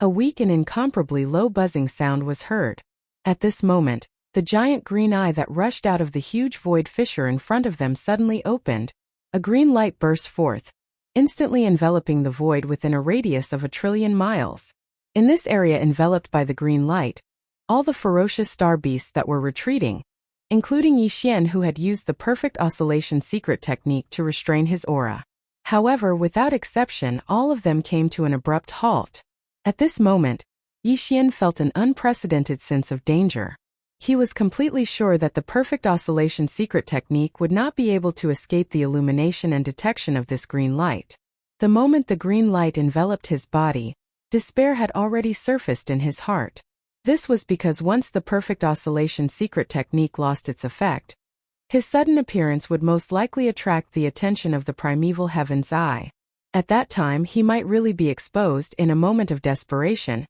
Speaker 1: A weak and incomparably low buzzing sound was heard. At this moment, the giant green eye that rushed out of the huge void fissure in front of them suddenly opened. A green light burst forth, instantly enveloping the void within a radius of 1 trillion miles. In this area enveloped by the green light, all the ferocious star beasts that were retreating, including Yixian who had used the perfect oscillation secret technique to restrain his aura. However, without exception, all of them came to an abrupt halt. At this moment, Yixian felt an unprecedented sense of danger. He was completely sure that the perfect oscillation secret technique would not be able to escape the illumination and detection of this green light. The moment the green light enveloped his body, despair had already surfaced in his heart. This was because once the perfect oscillation secret technique lost its effect, his sudden appearance would most likely attract the attention of the primeval heaven's eye. At that time he might really be exposed. In a moment of desperation,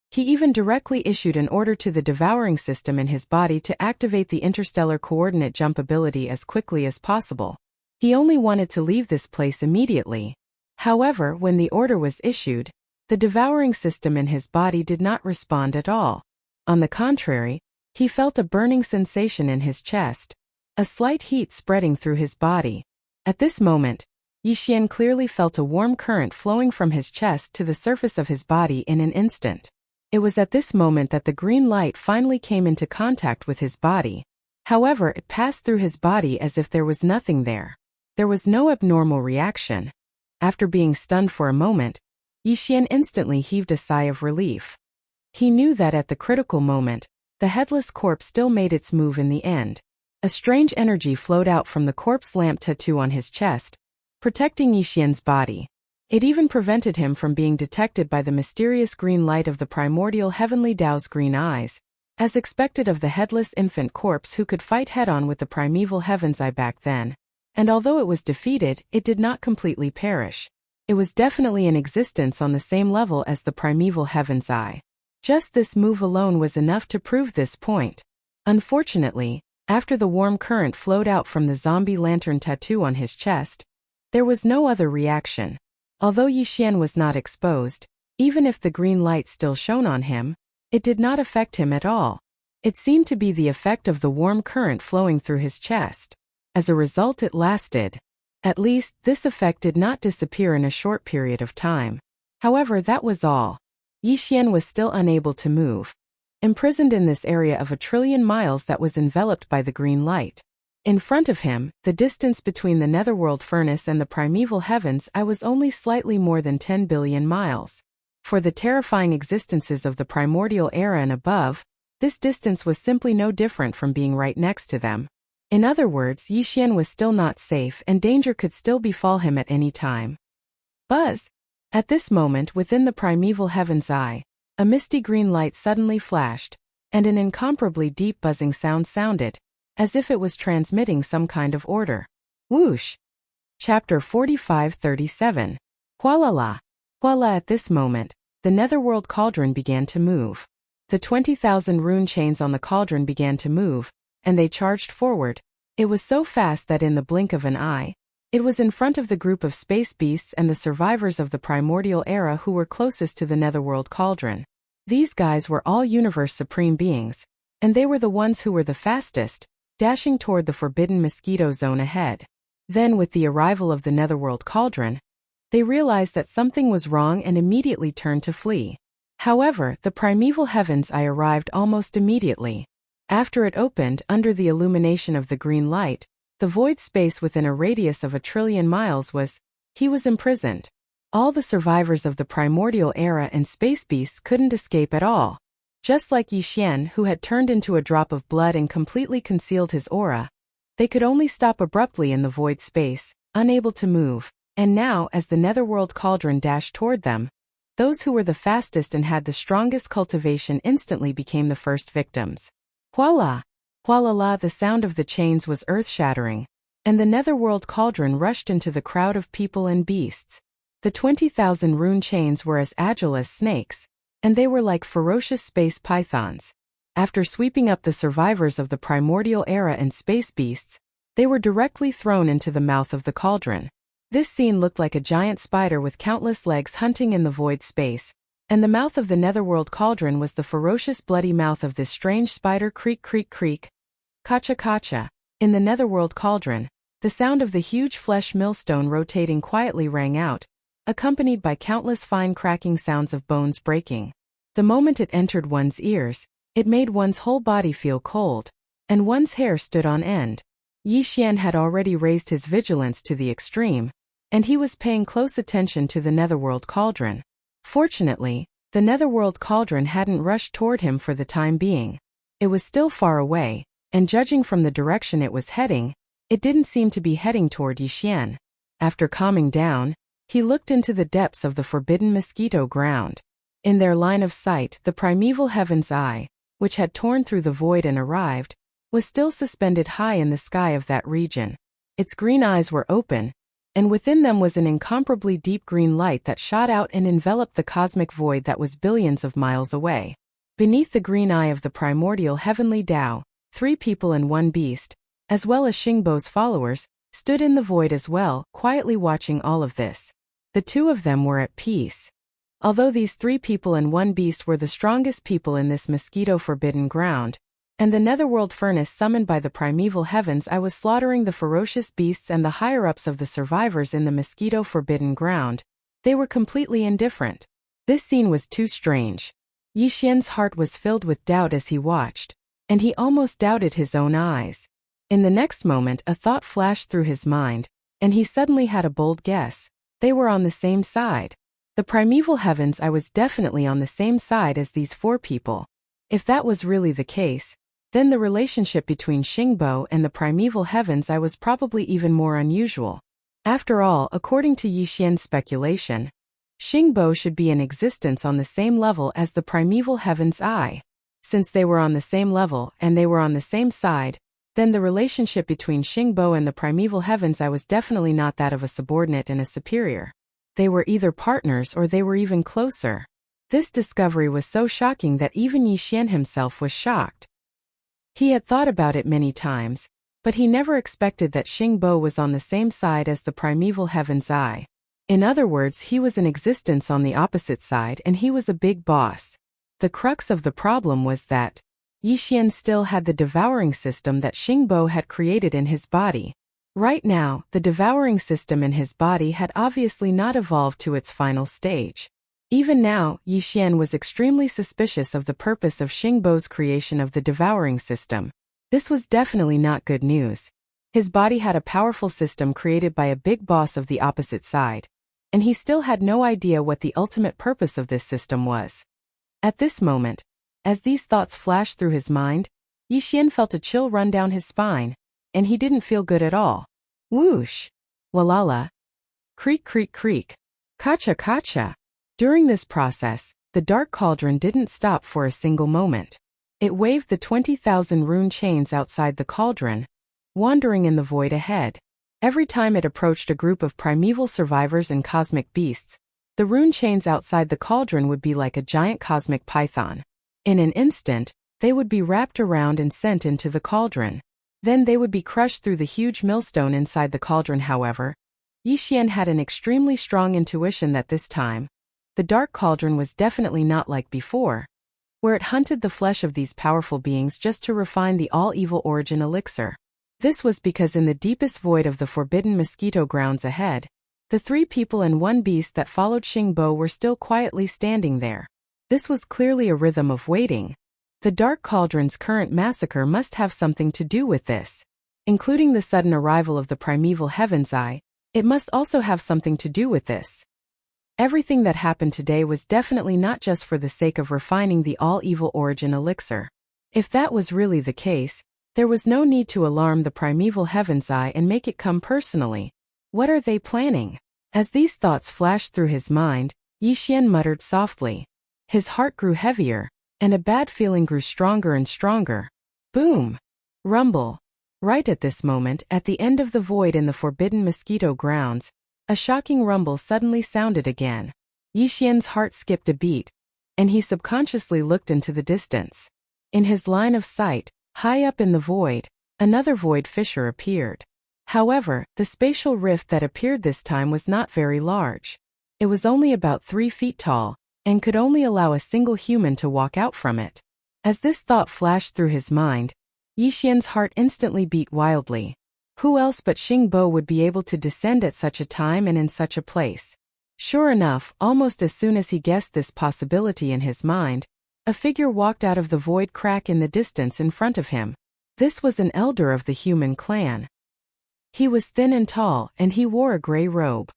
Speaker 1: he even directly issued an order to the devouring system in his body to activate the interstellar coordinate jump ability as quickly as possible. He only wanted to leave this place immediately. However, when the order was issued, the devouring system in his body did not respond at all. On the contrary, he felt a burning sensation in his chest, a slight heat spreading through his body. At this moment, Yixian clearly felt a warm current flowing from his chest to the surface of his body in an instant. It was at this moment that the green light finally came into contact with his body. However, it passed through his body as if there was nothing there. There was no abnormal reaction. After being stunned for a moment, Yixian instantly heaved a sigh of relief. He knew that at the critical moment, the headless corpse still made its move in the end. A strange energy flowed out from the corpse lamp tattoo on his chest, protecting Yixian's body. It even prevented him from being detected by the mysterious green light of the primordial heavenly Tao's green eyes, as expected of the headless infant corpse who could fight head-on with the primeval heaven's eye back then. And although it was defeated, it did not completely perish. It was definitely in existence on the same level as the primeval heaven's eye. Just this move alone was enough to prove this point. Unfortunately, after the warm current flowed out from the zombie lantern tattoo on his chest, there was no other reaction. Although Yixian was not exposed, even if the green light still shone on him, it did not affect him at all. It seemed to be the effect of the warm current flowing through his chest. As a result, it lasted. At least, this effect did not disappear in a short period of time. However, that was all. Yixian was still unable to move, imprisoned in this area of 1 trillion miles that was enveloped by the green light. In front of him, the distance between the netherworld furnace and the primeval heavens was only slightly more than 10 billion miles. For the terrifying existences of the primordial era and above, this distance was simply no different from being right next to them. In other words, Yixian was still not safe and danger could still befall him at any time. Buzz! At this moment within the primeval heaven's eye, a misty green light suddenly flashed, and an incomparably deep buzzing sound sounded, as if it was transmitting some kind of order. Whoosh! Chapter 45-37. Hualala! Huala! At this moment, the netherworld cauldron began to move. The 20,000 rune chains on the cauldron began to move, and they charged forward. It was so fast that in the blink of an eye, it was in front of the group of space beasts and the survivors of the primordial era who were closest to the netherworld cauldron. These guys were all universe supreme beings, and they were the ones who were the fastest, dashing toward the forbidden mosquito zone ahead. Then, with the arrival of the Netherworld Cauldron, they realized that something was wrong and immediately turned to flee. However, the primeval heaven's eye arrived almost immediately. After it opened, under the illumination of the green light, the void space within a radius of 1,000,000,000,000 miles he was imprisoned. All the survivors of the primordial era and space beasts couldn't escape at all. Just like Yi Xian, who had turned into a drop of blood and completely concealed his aura, they could only stop abruptly in the void space, unable to move. And now, as the Netherworld Cauldron dashed toward them, those who were the fastest and had the strongest cultivation instantly became the first victims. Voila! Voila! The sound of the chains was earth-shattering, and the Netherworld Cauldron rushed into the crowd of people and beasts. The 20,000 rune chains were as agile as snakes, and they were like ferocious space pythons. After sweeping up the survivors of the primordial era and space beasts, they were directly thrown into the mouth of the cauldron. This scene looked like a giant spider with countless legs hunting in the void space, and the mouth of the Netherworld Cauldron was the ferocious bloody mouth of this strange spider. Creak, creak, creak. Kacha, kacha. In the Netherworld Cauldron, the sound of the huge flesh millstone rotating quietly rang out, accompanied by countless fine cracking sounds of bones breaking. The moment it entered one's ears, it made one's whole body feel cold, and one's hair stood on end. Yi Xian had already raised his vigilance to the extreme, and he was paying close attention to the Netherworld Cauldron. Fortunately, the Netherworld Cauldron hadn't rushed toward him for the time being. It was still far away, and judging from the direction it was heading, it didn't seem to be heading toward Yi Xian. After calming down, he looked into the depths of the forbidden mosquito ground. In their line of sight, the primeval heaven's eye, which had torn through the void and arrived, was still suspended high in the sky of that region. Its green eyes were open, and within them was an incomparably deep green light that shot out and enveloped the cosmic void that was billions of miles away. Beneath the green eye of the primordial heavenly Tao, 3 people and 1 beast, as well as Xingbo's followers, stood in the void as well, quietly watching all of this. The 2 of them were at peace. Although these 3 people and 1 beast were the strongest people in this mosquito-forbidden ground, and the netherworld furnace summoned by the primeval heavens, I was slaughtering the ferocious beasts and the higher-ups of the survivors in the mosquito-forbidden ground, they were completely indifferent. This scene was too strange. Yi Xian's heart was filled with doubt as he watched, and he almost doubted his own eyes. In the next moment, a thought flashed through his mind, and he suddenly had a bold guess. They were on the same side. The primeval heavens, I was definitely on the same side as these 4 people. If that was really the case, then the relationship between Xingbo and the primeval heavens, I was probably even more unusual. After all, according to Yi Xian's speculation, Xingbo should be in existence on the same level as the primeval heaven's eye. Since they were on the same level and they were on the same side, then the relationship between Xingbo and the primeval heavens, I was definitely not that of a subordinate and a superior. They were either partners or they were even closer. This discovery was so shocking that even Yi Xian himself was shocked. He had thought about it many times, but he never expected that Xingbo was on the same side as the primeval heaven's eye. In other words, he was in existence on the opposite side and he was a big boss. The crux of the problem was that Yi Xian still had the devouring system that Xingbo had created in his body. Right now, the devouring system in his body had obviously not evolved to its final stage. Even now, Yi Xian was extremely suspicious of the purpose of Xingbo's creation of the devouring system. This was definitely not good news. His body had a powerful system created by a big boss of the opposite side, and he still had no idea what the ultimate purpose of this system was. At this moment, as these thoughts flashed through his mind, Yi Xian felt a chill run down his spine, and he didn't feel good at all. Whoosh! Walala! Creak, creak, creak! Kacha, kacha! During this process, the dark cauldron didn't stop for a single moment. It waved the 20,000 rune chains outside the cauldron, wandering in the void ahead. Every time it approached a group of primeval survivors and cosmic beasts, the rune chains outside the cauldron would be like a giant cosmic python. In an instant, they would be wrapped around and sent into the cauldron. Then they would be crushed through the huge millstone inside the cauldron. However, Yi Xian had an extremely strong intuition that this time, the dark cauldron was definitely not like before, where it hunted the flesh of these powerful beings just to refine the all-evil origin elixir. This was because in the deepest void of the forbidden mosquito grounds ahead, the 3 people and 1 beast that followed Xingbo were still quietly standing there. This was clearly a rhythm of waiting. The Dark Cauldron's current massacre must have something to do with this. Including the sudden arrival of the primeval Heaven's Eye, it must also have something to do with this. Everything that happened today was definitely not just for the sake of refining the all-evil origin elixir. If that was really the case, there was no need to alarm the primeval Heaven's Eye and make it come personally. What are they planning? As these thoughts flashed through his mind, Yixian muttered softly. His heart grew heavier, and a bad feeling grew stronger and stronger. Boom! Rumble! Right at this moment, at the end of the void in the forbidden mosquito grounds, a shocking rumble suddenly sounded again. Yixian's heart skipped a beat, and he subconsciously looked into the distance. In his line of sight, high up in the void, another void fissure appeared. However, the spatial rift that appeared this time was not very large. It was only about 3 feet tall, and could only allow a single human to walk out from it. As this thought flashed through his mind, Yixian's heart instantly beat wildly. Who else but Xingbo would be able to descend at such a time and in such a place? Sure enough, almost as soon as he guessed this possibility in his mind, a figure walked out of the void crack in the distance in front of him. This was an elder of the human clan. He was thin and tall, and he wore a gray robe.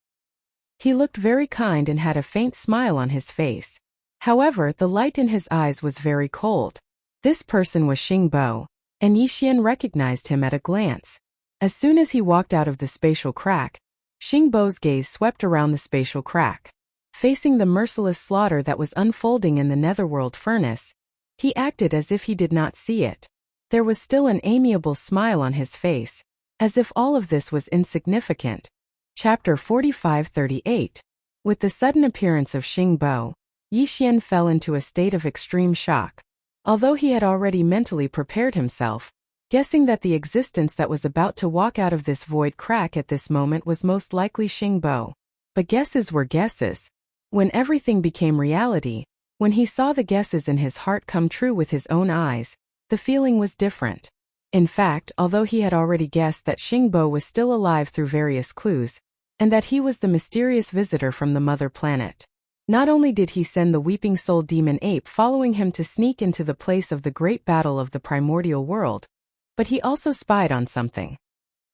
Speaker 1: He looked very kind and had a faint smile on his face. However, the light in his eyes was very cold. This person was Xingbo, and Yixian recognized him at a glance. As soon as he walked out of the spatial crack, Xingbo's gaze swept around the spatial crack. Facing the merciless slaughter that was unfolding in the netherworld furnace, he acted as if he did not see it. There was still an amiable smile on his face, as if all of this was insignificant. Chapter 45-38. With the sudden appearance of Xingbo, Yixian fell into a state of extreme shock. Although he had already mentally prepared himself, guessing that the existence that was about to walk out of this void crack at this moment was most likely Xingbo. But guesses were guesses. When everything became reality, when he saw the guesses in his heart come true with his own eyes, the feeling was different. In fact, although he had already guessed that Xingbo was still alive through various clues, and that he was the mysterious visitor from the mother planet, not only did he send the Weeping Soul Demon Ape following him to sneak into the place of the great battle of the primordial world, but he also spied on something.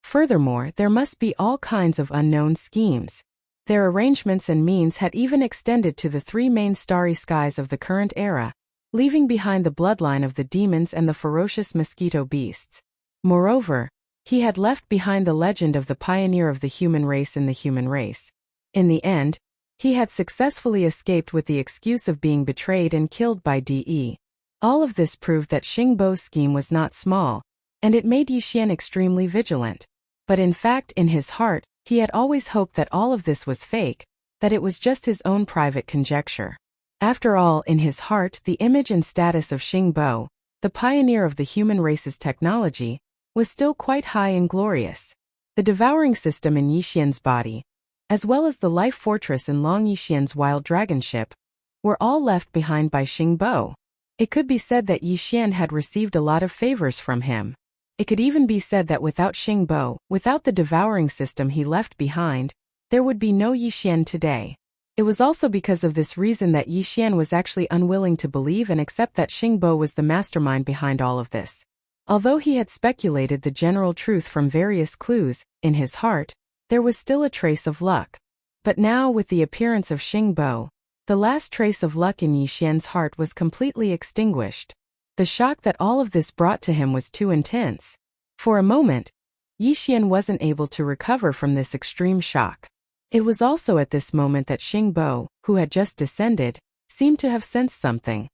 Speaker 1: Furthermore, there must be all kinds of unknown schemes. Their arrangements and means had even extended to the 3 main starry skies of the current era, leaving behind the bloodline of the demons and the ferocious mosquito beasts. Moreover, he had left behind the legend of the pioneer of the human race in the human race. In the end, he had successfully escaped with the excuse of being betrayed and killed by DE. All of this proved that Xingbo's scheme was not small, and it made Yixian extremely vigilant. But in fact, in his heart, he had always hoped that all of this was fake, that it was just his own private conjecture. After all, in his heart, the image and status of Xingbo, the pioneer of the human race's technology, was still quite high and glorious. The devouring system in Yixian's body, as well as the life fortress in Long Yixian's wild dragon ship, were all left behind by Xingbo. It could be said that Yixian had received a lot of favors from him. It could even be said that without Xingbo, without the devouring system he left behind, there would be no Yixian today. It was also because of this reason that Yixian was actually unwilling to believe and accept that Xingbo was the mastermind behind all of this. Although he had speculated the general truth from various clues, in his heart, there was still a trace of luck. But now, with the appearance of Xingbo, the last trace of luck in Yixian's heart was completely extinguished. The shock that all of this brought to him was too intense. For a moment, Yixian wasn't able to recover from this extreme shock. It was also at this moment that Xingbo, who had just descended, seemed to have sensed something.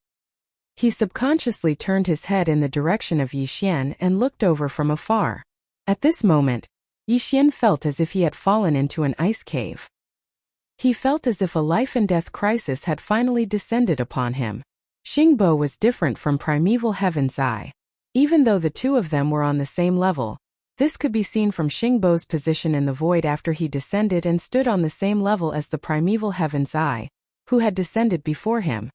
Speaker 1: He subconsciously turned his head in the direction of Yixian and looked over from afar. At this moment, Yixian felt as if he had fallen into an ice cave. He felt as if a life-and-death crisis had finally descended upon him. Xingbo was different from primeval Heaven's Eye. Even though the two of them were on the same level, this could be seen from Xingbo's position in the void after he descended and stood on the same level as the primeval Heaven's Eye, who had descended before him.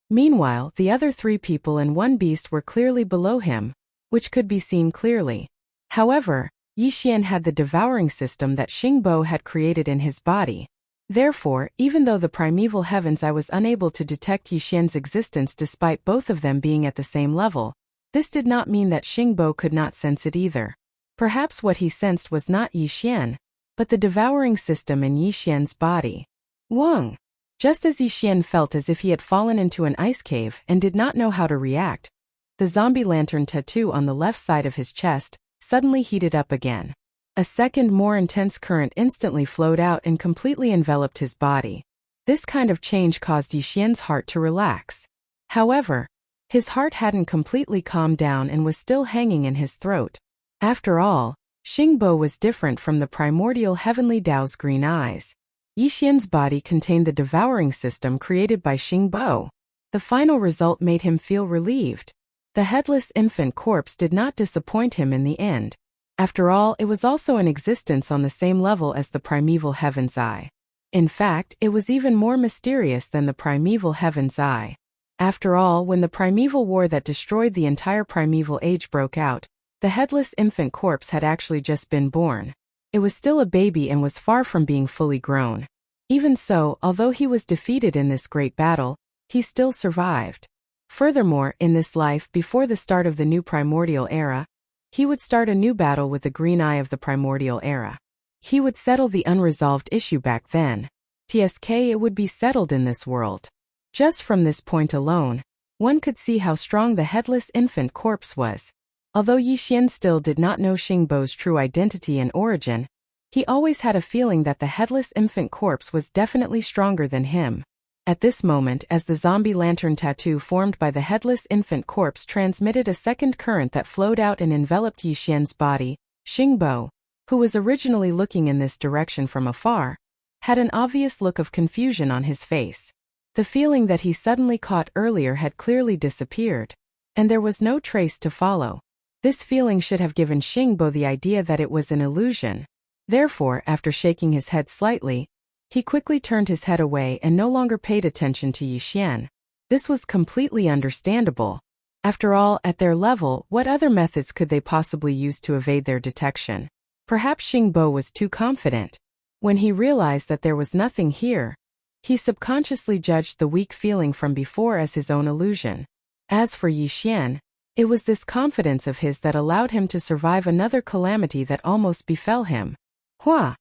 Speaker 1: Meanwhile, the other 3 people and 1 beast were clearly below him, which could be seen clearly. However, Yixian had the devouring system that Xingbo had created in his body. Therefore, even though the primeval heavens I was unable to detect Yixian's existence despite both of them being at the same level, this did not mean that Xingbo could not sense it either. Perhaps what he sensed was not Yixian, but the devouring system in Yixian's body. Wang! Just as Yixian felt as if he had fallen into an ice cave and did not know how to react, the zombie lantern tattoo on the left side of his chest suddenly heated up again. A second more intense current instantly flowed out and completely enveloped his body. This kind of change caused Yixian's heart to relax. However, his heart hadn't completely calmed down and was still hanging in his throat. After all, Xingbo was different from the primordial heavenly Tao's green eyes. Yixian's body contained the devouring system created by Xingbo. The final result made him feel relieved. The headless infant corpse did not disappoint him in the end. After all, it was also in existence on the same level as the primeval heaven's eye. In fact, it was even more mysterious than the primeval heaven's eye. After all, when the primeval war that destroyed the entire primeval age broke out, the headless infant corpse had actually just been born. It was still a baby and was far from being fully grown. Even so, although he was defeated in this great battle, he still survived. Furthermore, in this life before the start of the new primordial era, he would start a new battle with the green eye of the primordial era. He would settle the unresolved issue back then. TSK, it would be settled in this world. Just from this point alone, one could see how strong the headless infant corpse was. Although Yixian still did not know Xingbo's true identity and origin, he always had a feeling that the headless infant corpse was definitely stronger than him. At this moment, as the zombie lantern tattoo formed by the headless infant corpse transmitted a second current that flowed out and enveloped Yixian's body, Xingbo, who was originally looking in this direction from afar, had an obvious look of confusion on his face. The feeling that he suddenly caught earlier had clearly disappeared, and there was no trace to follow. This feeling should have given Xingbo the idea that it was an illusion. Therefore, after shaking his head slightly, he quickly turned his head away and no longer paid attention to Yixian. This was completely understandable. After all, at their level, what other methods could they possibly use to evade their detection? Perhaps Xingbo was too confident. When he realized that there was nothing here, he subconsciously judged the weak feeling from before as his own illusion. As for Yixian, it was this confidence of his that allowed him to survive another calamity that almost befell him. Hua!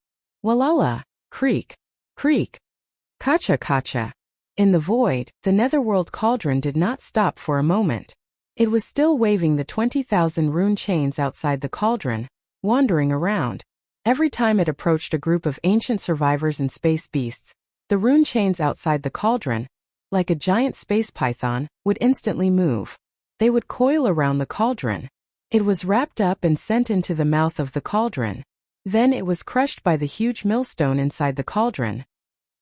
Speaker 1: Walala! Creak! Creak! Kacha kacha! In the void, the netherworld cauldron did not stop for a moment. It was still waving the 20,000 rune chains outside the cauldron, wandering around. Every time it approached a group of ancient survivors and space beasts, the rune chains outside the cauldron, like a giant space python, would instantly move. They would coil around the cauldron. It was wrapped up and sent into the mouth of the cauldron. Then it was crushed by the huge millstone inside the cauldron.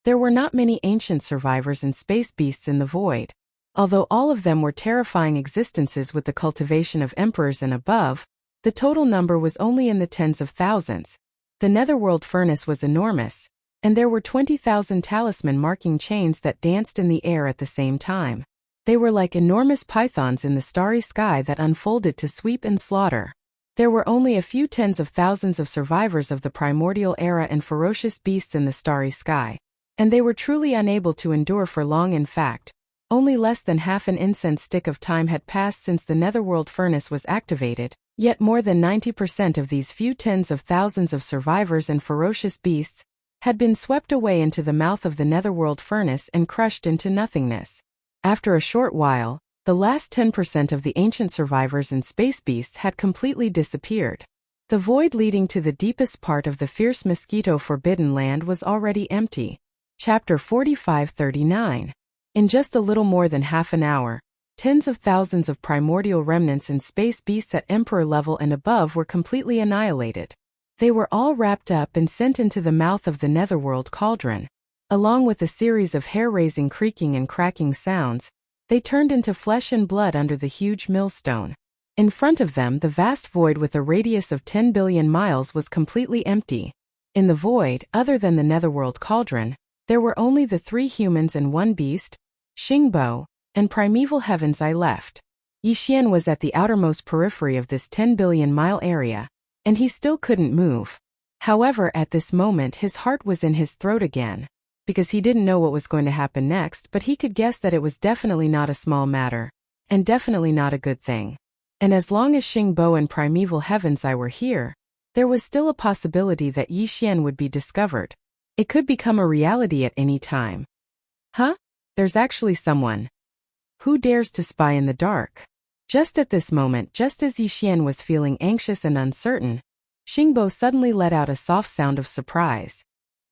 Speaker 1: There were not many ancient survivors and space beasts in the void. Although all of them were terrifying existences with the cultivation of emperors and above, the total number was only in the tens of thousands. The netherworld furnace was enormous, and there were 20,000 talisman-marking chains that danced in the air at the same time. They were like enormous pythons in the starry sky that unfolded to sweep and slaughter. There were only a few tens of thousands of survivors of the primordial era and ferocious beasts in the starry sky, and they were truly unable to endure for long. In fact, only less than half an incense stick of time had passed since the netherworld furnace was activated, yet more than 90% of these few tens of thousands of survivors and ferocious beasts had been swept away into the mouth of the netherworld furnace and crushed into nothingness. After a short while, the last 10% of the ancient survivors and space beasts had completely disappeared. The void leading to the deepest part of the fierce mosquito forbidden land was already empty. Chapter 45-39. In just a little more than half an hour, tens of thousands of primordial remnants and space beasts at emperor level and above were completely annihilated. They were all wrapped up and sent into the mouth of the netherworld cauldron. Along with a series of hair-raising creaking and cracking sounds, they turned into flesh and blood under the huge millstone. In front of them, the vast void with a radius of 10 billion miles was completely empty. In the void, other than the netherworld cauldron, there were only the 3 humans and 1 beast, Xingbo, and primeval heavens I left. Yixian was at the outermost periphery of this 10 billion mile area, and he still couldn't move. However, at this moment his heart was in his throat again, because he didn't know what was going to happen next, but he could guess that it was definitely not a small matter, and definitely not a good thing. And as long as Xingbo and Primeval Heaven's Eye were here, there was still a possibility that Yi Xian would be discovered. It could become a reality at any time. Huh? There's actually someone. Who dares to spy in the dark? Just at this moment, just as Yi Xian was feeling anxious and uncertain, Xingbo suddenly let out a soft sound of surprise.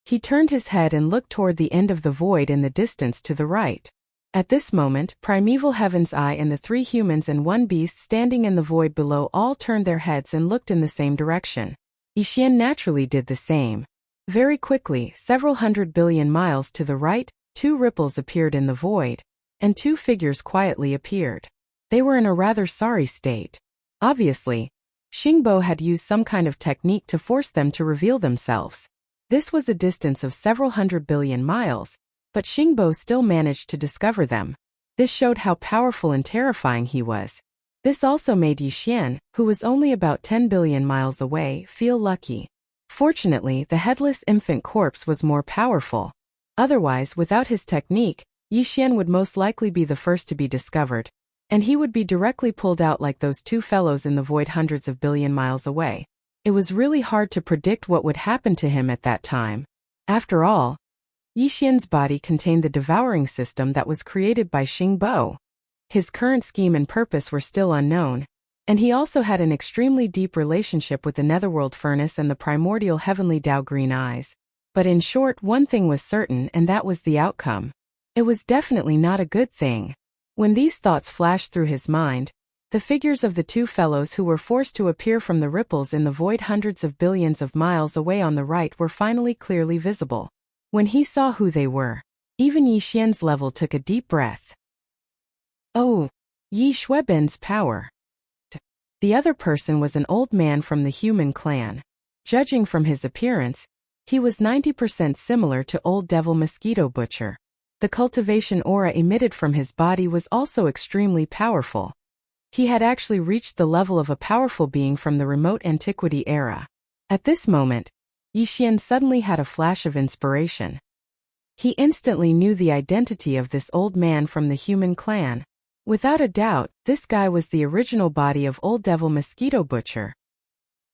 Speaker 1: He turned his head and looked toward the end of the void in the distance to the right. At this moment, Primeval Heaven's Eye and the 3 humans and 1 beast standing in the void below all turned their heads and looked in the same direction. Yi Xian naturally did the same. Very quickly, several 100 billion miles to the right, 2 ripples appeared in the void, and 2 figures quietly appeared. They were in a rather sorry state. Obviously, Xingbo had used some kind of technique to force them to reveal themselves. This was a distance of several 100 billion miles, but Xingbo still managed to discover them. This showed how powerful and terrifying he was. This also made Yi Xian, who was only about 10 billion miles away, feel lucky. Fortunately, the headless infant corpse was more powerful. Otherwise, without his technique, Yi Xian would most likely be the first to be discovered, and he would be directly pulled out like those 2 fellows in the void hundreds of billion miles away. It was really hard to predict what would happen to him at that time. After all, Yi Xian's body contained the devouring system that was created by Xingbo. His current scheme and purpose were still unknown, and he also had an extremely deep relationship with the Netherworld Furnace and the primordial heavenly Tao Green Eyes. But in short, one thing was certain, and that was the outcome. It was definitely not a good thing. When these thoughts flashed through his mind, the figures of the 2 fellows who were forced to appear from the ripples in the void hundreds of billions of miles away on the right were finally clearly visible. When he saw who they were, even Yi Xian's level took a deep breath. Oh, Yi Xueben's power. The other person was an old man from the human clan. Judging from his appearance, he was 90% similar to Old Devil Mosquito Butcher. The cultivation aura emitted from his body was also extremely powerful. He had actually reached the level of a powerful being from the remote antiquity era. At this moment, Yi Xian suddenly had a flash of inspiration. He instantly knew the identity of this old man from the human clan. Without a doubt, this guy was the original body of Old Devil Mosquito Butcher.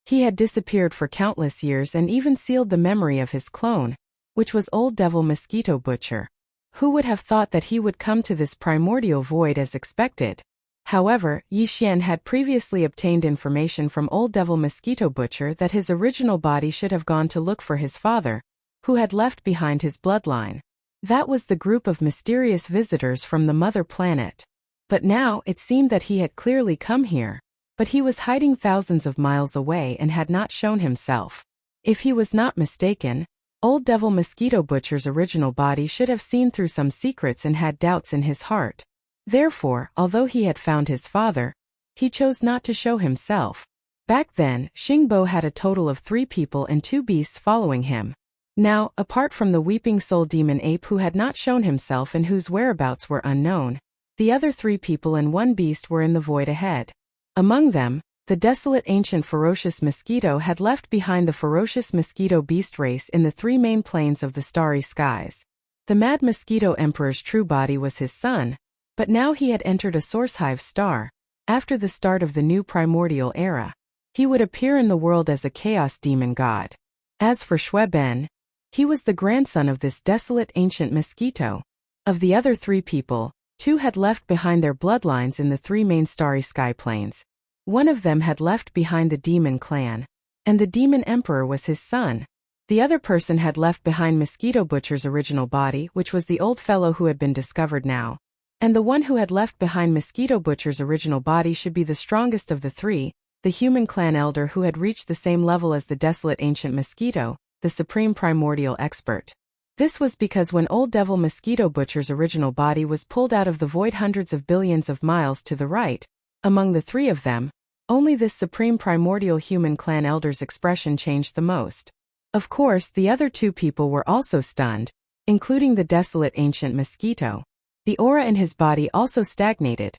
Speaker 1: He had disappeared for countless years and even sealed the memory of his clone, which was Old Devil Mosquito Butcher. Who would have thought that he would come to this primordial void as expected? However, Yi Xian had previously obtained information from Old Devil Mosquito Butcher that his original body should have gone to look for his father, who had left behind his bloodline. That was the group of mysterious visitors from the mother planet. But now it seemed that he had clearly come here, but he was hiding thousands of miles away and had not shown himself. If he was not mistaken, Old Devil Mosquito Butcher's original body should have seen through some secrets and had doubts in his heart. Therefore, although he had found his father, he chose not to show himself. Back then, Xingbo had a total of 3 people and 2 beasts following him. Now, apart from the Weeping Soul Demon Ape who had not shown himself and whose whereabouts were unknown, the other 3 people and 1 beast were in the void ahead. Among them, the desolate ancient ferocious mosquito had left behind the ferocious mosquito beast race in the 3 main planes of the starry skies. The mad mosquito emperor's true body was his son, but now he had entered a source hive star. After the start of the new primordial era, he would appear in the world as a chaos demon god. As for Xueben, he was the grandson of this desolate ancient mosquito. Of the other 3 people, 2 had left behind their bloodlines in the 3 main starry sky planes. One of them had left behind the demon clan, and the demon emperor was his son. The other person had left behind Mosquito Butcher's original body, which was the old fellow who had been discovered now. And the one who had left behind Mosquito Butcher's original body should be the strongest of the 3, the human clan elder who had reached the same level as the desolate ancient mosquito, the supreme primordial expert. This was because when Old Devil Mosquito Butcher's original body was pulled out of the void hundreds of billions of miles to the right, among the 3 of them, only this supreme primordial human clan elder's expression changed the most. Of course, the other 2 people were also stunned, including the desolate ancient mosquito. The aura in his body also stagnated.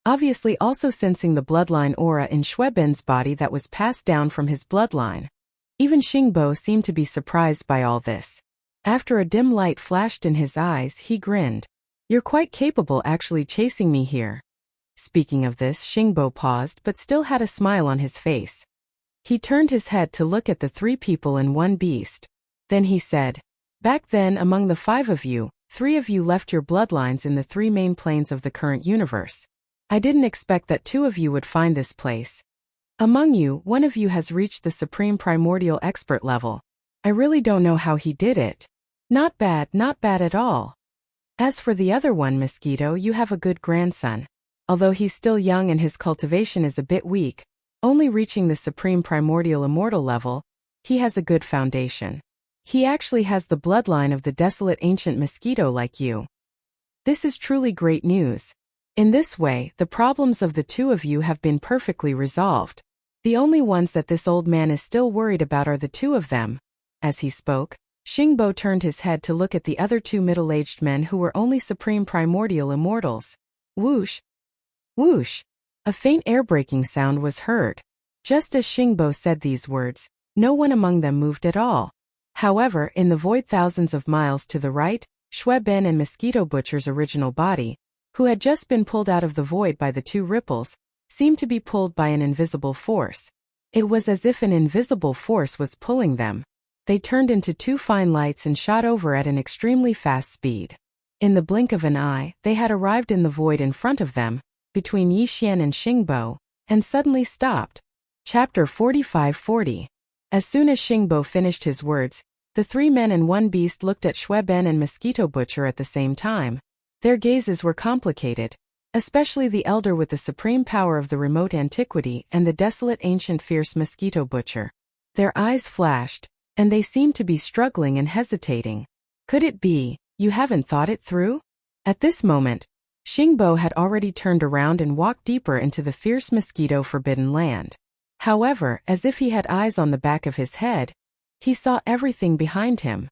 Speaker 1: obviously also sensing the bloodline aura in Xueben's body that was passed down from his bloodline. Even Xingbo seemed to be surprised by all this. After a dim light flashed in his eyes, he grinned. "You're quite capable actually chasing me here." Speaking of this, Xingbo paused but still had a smile on his face. He turned his head to look at the three people and one beast. Then he said, "Back then, among the 5 of you, 3 of you left your bloodlines in the 3 main planes of the current universe. I didn't expect that 2 of you would find this place. Among you, 1 of you has reached the supreme primordial expert level. I really don't know how he did it. Not bad at all. As for the other one, Mosquito, you have a good grandson. Although he's still young and his cultivation is a bit weak, only reaching the supreme primordial immortal level, he has a good foundation. He actually has the bloodline of the desolate ancient mosquito like you. This is truly great news. In this way, the problems of the 2 of you have been perfectly resolved. The only ones that this old man is still worried about are the 2 of them." As he spoke, Xingbo turned his head to look at the other 2 middle-aged men who were only supreme primordial immortals. Whoosh! Whoosh! A faint air-breaking sound was heard. Just as Xingbo said these words, no one among them moved at all. However, in the void thousands of miles to the right, Xueben and Mosquito Butcher's original body, who had just been pulled out of the void by the 2 ripples, seemed to be pulled by an invisible force. It was as if an invisible force was pulling them. They turned into 2 fine lights and shot over at an extremely fast speed. In the blink of an eye, they had arrived in the void in front of them, between Yixian and Xingbo, and suddenly stopped. Chapter 45-40. As soon as Xingbo finished his words, the 3 men and 1 beast looked at Xueben and Mosquito Butcher at the same time. Their gazes were complicated, especially the elder with the supreme power of the remote antiquity and the desolate ancient fierce Mosquito Butcher. Their eyes flashed, and they seemed to be struggling and hesitating. Could it be, you haven't thought it through? At this moment, Xingbo had already turned around and walked deeper into the fierce mosquito forbidden land. However, as if he had eyes on the back of his head, he saw everything behind him.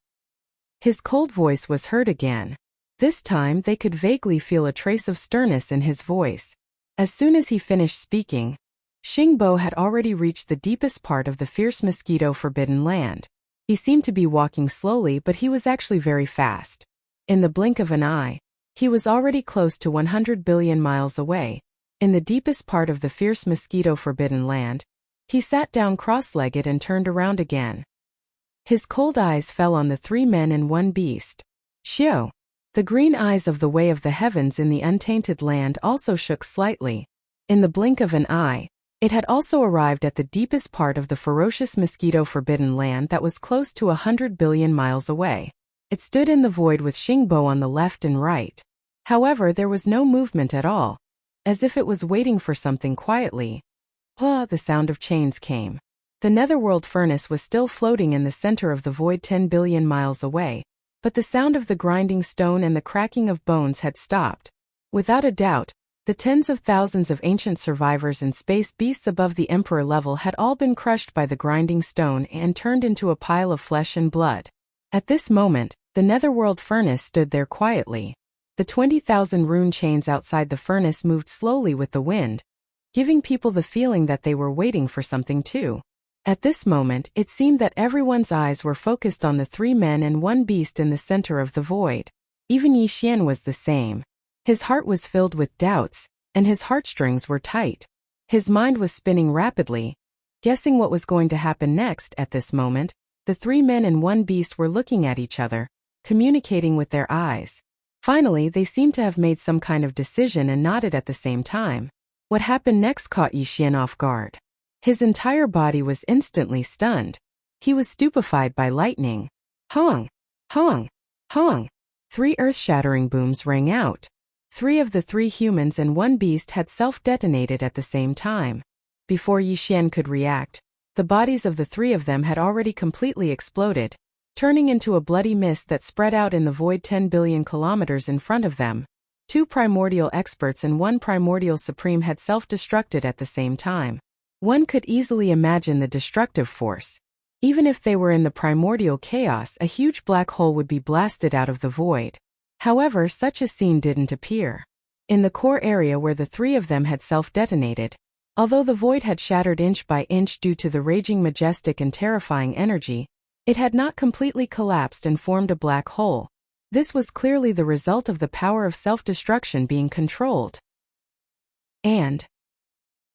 Speaker 1: His cold voice was heard again. This time they could vaguely feel a trace of sternness in his voice. As soon as he finished speaking, Xingbo had already reached the deepest part of the fierce mosquito forbidden land. He seemed to be walking slowly, but he was actually very fast. In the blink of an eye, he was already close to 100 billion miles away. In the deepest part of the fierce mosquito forbidden land, he sat down cross-legged and turned around again. His cold eyes fell on the 3 men and 1 beast. Xiao! The green eyes of the way of the heavens in the untainted land also shook slightly. In the blink of an eye, it had also arrived at the deepest part of the ferocious mosquito forbidden land that was close to 100 billion miles away. It stood in the void with Xingbo on the left and right. However, there was no movement at all, as if it was waiting for something quietly. The sound of chains came. The netherworld furnace was still floating in the center of the void 10 billion miles away, but the sound of the grinding stone and the cracking of bones had stopped. Without a doubt, the tens of thousands of ancient survivors and space beasts above the emperor level had all been crushed by the grinding stone and turned into a pile of flesh and blood. At this moment, the netherworld furnace stood there quietly. The 20,000 rune chains outside the furnace moved slowly with the wind, giving people the feeling that they were waiting for something too. At this moment, it seemed that everyone's eyes were focused on the 3 men and 1 beast in the center of the void. Even Yixian was the same. His heart was filled with doubts, and his heartstrings were tight. His mind was spinning rapidly, guessing what was going to happen next. At this moment, the 3 men and 1 beast were looking at each other, communicating with their eyes. Finally, they seemed to have made some kind of decision and nodded at the same time. What happened next caught Yixian off guard. His entire body was instantly stunned. He was stupefied by lightning. Hong! Hong! Hong! 3 earth-shattering booms rang out. 3 of the 3 humans and 1 beast had self-detonated at the same time. Before Yixian could react, the bodies of the 3 of them had already completely exploded, turning into a bloody mist that spread out in the void 10 billion kilometers in front of them. 2 primordial experts and 1 primordial supreme had self-destructed at the same time. One could easily imagine the destructive force. Even if they were in the primordial chaos, a huge black hole would be blasted out of the void. However, such a scene didn't appear. in the core area where the three of them had self-detonated. Although the void had shattered inch by inch due to the raging majestic and terrifying energy, it had not completely collapsed and formed a black hole. This was clearly the result of the power of self-destruction being controlled. And,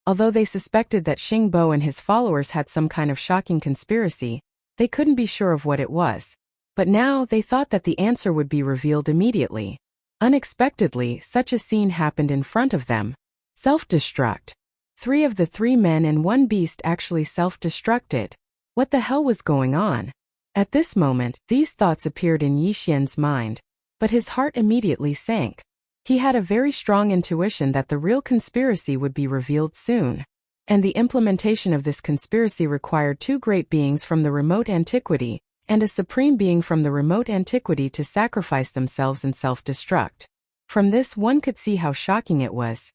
Speaker 1: although they suspected that Xingbo and his followers had some kind of shocking conspiracy, they couldn't be sure of what it was. But now they thought that the answer would be revealed immediately. Unexpectedly, such a scene happened in front of them. Self-destruct. 3 of the 3 men and 1 beast actually self-destructed. What the hell was going on? At this moment, these thoughts appeared in Yixian's mind, but his heart immediately sank. He had a very strong intuition that the real conspiracy would be revealed soon. And the implementation of this conspiracy required 2 great beings from the remote antiquity, and a supreme being from the remote antiquity to sacrifice themselves and self-destruct. From this one could see how shocking it was.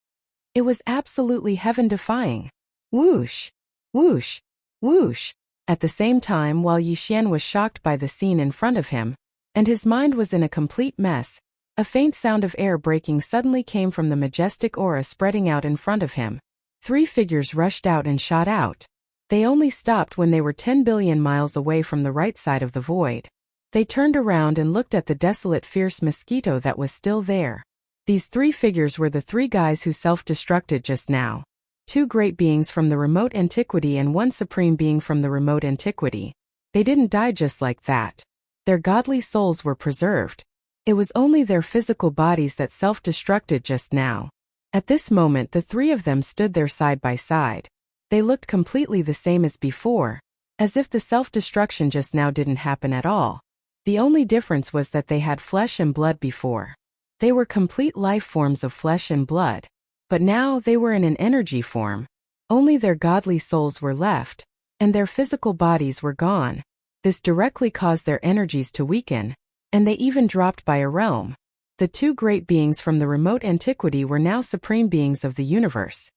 Speaker 1: It was absolutely heaven-defying. Whoosh! Whoosh! Whoosh! At the same time, while Yixian was shocked by the scene in front of him, and his mind was in a complete mess, a faint sound of air breaking suddenly came from the majestic aura spreading out in front of him. 3 figures rushed out and shot out. They only stopped when they were 10 billion miles away from the right side of the void. They turned around and looked at the desolate fierce mosquito that was still there. These 3 figures were the 3 guys who self-destructed just now. 2 great beings from the remote antiquity and 1 supreme being from the remote antiquity. They didn't die just like that. Their godly souls were preserved. It was only their physical bodies that self-destructed just now. At this moment, the 3 of them stood there side by side. They looked completely the same as before, as if the self-destruction just now didn't happen at all. The only difference was that they had flesh and blood before. They were complete life forms of flesh and blood. But now they were in an energy form. Only their godly souls were left, and their physical bodies were gone. This directly caused their energies to weaken, and they even dropped by a realm. The 2 great beings from the remote antiquity were now supreme beings of the universe.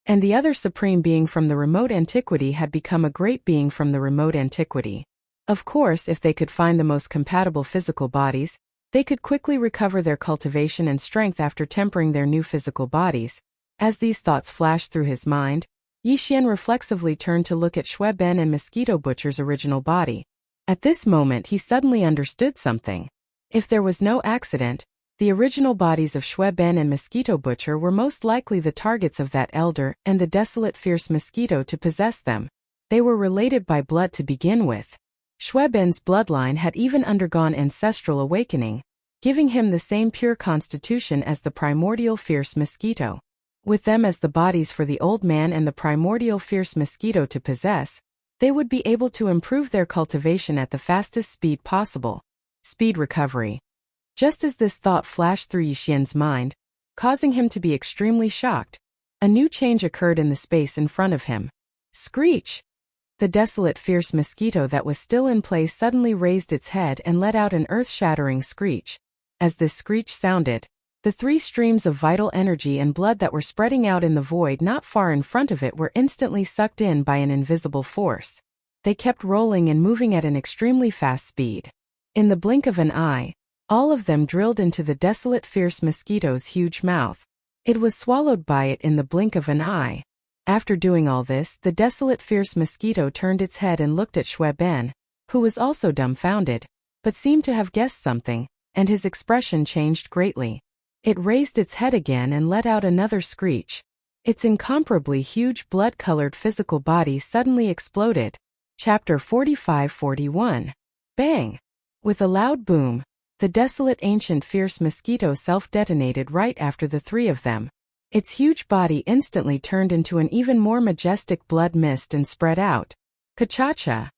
Speaker 1: And the other supreme being from the remote antiquity had become a great being from the remote antiquity. Of course, if they could find the most compatible physical bodies, they could quickly recover their cultivation and strength after tempering their new physical bodies. As these thoughts flashed through his mind, Yixian reflexively turned to look at Shui Ben and Mosquito Butcher's original body. At this moment he suddenly understood something. If there was no accident, the original bodies of Shui Ben and Mosquito Butcher were most likely the targets of that elder and the desolate fierce mosquito to possess them. They were related by blood to begin with. Shui Ben's bloodline had even undergone ancestral awakening, giving him the same pure constitution as the primordial fierce mosquito. With them as the bodies for the old man and the primordial fierce mosquito to possess, they would be able to improve their cultivation at the fastest speed possible. Speed recovery. Just as this thought flashed through Yixian's mind, causing him to be extremely shocked, a new change occurred in the space in front of him. Screech! The desolate fierce mosquito that was still in place suddenly raised its head and let out an earth-shattering screech. As this screech sounded, the 3 streams of vital energy and blood that were spreading out in the void not far in front of it were instantly sucked in by an invisible force. They kept rolling and moving at an extremely fast speed. In the blink of an eye, all of them drilled into the desolate fierce mosquito's huge mouth. It was swallowed by it in the blink of an eye. After doing all this, the desolate fierce mosquito turned its head and looked at Shui Ben, who was also dumbfounded, but seemed to have guessed something, and his expression changed greatly. It raised its head again and let out another screech. Its incomparably huge blood-colored physical body suddenly exploded. Chapter 45-41. Bang! With a loud boom, the desolate ancient fierce mosquito self-detonated right after the 3 of them. Its huge body instantly turned into an even more majestic blood mist and spread out. Ka-cha-cha!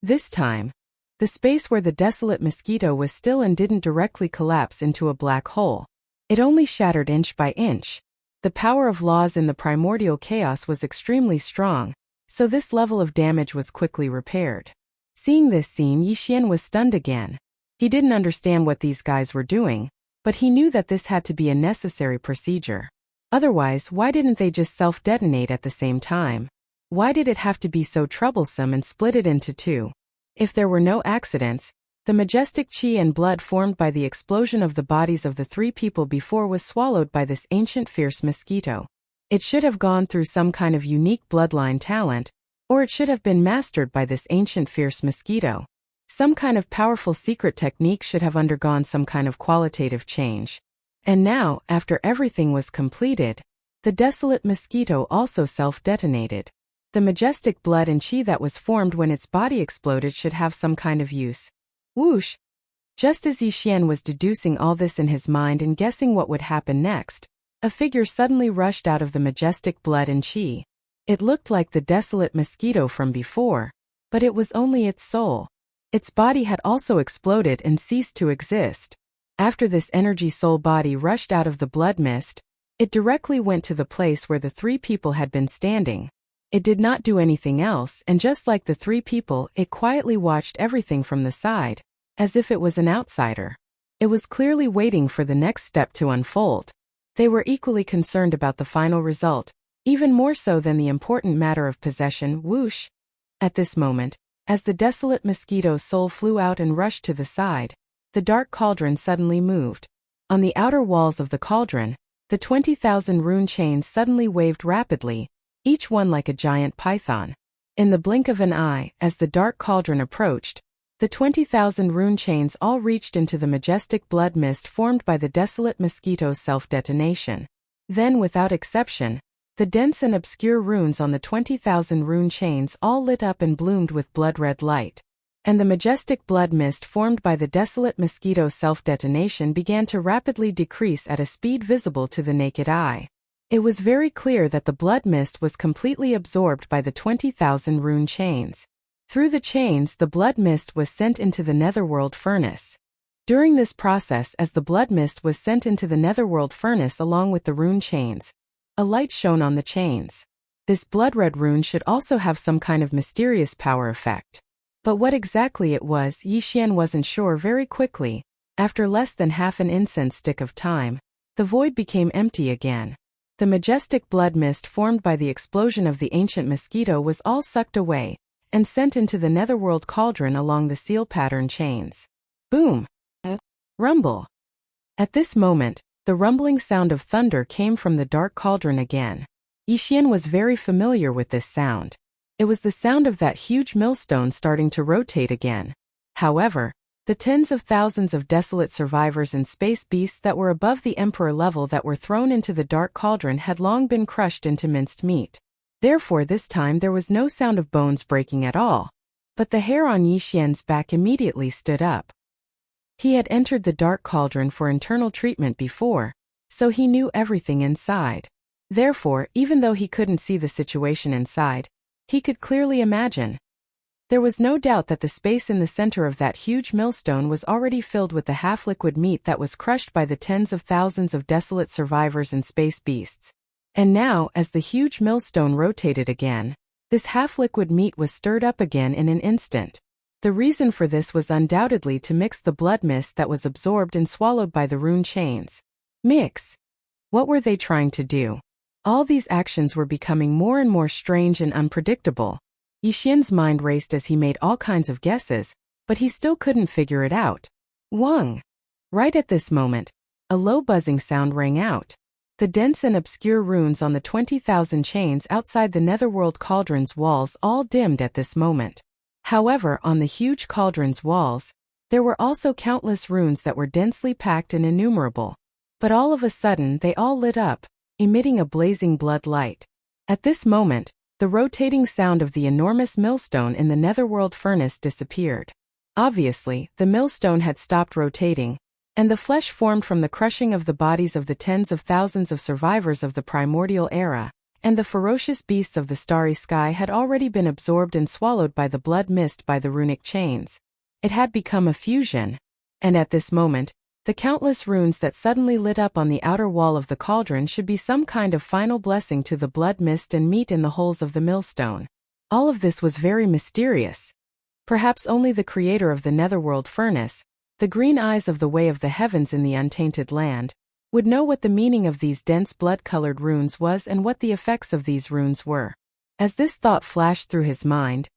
Speaker 1: This time, the space where the desolate mosquito was still and didn't directly collapse into a black hole. It only shattered inch by inch. The power of laws in the primordial chaos was extremely strong, so this level of damage was quickly repaired. Seeing this scene, Yixian was stunned again. He didn't understand what these guys were doing, but he knew that this had to be a necessary procedure. Otherwise, why didn't they just self-detonate at the same time? Why did it have to be so troublesome and split it into 2? If there were no accidents, The majestic chi and blood formed by the explosion of the bodies of the three people before was swallowed by this ancient fierce mosquito. It should have gone through some kind of unique bloodline talent, or it should have been mastered by this ancient fierce mosquito. Some kind of powerful secret technique should have undergone some kind of qualitative change. And now, after everything was completed, the desolate mosquito also self-detonated. The majestic blood and chi that was formed when its body exploded should have some kind of use. Whoosh! Just as Yixian was deducing all this in his mind and guessing what would happen next, a figure suddenly rushed out of the majestic blood and chi. It looked like the desolate mosquito from before, but it was only its soul. Its body had also exploded and ceased to exist. After this energy soul body rushed out of the blood mist, it directly went to the place where the three people had been standing. It did not do anything else, and just like the three people, it quietly watched everything from the side, as if it was an outsider. It was clearly waiting for the next step to unfold. They were equally concerned about the final result, even more so than the important matter of possession. Whoosh! At this moment, as the desolate mosquito's soul flew out and rushed to the side, the dark cauldron suddenly moved. On the outer walls of the cauldron, the 20,000 rune chains suddenly waved rapidly, each one like a giant python. In the blink of an eye, as the dark cauldron approached, the 20,000 rune chains all reached into the majestic blood mist formed by the desolate mosquito's self-detonation. Then, without exception, the dense and obscure runes on the 20,000 rune chains all lit up and bloomed with blood-red light. And the majestic blood mist formed by the desolate mosquito's self-detonation began to rapidly decrease at a speed visible to the naked eye. It was very clear that the blood mist was completely absorbed by the 20,000 rune chains. Through the chains, the blood mist was sent into the netherworld furnace. During this process, as the blood mist was sent into the netherworld furnace along with the rune chains, a light shone on the chains. This blood-red rune should also have some kind of mysterious power effect. But what exactly it was, Yixian wasn't sure. Very quickly, after less than half an incense stick of time, the void became empty again. The majestic blood mist formed by the explosion of the ancient mosquito was all sucked away, and sent into the netherworld cauldron along the seal pattern chains. Boom! Rumble! At this moment, the rumbling sound of thunder came from the dark cauldron again. Yixian was very familiar with this sound. It was the sound of that huge millstone starting to rotate again. However, the tens of thousands of desolate survivors and space beasts that were above the emperor level that were thrown into the dark cauldron had long been crushed into minced meat. Therefore this time there was no sound of bones breaking at all. But the hair on Yixian's back immediately stood up. He had entered the dark cauldron for internal treatment before, so he knew everything inside. Therefore, even though he couldn't see the situation inside, he could clearly imagine. There was no doubt that the space in the center of that huge millstone was already filled with the half-liquid meat that was crushed by the tens of thousands of desolate survivors and space beasts. And now, as the huge millstone rotated again, this half-liquid meat was stirred up again in an instant. The reason for this was undoubtedly to mix the blood mist that was absorbed and swallowed by the rune chains. Mix! What were they trying to do? All these actions were becoming more and more strange and unpredictable. Yixian's mind raced as he made all kinds of guesses, but he still couldn't figure it out. Wang! Right at this moment, a low buzzing sound rang out. The dense and obscure runes on the 20,000 chains outside the netherworld cauldron's walls all dimmed at this moment. However, on the huge cauldron's walls, there were also countless runes that were densely packed and innumerable. But all of a sudden they all lit up, emitting a blazing blood light. At this moment, the rotating sound of the enormous millstone in the netherworld furnace disappeared. Obviously, the millstone had stopped rotating, and the flesh formed from the crushing of the bodies of the tens of thousands of survivors of the primordial era, and the ferocious beasts of the starry sky had already been absorbed and swallowed by the blood mist by the runic chains. It had become a fusion. And at this moment, the countless runes that suddenly lit up on the outer wall of the cauldron should be some kind of final blessing to the blood mist and meat in the holes of the millstone. All of this was very mysterious. Perhaps only the creator of the netherworld furnace, the green eyes of the way of the heavens in the untainted land, would know what the meaning of these dense blood-colored runes was and what the effects of these runes were. As this thought flashed through his mind,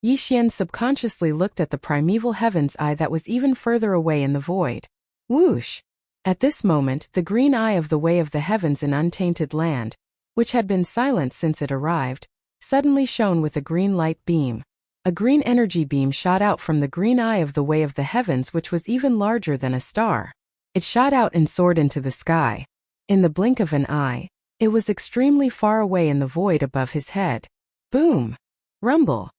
Speaker 1: Yixian subconsciously looked at the primeval heaven's eye that was even further away in the void. Whoosh! At this moment, the green eye of the way of the heavens in untainted land, which had been silent since it arrived, suddenly shone with a green light beam. A green energy beam shot out from the green eye of the way of the heavens, which was even larger than a star. It shot out and soared into the sky. In the blink of an eye, it was extremely far away in the void above his head. Boom! Rumble!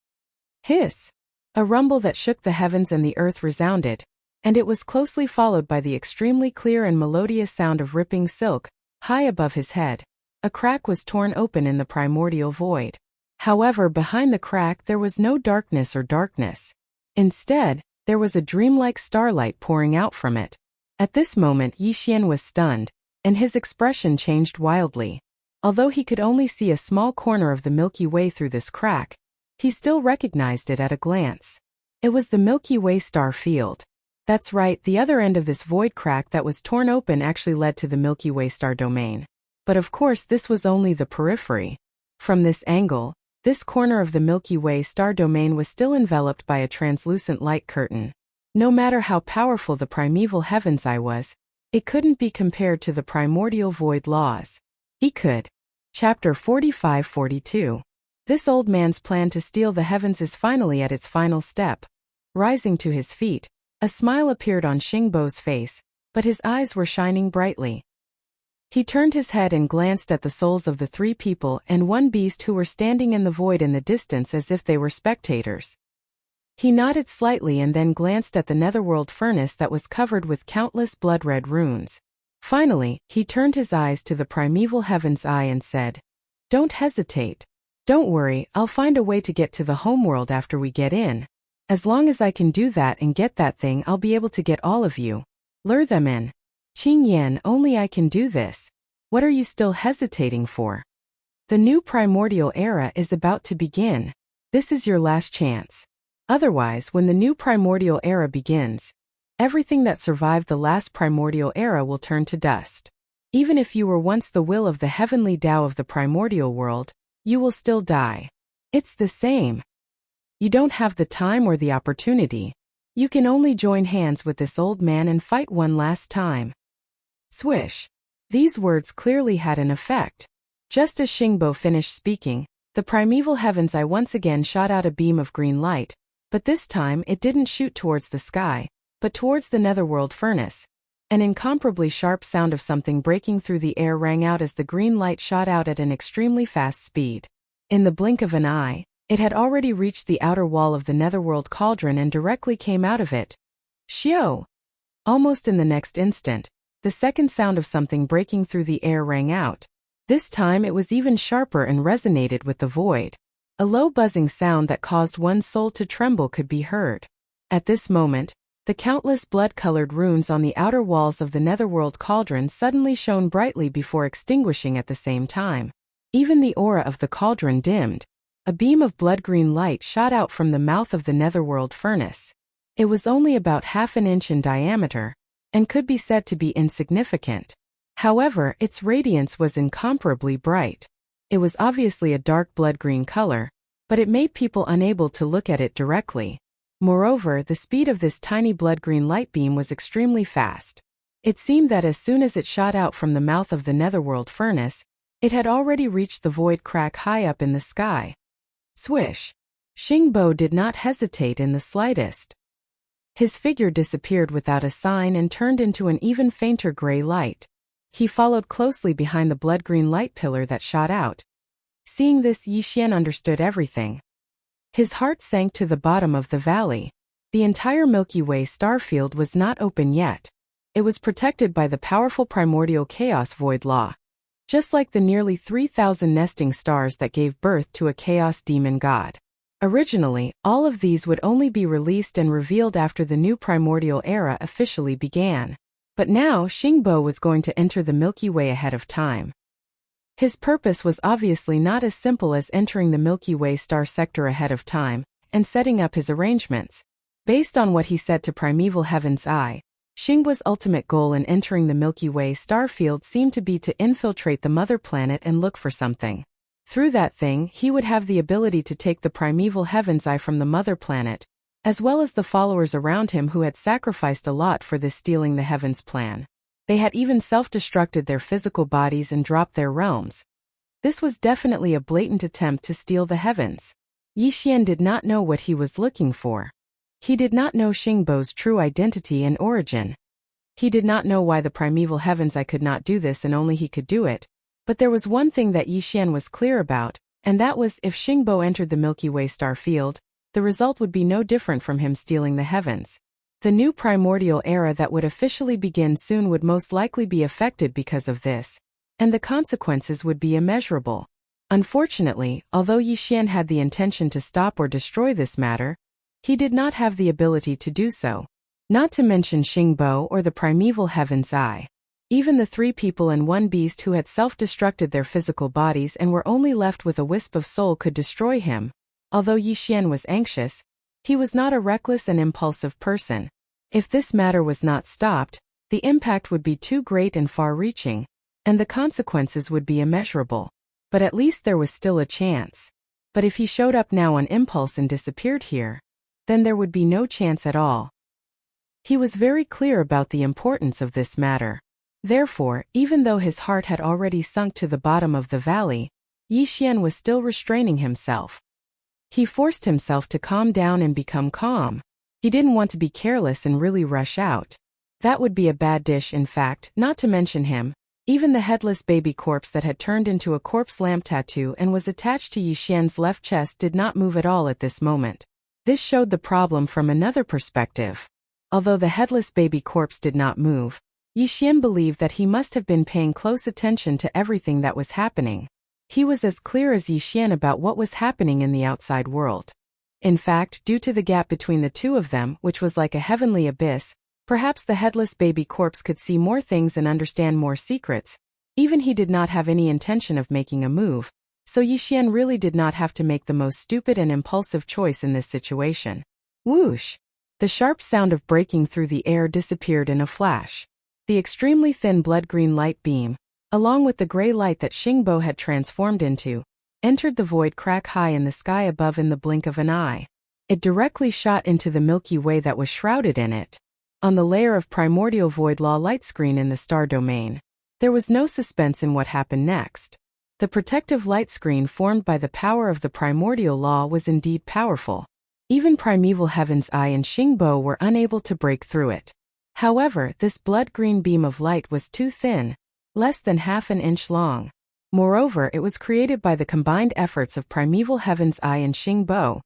Speaker 1: Hiss! A rumble that shook the heavens and the earth resounded, and it was closely followed by the extremely clear and melodious sound of ripping silk, high above his head. A crack was torn open in the primordial void. However, behind the crack there was no darkness or darkness. Instead, there was a dreamlike starlight pouring out from it. At this moment Yixian was stunned, and his expression changed wildly. Although he could only see a small corner of the Milky Way through this crack, he still recognized it at a glance. It was the Milky Way star field. That's right, the other end of this void crack that was torn open actually led to the Milky Way star domain. But of course this was only the periphery. From this angle, this corner of the Milky Way star domain was still enveloped by a translucent light curtain. No matter how powerful the primeval heaven's eye was, it couldn't be compared to the primordial void laws. He could. Chapter 45-42. This old man's plan to steal the heavens is finally at its final step. Rising to his feet, a smile appeared on Xingbo's face, but his eyes were shining brightly. He turned his head and glanced at the souls of the three people and one beast who were standing in the void in the distance as if they were spectators. He nodded slightly and then glanced at the netherworld furnace that was covered with countless blood-red runes. Finally, he turned his eyes to the primeval heaven's eye and said, "Don't hesitate. Don't worry, I'll find a way to get to the homeworld after we get in. As long as I can do that and get that thing, I'll be able to get all of you. Lure them in. Qing Yan, only I can do this. What are you still hesitating for? The new primordial era is about to begin. This is your last chance. Otherwise, when the new primordial era begins, everything that survived the last primordial era will turn to dust. Even if you were once the will of the heavenly Tao of the primordial world, you will still die. It's the same. You don't have the time or the opportunity. You can only join hands with this old man and fight one last time." Swish. These words clearly had an effect. Just as Xingbo finished speaking, the primeval heaven's eye once again shot out a beam of green light, but this time it didn't shoot towards the sky, but towards the netherworld furnace. An incomparably sharp sound of something breaking through the air rang out as the green light shot out at an extremely fast speed. In the blink of an eye, it had already reached the outer wall of the netherworld cauldron and directly came out of it. Xiao! Almost in the next instant, the second sound of something breaking through the air rang out. This time it was even sharper and resonated with the void. A low buzzing sound that caused one's soul to tremble could be heard. At this moment, the countless blood-colored runes on the outer walls of the netherworld cauldron suddenly shone brightly before extinguishing at the same time. Even the aura of the cauldron dimmed. A beam of blood-green light shot out from the mouth of the netherworld furnace. It was only about half an inch in diameter, and could be said to be insignificant. However, its radiance was incomparably bright. It was obviously a dark blood-green color, but it made people unable to look at it directly. Moreover, the speed of this tiny blood-green light beam was extremely fast. It seemed that as soon as it shot out from the mouth of the netherworld furnace, it had already reached the void crack high up in the sky. Swish! Xingbo did not hesitate in the slightest. His figure disappeared without a sign and turned into an even fainter gray light. He followed closely behind the blood-green light pillar that shot out. Seeing this, Yixian understood everything. His heart sank to the bottom of the valley. The entire Milky Way starfield was not open yet. It was protected by the powerful primordial chaos void law. Just like the nearly 3,000 nesting stars that gave birth to a chaos demon god. Originally, all of these would only be released and revealed after the new primordial era officially began. But now Xingbo was going to enter the Milky Way ahead of time. His purpose was obviously not as simple as entering the Milky Way star sector ahead of time and setting up his arrangements. Based on what he said to Primeval Heaven's Eye, Xingbo's ultimate goal in entering the Milky Way star field seemed to be to infiltrate the mother planet and look for something. Through that thing, he would have the ability to take the primeval heaven's eye from the mother planet, as well as the followers around him who had sacrificed a lot for this stealing the heavens plan. They had even self-destructed their physical bodies and dropped their realms. This was definitely a blatant attempt to steal the heavens. Yi Xian did not know what he was looking for. He did not know Xingbo's true identity and origin. He did not know why the primeval heavens eye could not do this and only he could do it. But there was one thing that Yi Xian was clear about, and that was if Xingbo entered the Milky Way star field, the result would be no different from him stealing the heavens. The new primordial era that would officially begin soon would most likely be affected because of this, and the consequences would be immeasurable. Unfortunately, although Yi Xian had the intention to stop or destroy this matter, he did not have the ability to do so. Not to mention Xingbo or the primeval heaven's eye. Even the 3 people and 1 beast who had self-destructed their physical bodies and were only left with a wisp of soul could destroy him. Although Yi Xian was anxious, he was not a reckless and impulsive person. If this matter was not stopped, the impact would be too great and far-reaching, and the consequences would be immeasurable. But at least there was still a chance. But if he showed up now on impulse and disappeared here, then there would be no chance at all. He was very clear about the importance of this matter. Therefore, even though his heart had already sunk to the bottom of the valley, Yi Xian was still restraining himself. He forced himself to calm down and become calm. He didn't want to be careless and really rush out. That would be a bad dish, in fact, not to mention him. Even the headless baby corpse that had turned into a corpse lamp tattoo and was attached to Yi Xian's left chest did not move at all at this moment. This showed the problem from another perspective. Although the headless baby corpse did not move, Yi Xian believed that he must have been paying close attention to everything that was happening. He was as clear as Yi Xian about what was happening in the outside world. In fact, due to the gap between the two of them, which was like a heavenly abyss, perhaps the headless baby corpse could see more things and understand more secrets. Even he did not have any intention of making a move, so Yi Xian really did not have to make the most stupid and impulsive choice in this situation. Whoosh! The sharp sound of breaking through the air disappeared in a flash. The extremely thin blood-green light beam, along with the gray light that Xingbo had transformed into, entered the void crack high in the sky above in the blink of an eye. It directly shot into the Milky Way that was shrouded in it. On the layer of primordial void law light screen in the star domain, there was no suspense in what happened next. The protective light screen formed by the power of the primordial law was indeed powerful. Even primeval heaven's eye and Xingbo were unable to break through it. However, this blood-green beam of light was too thin, less than half an inch long. Moreover, it was created by the combined efforts of primeval heaven's eye and Xingbo,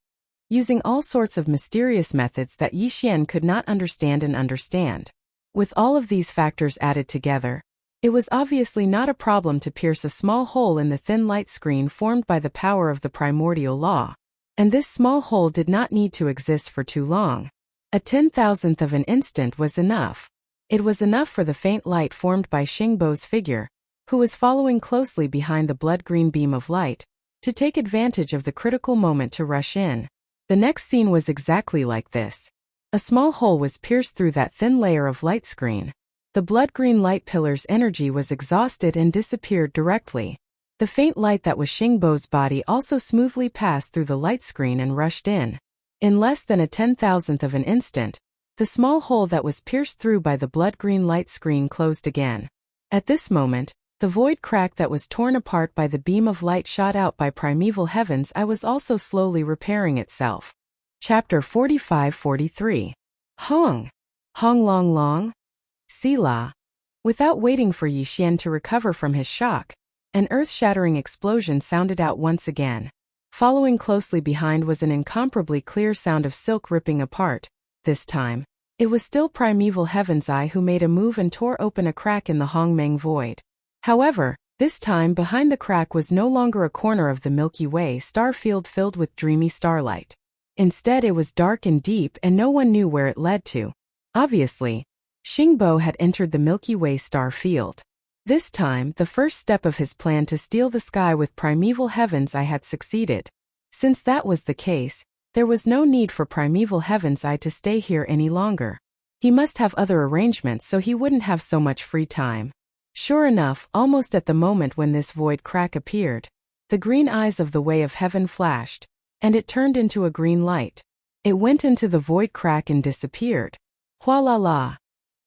Speaker 1: using all sorts of mysterious methods that Yi Xian could not understand. With all of these factors added together, it was obviously not a problem to pierce a small hole in the thin light screen formed by the power of the primordial law. And this small hole did not need to exist for too long. A 10,000th of an instant was enough. It was enough for the faint light formed by Xingbo's figure, who was following closely behind the blood-green beam of light, to take advantage of the critical moment to rush in. The next scene was exactly like this. A small hole was pierced through that thin layer of light screen. The blood-green light pillar's energy was exhausted and disappeared directly. The faint light that was Xingbo's body also smoothly passed through the light screen and rushed in. In less than a 10,000th of an instant, the small hole that was pierced through by the blood-green light screen closed again. At this moment, the void crack that was torn apart by the beam of light shot out by primeval heaven's eye was also slowly repairing itself. Chapter 45-43. Hong! Hong long long? Selah. Without waiting for Yi Xian to recover from his shock, an earth-shattering explosion sounded out once again. Following closely behind was an incomparably clear sound of silk ripping apart. This time, it was still primeval heaven's eye who made a move and tore open a crack in the Hongmeng void. However, this time behind the crack was no longer a corner of the Milky Way star field filled with dreamy starlight. Instead, it was dark and deep and no one knew where it led to. Obviously, Xingbo had entered the Milky Way star field. This time, the first step of his plan to steal the sky with primeval heaven's eye had succeeded. Since that was the case, there was no need for primeval heaven's eye to stay here any longer. He must have other arrangements so he wouldn't have so much free time. Sure enough, almost at the moment when this void crack appeared, The green eyes of the Way of Heaven flashed, and it turned into a green light. It went into the void crack and disappeared. Hualala.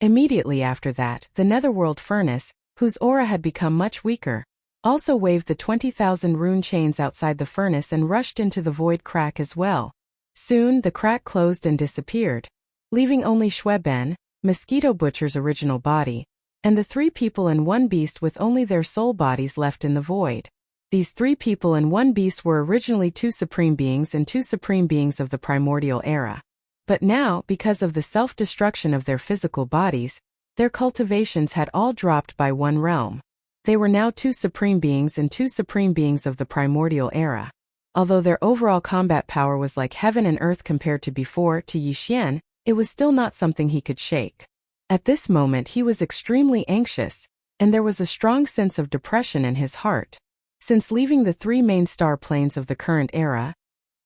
Speaker 1: Immediately after that, the netherworld furnace, whose aura had become much weaker, also waved the 20,000 rune chains outside the furnace and rushed into the void crack as well. Soon, the crack closed and disappeared, leaving only Shueben, Mosquito Butcher's original body, and the 3 people and 1 beast with only their soul bodies left in the void. These 3 people and 1 beast were originally 2 supreme beings and 2 supreme beings of the primordial era. But now, because of the self-destruction of their physical bodies, their cultivations had all dropped by 1 realm. They were now 2 supreme beings and 2 supreme beings of the primordial era. Although their overall combat power was like heaven and earth compared to before to Yi Xian, it was still not something he could shake. At this moment he was extremely anxious, and there was a strong sense of depression in his heart. Since leaving the 3 main star planes of the current era,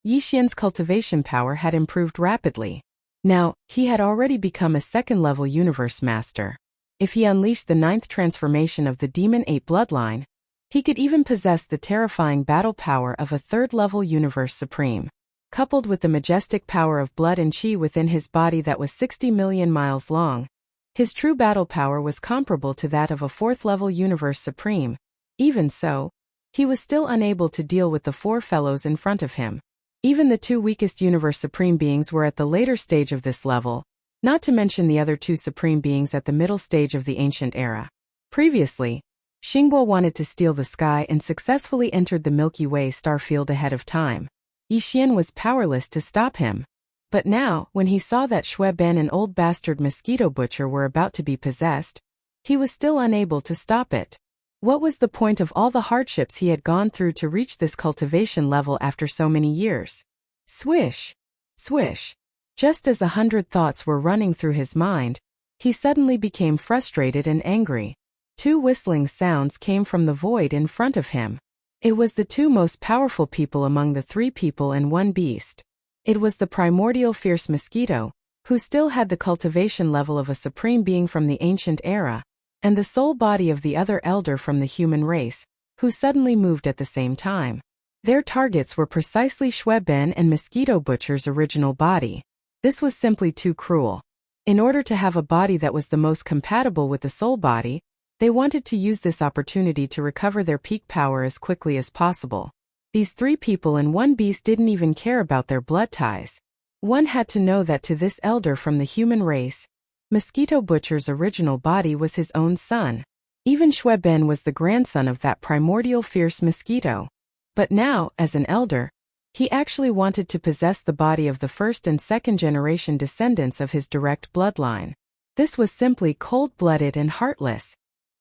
Speaker 1: Yi Xian's cultivation power had improved rapidly. Now, he had already become a 2nd-level universe master. If he unleashed the 9th transformation of the Demon 8 bloodline, he could even possess the terrifying battle power of a 3rd-level universe supreme. Coupled with the majestic power of blood and chi within his body that was 60 million miles long, his true battle power was comparable to that of a 4th-level universe supreme. Even so, he was still unable to deal with the 4 fellows in front of him. Even the 2 weakest universe supreme beings were at the later stage of this level, not to mention the other 2 supreme beings at the middle stage of the ancient era. Previously, Xingbo wanted to steal the sky and successfully entered the Milky Way star field ahead of time. Yi Xian was powerless to stop him. But now, when he saw that Shueben and old bastard Mosquito Butcher were about to be possessed, he was still unable to stop it. What was the point of all the hardships he had gone through to reach this cultivation level after so many years? Swish! Swish! Just as 100 thoughts were running through his mind, he suddenly became frustrated and angry. 2 whistling sounds came from the void in front of him. It was the 2 most powerful people among the 3 people and 1 beast. It was the primordial fierce mosquito, who still had the cultivation level of a supreme being from the ancient era, and the soul body of the other elder from the human race, who suddenly moved at the same time. Their targets were precisely Shueben and Mosquito Butcher's original body. This was simply too cruel. In order to have a body that was the most compatible with the soul body, they wanted to use this opportunity to recover their peak power as quickly as possible. These 3 people and 1 beast didn't even care about their blood ties. One had to know that to this elder from the human race, Mosquito Butcher's original body was his own son. Even Shueben was the grandson of that primordial fierce mosquito. But now, as an elder, he actually wanted to possess the body of the 1st and 2nd generation descendants of his direct bloodline. This was simply cold-blooded and heartless.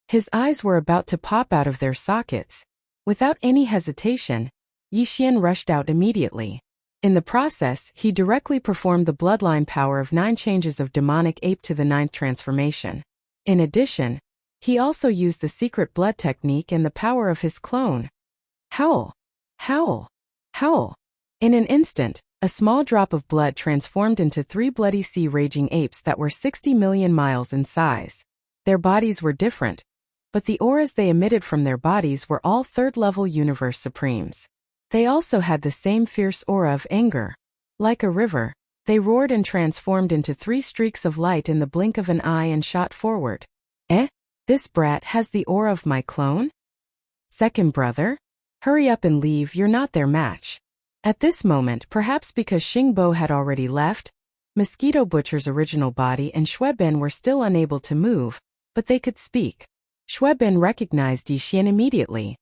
Speaker 1: His eyes were about to pop out of their sockets. Without any hesitation, Yi Xian rushed out immediately. In the process, he directly performed the bloodline power of 9 changes of demonic ape to the 9th transformation. In addition, he also used the secret blood technique and the power of his clone. Howl! Howl! Howl! In an instant, a small drop of blood transformed into 3 bloody sea-raging apes that were 60 million miles in size. Their bodies were different, but the auras they emitted from their bodies were all 3rd-level universe supremes. They also had the same fierce aura of anger. Like a river, they roared and transformed into 3 streaks of light in the blink of an eye and shot forward. Eh? This brat has the aura of my clone? Second brother? Hurry up and leave, you're not their match. At this moment, perhaps because Xingbo had already left, Mosquito Butcher's original body and Shueben were still unable to move, but they could speak. Shueben recognized Yi Xian immediately.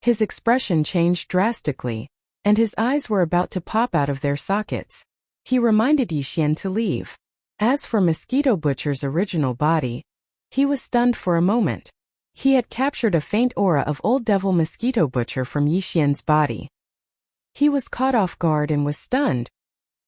Speaker 1: His expression changed drastically, and his eyes were about to pop out of their sockets. He reminded Yi Xian to leave. As for Mosquito Butcher's original body, he was stunned for a moment. He had captured a faint aura of Old Devil Mosquito Butcher from Yi Xian's body. He was caught off guard and was stunned.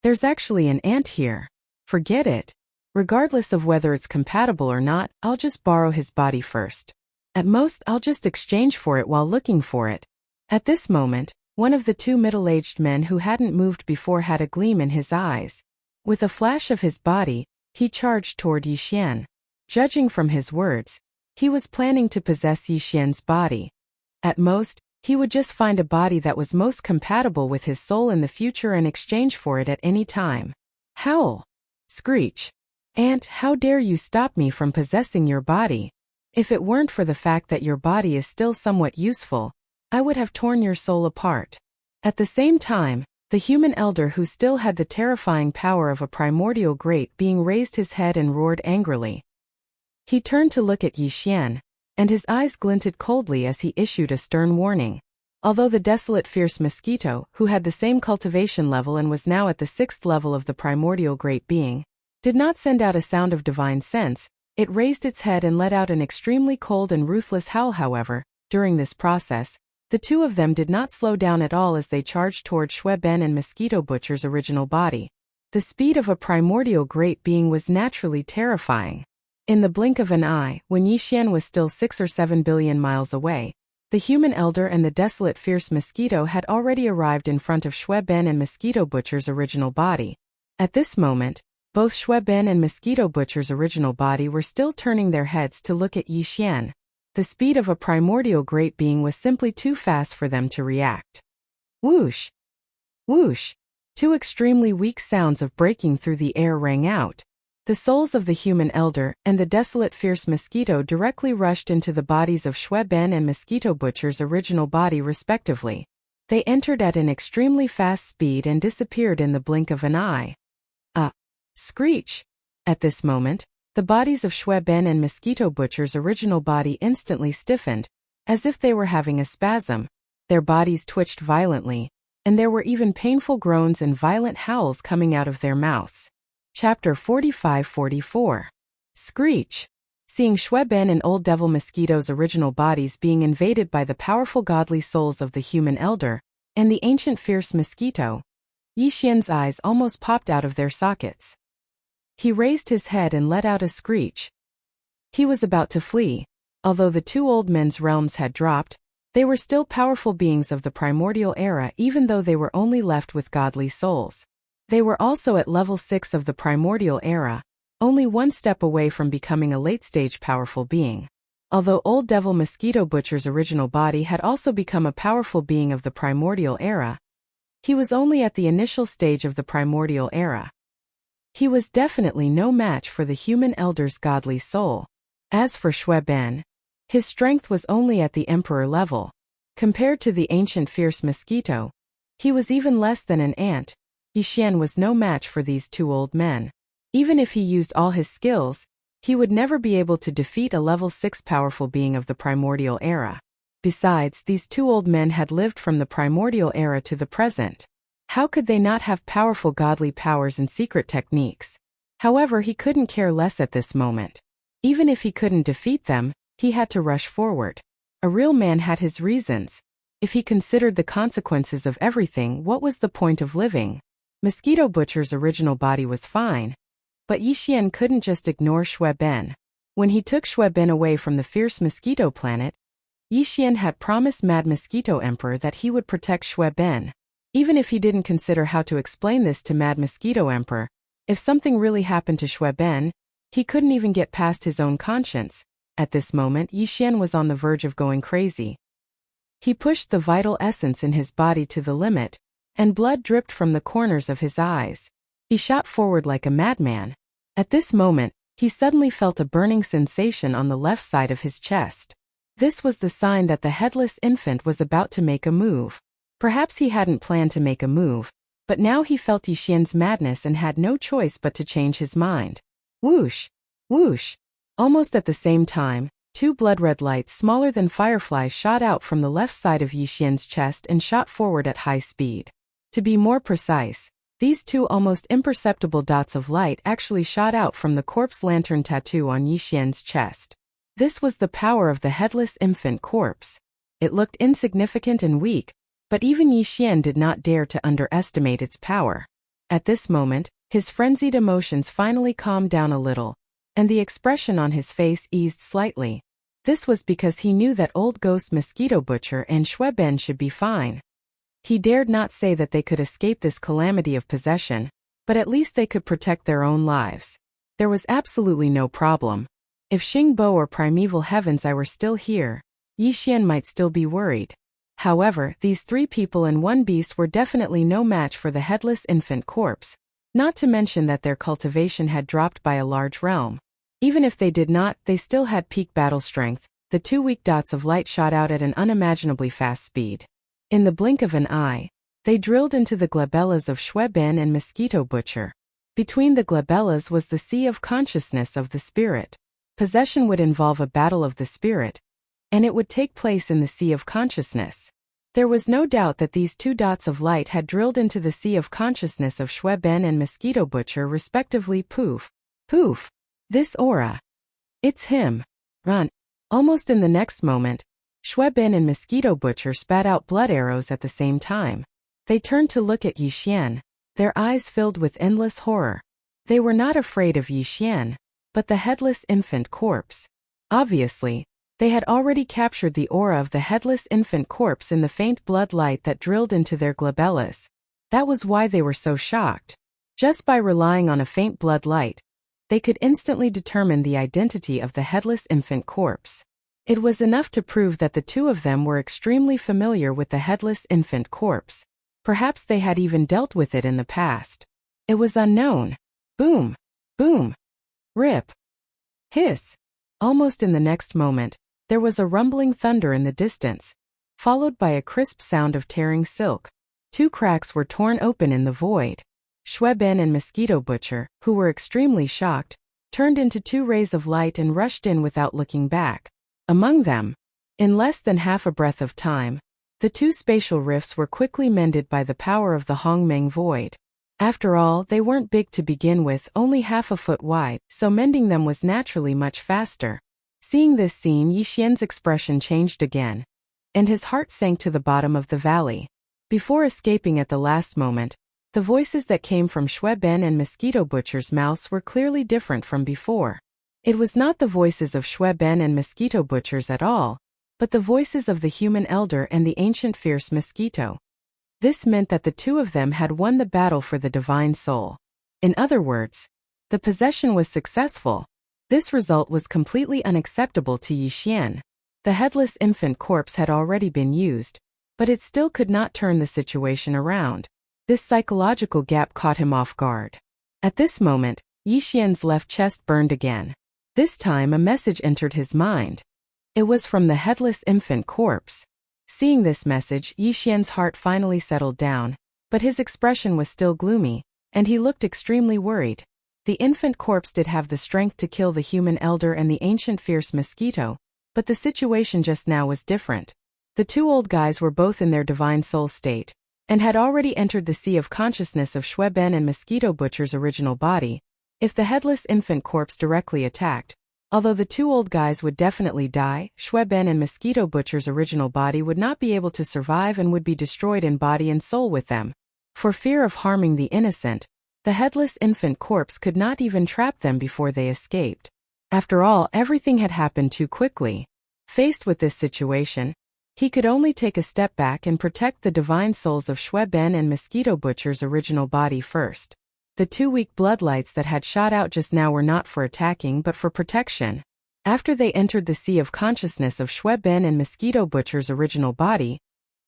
Speaker 1: There's actually an ant here. Forget it. Regardless of whether it's compatible or not, I'll just borrow his body first. At most, I'll just exchange for it while looking for it. At this moment, one of the 2 middle-aged men who hadn't moved before had a gleam in his eyes. With a flash of his body, he charged toward Yi Xian. Judging from his words, he was planning to possess Yi Xian's body. At most, He would just find a body that was most compatible with his soul in the future and exchange for it at any time. Howl. Screech. "Ant, how dare you stop me from possessing your body? If it weren't for the fact that your body is still somewhat useful, I would have torn your soul apart." At the same time, the human elder who still had the terrifying power of a primordial great being raised his head and roared angrily. He turned to look at Yi Xian, and his eyes glinted coldly as he issued a stern warning. Although the desolate fierce mosquito, who had the same cultivation level and was now at the 6th level of the primordial great being, did not send out a sound of divine sense, it raised its head and let out an extremely cold and ruthless howl. However, during this process, the two of them did not slow down at all as they charged toward Shui Ben and Mosquito Butcher's original body. The speed of a primordial great being was naturally terrifying. In the blink of an eye, when Yi Xian was still 6 or 7 billion miles away, the human elder and the desolate fierce mosquito had already arrived in front of Shui Ben and Mosquito Butcher's original body. At this moment, both Shui Ben and Mosquito Butcher's original body were still turning their heads to look at Yi Xian. The speed of a primordial great being was simply too fast for them to react. Whoosh! Whoosh! Two extremely weak sounds of breaking through the air rang out. The souls of the human elder and the desolate fierce mosquito directly rushed into the bodies of Shui Ben and Mosquito Butcher's original body respectively. They entered at an extremely fast speed and disappeared in the blink of an eye. Screech! At this moment, the bodies of Shui Ben and Mosquito Butcher's original body instantly stiffened, as if they were having a spasm. Their bodies twitched violently, and there were even painful groans and violent howls coming out of their mouths. Chapter 45-44. Screech! Seeing Shui Ben and Old Devil Mosquito's original bodies being invaded by the powerful godly souls of the human elder and the ancient fierce mosquito, Yi Xian's eyes almost popped out of their sockets. He raised his head and let out a screech. He was about to flee. Although the two old men's realms had dropped, they were still powerful beings of the primordial era even though they were only left with godly souls. They were also at level 6 of the primordial era, only one step away from becoming a late-stage powerful being. Although Old Devil Mosquito Butcher's original body had also become a powerful being of the primordial era, he was only at the initial stage of the primordial era. He was definitely no match for the human elder's godly soul. As for Shui Ben, his strength was only at the emperor level. Compared to the ancient fierce mosquito, he was even less than an ant. Yi Xian was no match for these two old men. Even if he used all his skills, he would never be able to defeat a level 6 powerful being of the primordial era. Besides, these two old men had lived from the primordial era to the present. How could they not have powerful godly powers and secret techniques? However, he couldn't care less at this moment. Even if he couldn't defeat them, he had to rush forward. A real man had his reasons. If he considered the consequences of everything, what was the point of living? Mosquito Butcher's original body was fine. But Yi Xian couldn't just ignore Shui Ben. When he took Shui Ben away from the fierce mosquito planet, Yi Xian had promised Mad Mosquito Emperor that he would protect Shui Ben. Even if he didn't consider how to explain this to Mad Mosquito Emperor, if something really happened to Shui Ben, he couldn't even get past his own conscience. At this moment, Yi Xian was on the verge of going crazy. He pushed the vital essence in his body to the limit, and blood dripped from the corners of his eyes. He shot forward like a madman. At this moment, he suddenly felt a burning sensation on the left side of his chest. This was the sign that the headless infant was about to make a move. Perhaps he hadn't planned to make a move, but now he felt Yi Xian's madness and had no choice but to change his mind. Whoosh! Whoosh! Almost at the same time, two blood-red lights smaller than fireflies shot out from the left side of Yi Xian's chest and shot forward at high speed. To be more precise, these two almost imperceptible dots of light actually shot out from the corpse lantern tattoo on Yi Xian's chest. This was the power of the headless infant corpse. It looked insignificant and weak, but even Yi Xian did not dare to underestimate its power. At this moment, his frenzied emotions finally calmed down a little, and the expression on his face eased slightly. This was because he knew that Old Ghost Mosquito Butcher and Shui Ben should be fine. He dared not say that they could escape this calamity of possession, but at least they could protect their own lives. There was absolutely no problem. If Xingbo or Primeval Heavens I were still here, Yi Xian might still be worried. However, these 3 people and 1 beast were definitely no match for the headless infant corpse, not to mention that their cultivation had dropped by a large realm. Even if they did not, they still had peak battle strength. The 2 weak dots of light shot out at an unimaginably fast speed. In the blink of an eye, they drilled into the glabellas of Shweben and Mosquito Butcher. Between the glabellas was the sea of consciousness of the spirit. Possession would involve a battle of the spirit, and it would take place in the sea of consciousness. There was no doubt that these 2 dots of light had drilled into the sea of consciousness of Shweben and Mosquito Butcher respectively. Poof. Poof. This aura. It's him. Run. Almost in the next moment, Shweben and Mosquito Butcher spat out blood arrows at the same time. They turned to look at Yixian, their eyes filled with endless horror. They were not afraid of Yixian, but the headless infant corpse. Obviously, they had already captured the aura of the headless infant corpse in the faint blood light that drilled into their glabellas. That was why they were so shocked. Just by relying on a faint blood light, they could instantly determine the identity of the headless infant corpse. It was enough to prove that the 2 of them were extremely familiar with the headless infant corpse. Perhaps they had even dealt with it in the past. It was unknown. Boom. Boom. Rip. Hiss. Almost in the next moment, there was a rumbling thunder in the distance, followed by a crisp sound of tearing silk. 2 cracks were torn open in the void. Shweben and Mosquito Butcher, who were extremely shocked, turned into 2 rays of light and rushed in without looking back. Among them, in less than half a breath of time, the 2 spatial rifts were quickly mended by the power of the Hongmeng Void. After all, they weren't big to begin with, only half a foot wide, so mending them was naturally much faster. Seeing this scene, Yixian's expression changed again, and his heart sank to the bottom of the valley. Before escaping at the last moment, the voices that came from Shweben and Mosquito Butcher's mouths were clearly different from before. It was not the voices of Shweben and Mosquito Butchers at all, but the voices of the human elder and the ancient fierce mosquito. This meant that the 2 of them had won the battle for the divine soul. In other words, the possession was successful. This result was completely unacceptable to Yixian. The headless infant corpse had already been used, but it still could not turn the situation around. This psychological gap caught him off guard. At this moment, Yixian's left chest burned again. This time a message entered his mind. It was from the headless infant corpse. Seeing this message, Yixian's heart finally settled down, but his expression was still gloomy, and he looked extremely worried. The infant corpse did have the strength to kill the human elder and the ancient fierce mosquito, but the situation just now was different. The 2 old guys were both in their divine soul state, and had already entered the sea of consciousness of Shweben and Mosquito Butcher's original body. If the headless infant corpse directly attacked, although the 2 old guys would definitely die, Shweben and Mosquito Butcher's original body would not be able to survive and would be destroyed in body and soul with them. For fear of harming the innocent, the headless infant corpse could not even trap them before they escaped. After all, everything had happened too quickly. Faced with this situation, he could only take a step back and protect the divine souls of Shweben and Mosquito Butcher's original body first. The 2 weak bloodlights that had shot out just now were not for attacking but for protection. After they entered the sea of consciousness of Shweben and Mosquito Butcher's original body,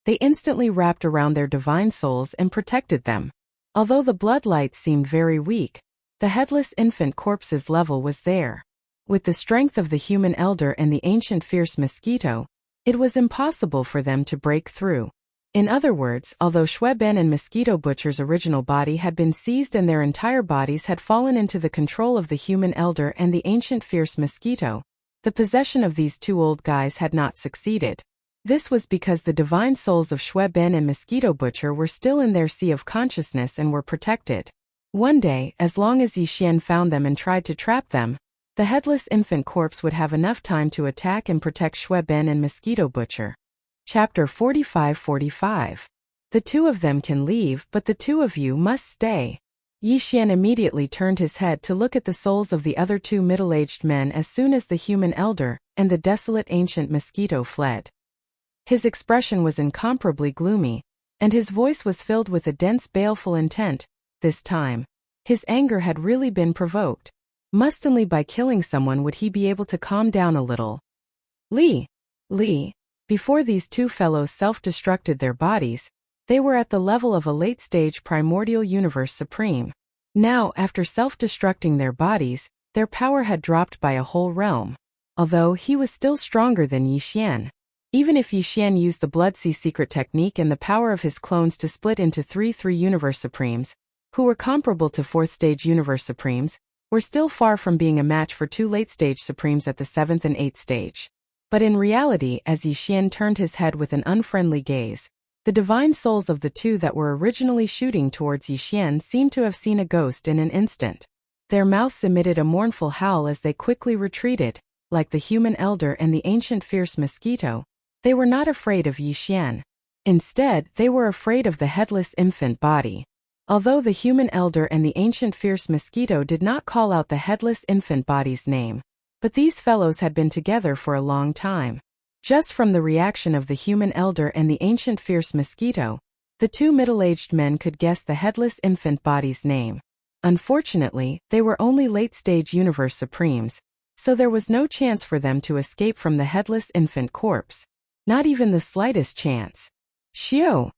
Speaker 1: they instantly wrapped around their divine souls and protected them. Although the bloodlights seemed very weak, the headless infant corpse's level was there. With the strength of the human elder and the ancient fierce mosquito, it was impossible for them to break through. In other words, although Shweben and Mosquito Butcher's original body had been seized and their entire bodies had fallen into the control of the human elder and the ancient fierce mosquito, the possession of these 2 old guys had not succeeded. This was because the divine souls of Shweben and Mosquito Butcher were still in their sea of consciousness and were protected. One day, as long as Yixian found them and tried to trap them, the headless infant corpse would have enough time to attack and protect Shweben and Mosquito Butcher. Chapter 45-45. The 2 of them can leave, but the 2 of you must stay. Yixian immediately turned his head to look at the souls of the other 2 middle-aged men as soon as the human elder and the desolate ancient mosquito fled. His expression was incomparably gloomy, and his voice was filled with a dense baleful intent. This time, his anger had really been provoked. Must only by killing someone would he be able to calm down a little. Li, Before these two fellows self-destructed their bodies, they were at the level of a late-stage primordial universe supreme. Now, after self-destructing their bodies, their power had dropped by a whole realm. Although he was still stronger than Yi Xian. Even if Yi Xian used the Blood Sea secret technique and the power of his clones to split into three Universe Supremes, who were comparable to 4th-stage Universe Supremes, were still far from being a match for two late-stage Supremes at the 7th and 8th stage. But in reality, as Yi Xian turned his head with an unfriendly gaze, the divine souls of the two that were originally shooting towards Yi Xian seemed to have seen a ghost in an instant. Their mouths emitted a mournful howl as they quickly retreated. Like the human elder and the ancient fierce mosquito, they were not afraid of Yi Xian. Instead, they were afraid of the headless infant body. Although the human elder and the ancient fierce mosquito did not call out the headless infant body's name, but these fellows had been together for a long time. Just from the reaction of the human elder and the ancient fierce mosquito, the two middle-aged men could guess the headless infant body's name. Unfortunately, they were only late-stage Universe Supremes, so there was no chance for them to escape from the headless infant corpse. Not even the slightest chance. Xiao!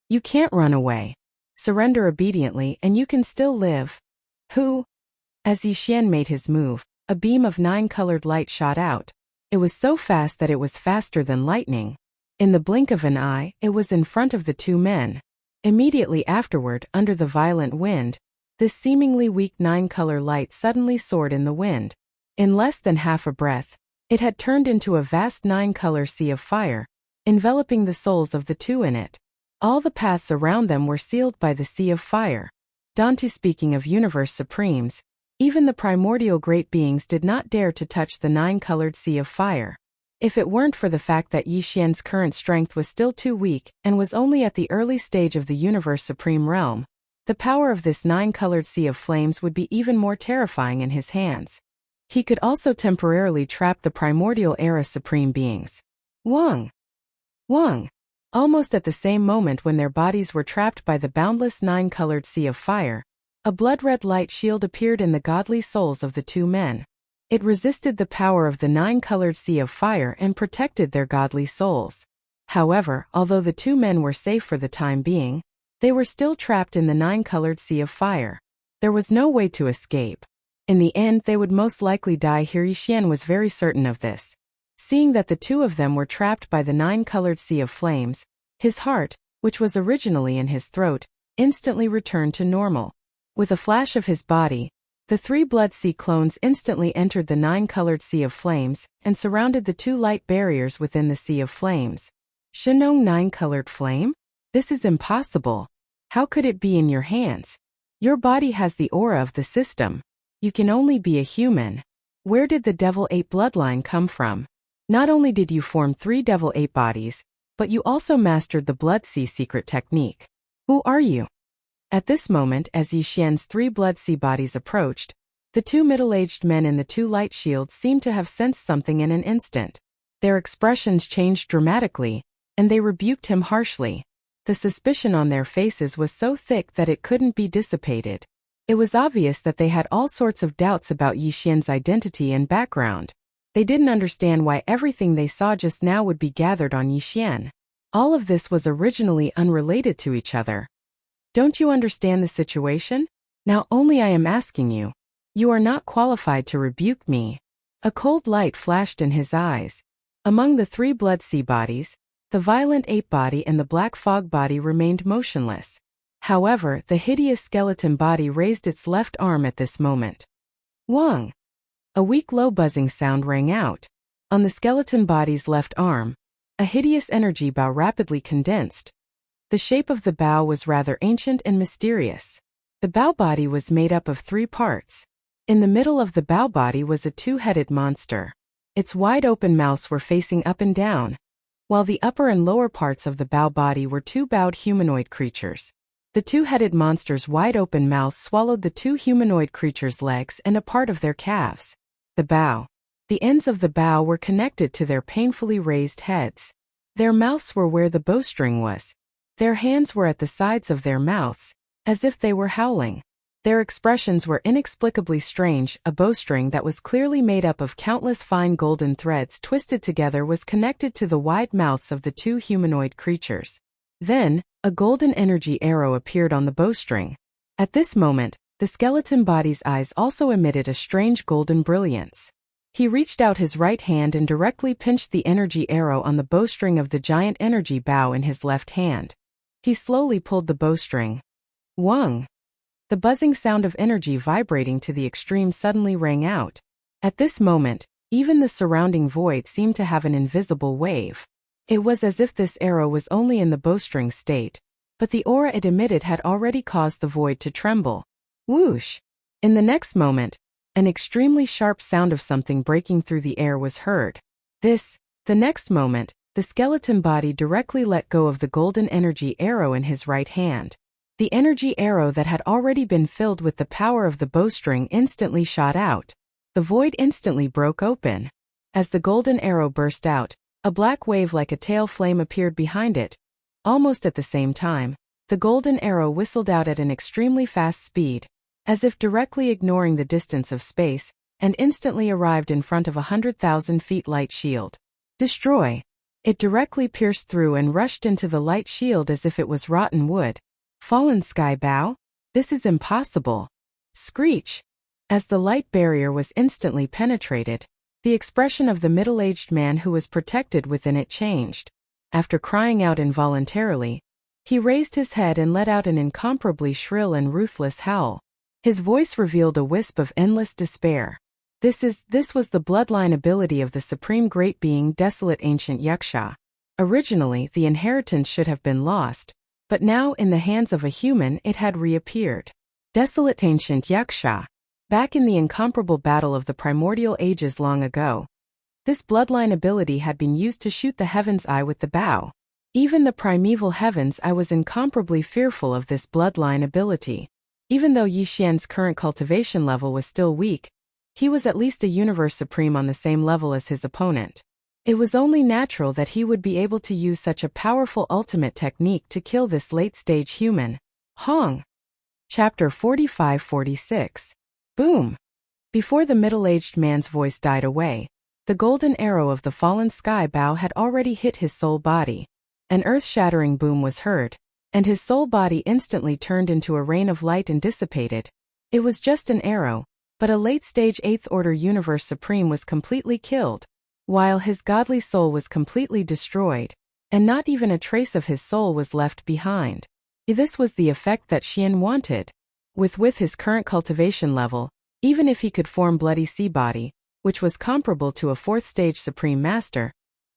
Speaker 1: You can't run away. Surrender obediently and you can still live. Who? As Yi Xian made his move, a beam of 9-colored light shot out. It was so fast that it was faster than lightning. In the blink of an eye, it was in front of the two men. Immediately afterward, under the violent wind, this seemingly weak 9-color light suddenly soared in the wind. In less than half a breath, it had turned into a vast 9-color sea of fire, enveloping the souls of the two in it. All the paths around them were sealed by the sea of fire. Dante, speaking of Universe Supremes, even the primordial great beings did not dare to touch the 9-colored sea of fire. If it weren't for the fact that Yi Xian's current strength was still too weak and was only at the early stage of the Universe Supreme realm, the power of this 9-colored sea of flames would be even more terrifying in his hands. He could also temporarily trap the primordial era supreme beings. Wang! Almost at the same moment when their bodies were trapped by the boundless 9-colored sea of fire, a blood-red light shield appeared in the godly souls of the two men. It resisted the power of the 9-colored sea of fire and protected their godly souls. However, although the two men were safe for the time being, they were still trapped in the 9-colored sea of fire. There was no way to escape. In the end, they would most likely die here. Yi Xian was very certain of this. Seeing that the two of them were trapped by the 9-colored sea of flames, his heart, which was originally in his throat, instantly returned to normal. With a flash of his body, the 3 Blood Sea clones instantly entered the 9-colored sea of flames and surrounded the 2 light barriers within the sea of flames. Shenong 9-colored flame? This is impossible. How could it be in your hands? Your body has the aura of the system. You can only be a human. Where did the Devil Ape bloodline come from? Not only did you form 3 Devil Ape bodies, but you also mastered the Blood Sea secret technique. Who are you? At this moment, as Yi Xian's 3 Blood Sea bodies approached, the 2 middle-aged men in the 2 light shields seemed to have sensed something in an instant. Their expressions changed dramatically, and they rebuked him harshly. The suspicion on their faces was so thick that it couldn't be dissipated. It was obvious that they had all sorts of doubts about Yi Xian's identity and background. They didn't understand why everything they saw just now would be gathered on Yi Xian. All of this was originally unrelated to each other. Don't you understand the situation? Now only I am asking you. You are not qualified to rebuke me. A cold light flashed in his eyes. Among the 3 Blood Sea bodies, the violent ape body and the black fog body remained motionless. However, the hideous skeleton body raised its left arm at this moment. Wang! A weak low buzzing sound rang out. On the skeleton body's left arm, a hideous energy bow rapidly condensed. The shape of the bow was rather ancient and mysterious. The bow body was made up of 3 parts. In the middle of the bow body was a 2-headed monster. Its wide-open mouths were facing up and down, while the upper and lower parts of the bow body were 2 bowed humanoid creatures. The 2-headed monster's wide-open mouth swallowed the 2 humanoid creatures' legs and a part of their calves. The bow. The ends of the bow were connected to their painfully raised heads. Their mouths were where the bowstring was. Their hands were at the sides of their mouths, as if they were howling. Their expressions were inexplicably strange. A bowstring that was clearly made up of countless fine golden threads twisted together was connected to the wide mouths of the two humanoid creatures. Then, a golden energy arrow appeared on the bowstring. At this moment, the skeleton body's eyes also emitted a strange golden brilliance. He reached out his right hand and directly pinched the energy arrow on the bowstring of the giant energy bow in his left hand. He slowly pulled the bowstring. Whang! The buzzing sound of energy vibrating to the extreme suddenly rang out. At this moment, even the surrounding void seemed to have an invisible wave. It was as if this arrow was only in the bowstring state, but the aura it emitted had already caused the void to tremble. Whoosh! In the next moment, an extremely sharp sound of something breaking through the air was heard. The next moment, the skeleton body directly let go of the golden energy arrow in his right hand. The energy arrow that had already been filled with the power of the bowstring instantly shot out. The void instantly broke open. As the golden arrow burst out, a black wave like a tail flame appeared behind it. Almost at the same time, the golden arrow whistled out at an extremely fast speed, as if directly ignoring the distance of space, and instantly arrived in front of 100,000 feet light shield. Destroy! It directly pierced through and rushed into the light shield as if it was rotten wood. Fallen sky bow? This is impossible. Screech! As the light barrier was instantly penetrated, the expression of the middle-aged man who was protected within it changed. After crying out involuntarily, he raised his head and let out an incomparably shrill and ruthless howl. His voice revealed a wisp of endless despair. This was the bloodline ability of the supreme great being Desolate Ancient Yaksha. Originally, the inheritance should have been lost, but now in the hands of a human it had reappeared. Desolate Ancient Yaksha. Back in the incomparable battle of the primordial ages long ago, this bloodline ability had been used to shoot the heaven's eye with the bow. Even the primeval heaven's eye was incomparably fearful of this bloodline ability. Even though Yi Xian's current cultivation level was still weak, he was at least a universe supreme on the same level as his opponent. It was only natural that he would be able to use such a powerful ultimate technique to kill this late-stage human. Hong! Chapter 45-46. Boom! Before the middle-aged man's voice died away, the golden arrow of the fallen sky bow had already hit his soul body. An earth-shattering boom was heard, and his soul body instantly turned into a rain of light and dissipated. It was just an arrow, but a late-stage 8th Order Universe Supreme was completely killed, while his godly soul was completely destroyed, and not even a trace of his soul was left behind. This was the effect that Xian wanted. With his current cultivation level, even if he could form Bloody Sea Body, which was comparable to a 4th stage Supreme Master,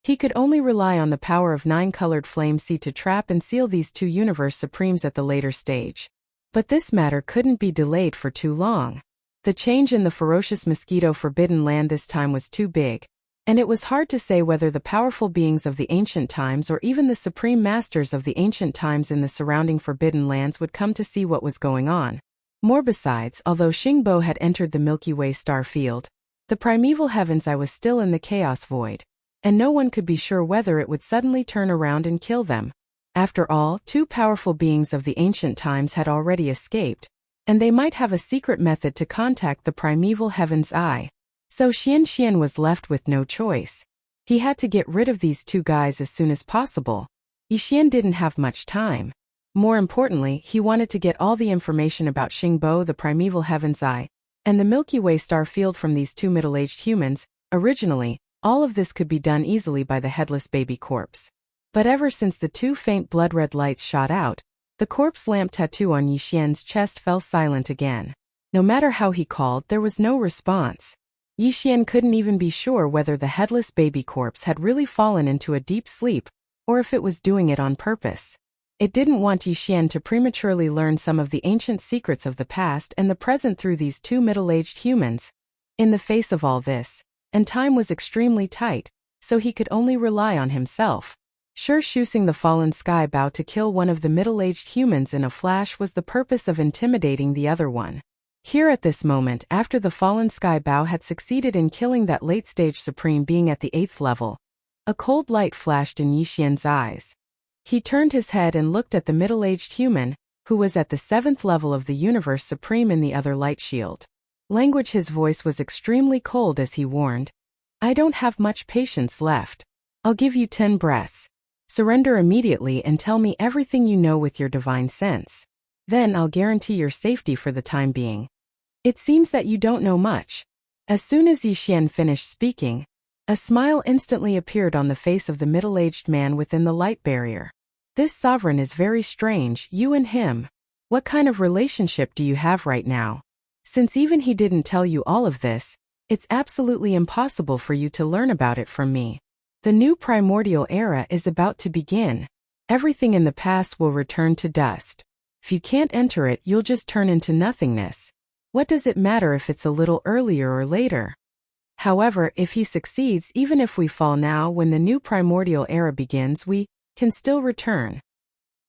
Speaker 1: he could only rely on the power of 9-colored Flame Sea to trap and seal these two Universe Supremes at the later stage. But this matter couldn't be delayed for too long. The change in the ferocious mosquito forbidden land this time was too big, and it was hard to say whether the powerful beings of the ancient times or even the supreme masters of the ancient times in the surrounding forbidden lands would come to see what was going on. More besides, although Xingbo had entered the Milky Way star field, the primeval heaven's eye was still in the chaos void, and no one could be sure whether it would suddenly turn around and kill them. After all, two powerful beings of the ancient times had already escaped, and they might have a secret method to contact the primeval heaven's eye. So Xian was left with no choice. He had to get rid of these two guys as soon as possible. Yi Xian didn't have much time. More importantly, he wanted to get all the information about Xingbo, the primeval heaven's eye, and the Milky Way star field from these two middle-aged humans. Originally, all of this could be done easily by the headless baby corpse. But ever since the two faint blood-red lights shot out, the corpse lamp tattoo on Yi Xian's chest fell silent again. No matter how he called, there was no response. Yi Xian couldn't even be sure whether the headless baby corpse had really fallen into a deep sleep, or if it was doing it on purpose. It didn't want Yi Xian to prematurely learn some of the ancient secrets of the past and the present through these two middle-aged humans. In the face of all this, and time was extremely tight, so he could only rely on himself. Sure, choosing the fallen sky bow to kill one of the middle-aged humans in a flash was the purpose of intimidating the other one. Here at this moment, after the fallen sky bow had succeeded in killing that late-stage supreme being at the 8th level, a cold light flashed in Yi Xian's eyes. He turned his head and looked at the middle-aged human, who was at the 7th level of the universe supreme in the other light shield. Language. His voice was extremely cold as he warned, I don't have much patience left. I'll give you 10 breaths. Surrender immediately and tell me everything you know with your divine sense. Then I'll guarantee your safety for the time being. It seems that you don't know much. As soon as Yixian finished speaking, a smile instantly appeared on the face of the middle-aged man within the light barrier. This sovereign is very strange, you and him. What kind of relationship do you have right now? Since even he didn't tell you all of this, it's absolutely impossible for you to learn about it from me. The new primordial era is about to begin. Everything in the past will return to dust. If you can't enter it, you'll just turn into nothingness. What does it matter if it's a little earlier or later? However, if he succeeds, even if we fall now, when the new primordial era begins, we can still return.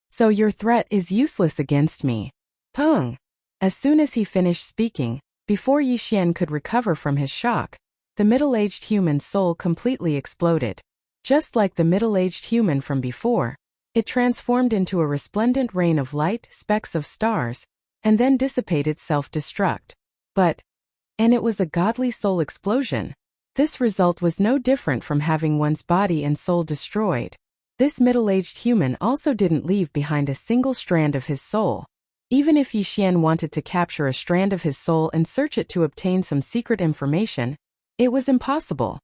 Speaker 1: So your threat is useless against me. Peng. As soon as he finished speaking, before Yixian could recover from his shock, the middle-aged human's soul completely exploded. Just like the middle-aged human from before, it transformed into a resplendent rain of light, specks of stars, and then dissipated self-destruct. And it was a godly soul explosion. This result was no different from having one's body and soul destroyed. This middle-aged human also didn't leave behind a single strand of his soul. Even if Yixian wanted to capture a strand of his soul and search it to obtain some secret information, it was impossible.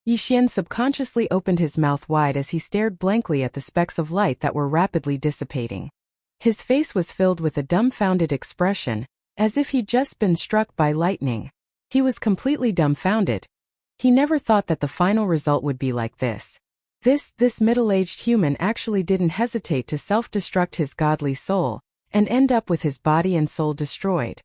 Speaker 1: Yixian subconsciously opened his mouth wide as he stared blankly at the specks of light that were rapidly dissipating. His face was filled with a dumbfounded expression, as if he'd just been struck by lightning. He was completely dumbfounded. He never thought that the final result would be like this. This middle-aged human actually didn't hesitate to self-destruct his godly soul, and end up with his body and soul destroyed.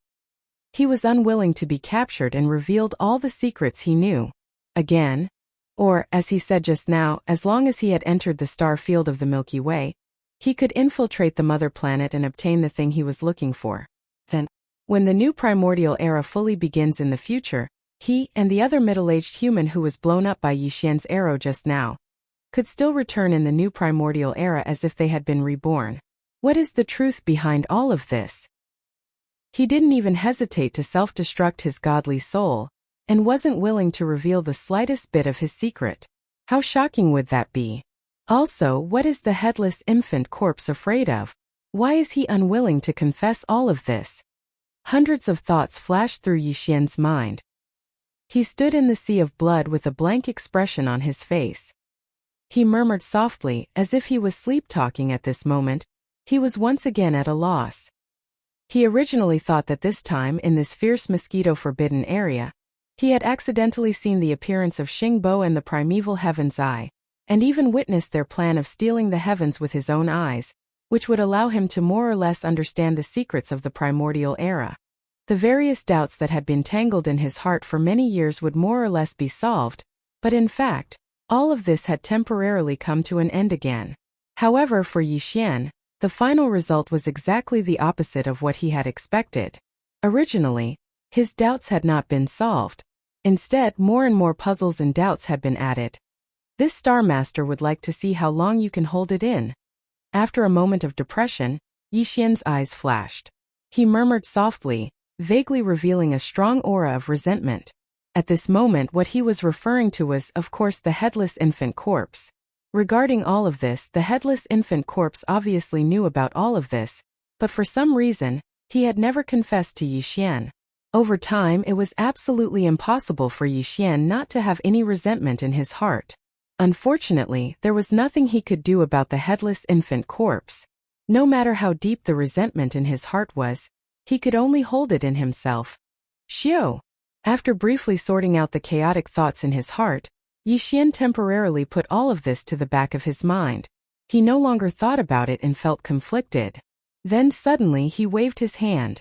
Speaker 1: He was unwilling to be captured and revealed all the secrets he knew. Again. Or, as he said just now, as long as he had entered the star field of the Milky Way, he could infiltrate the mother planet and obtain the thing he was looking for. Then, when the new primordial era fully begins in the future, he and the other middle-aged human who was blown up by Yixian's arrow just now could still return in the new primordial era as if they had been reborn. What is the truth behind all of this? He didn't even hesitate to self-destruct his godly soul, and wasn't willing to reveal the slightest bit of his secret. How shocking would that be? Also, what is the headless infant corpse afraid of? Why is he unwilling to confess all of this? Hundreds of thoughts flashed through Yixian's mind. He stood in the sea of blood with a blank expression on his face. He murmured softly, as if he was sleep-talking at this moment. He was once again at a loss. He originally thought that this time, in this fierce mosquito-forbidden area, he had accidentally seen the appearance of Xingbo and the primeval Heaven's Eye, and even witnessed their plan of stealing the heavens with his own eyes, which would allow him to more or less understand the secrets of the primordial era. The various doubts that had been tangled in his heart for many years would more or less be solved, but in fact, all of this had temporarily come to an end again. However, for Yixian, the final result was exactly the opposite of what he had expected. Originally, his doubts had not been solved. Instead, more and more puzzles and doubts had been added. This Star Master would like to see how long you can hold it in. After a moment of depression, Yixian's eyes flashed. He murmured softly, vaguely revealing a strong aura of resentment. At this moment, what he was referring to was, of course, the headless infant corpse. Regarding all of this, the headless infant corpse obviously knew about all of this, but for some reason, he had never confessed to Yixian. Over time, it was absolutely impossible for Yixian not to have any resentment in his heart. Unfortunately, there was nothing he could do about the headless infant corpse. No matter how deep the resentment in his heart was, he could only hold it in himself. Xiao. After briefly sorting out the chaotic thoughts in his heart, Yixian temporarily put all of this to the back of his mind. He no longer thought about it and felt conflicted. Then suddenly he waved his hand.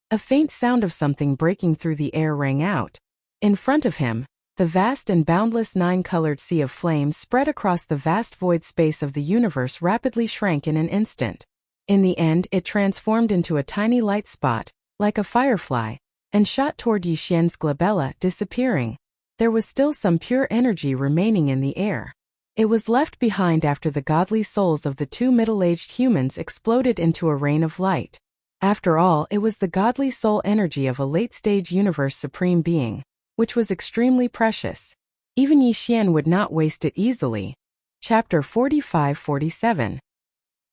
Speaker 1: A faint sound of something breaking through the air rang out. In front of him, the vast and boundless nine-colored sea of flames spread across the vast void space of the universe rapidly shrank in an instant. In the end, it transformed into a tiny light spot, like a firefly, and shot toward Yixian's glabella, disappearing. There was still some pure energy remaining in the air. It was left behind after the godly souls of the two middle-aged humans exploded into a rain of light. After all, it was the godly soul energy of a late-stage universe supreme being, which was extremely precious. Even Yi Xian would not waste it easily. Chapter 45-47.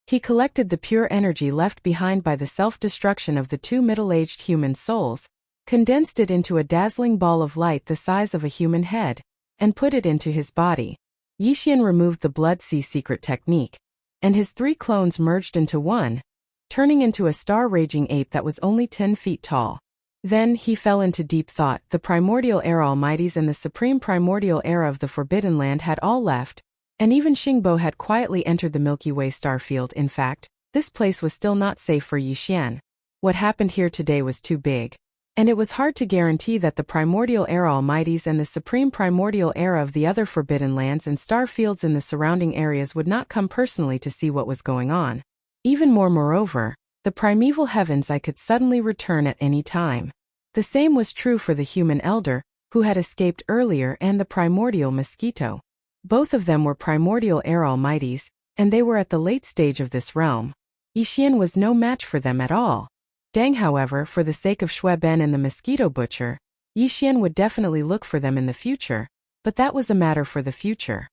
Speaker 1: He collected the pure energy left behind by the self-destruction of the two middle-aged human souls, condensed it into a dazzling ball of light the size of a human head, and put it into his body. Yi Xian removed the Blood Sea secret technique, and his 3 clones merged into one, turning into a star-raging ape that was only 10 feet tall. Then he fell into deep thought. The primordial era almighties and the supreme primordial era of the Forbidden Land had all left, and even Xingbo had quietly entered the Milky Way star field. In fact, this place was still not safe for Yi Xian. What happened here today was too big, and it was hard to guarantee that the primordial era almighties and the supreme primordial era of the other Forbidden Lands and star fields in the surrounding areas would not come personally to see what was going on. Even moreover, the primeval heavens I could suddenly return at any time. The same was true for the human elder, who had escaped earlier, and the primordial mosquito. Both of them were primordial era almighties, and they were at the late stage of this realm. Yi Xian was no match for them at all. Deng, however, for the sake of Xue Ben and the mosquito butcher, Yi Xian would definitely look for them in the future, but that was a matter for the future.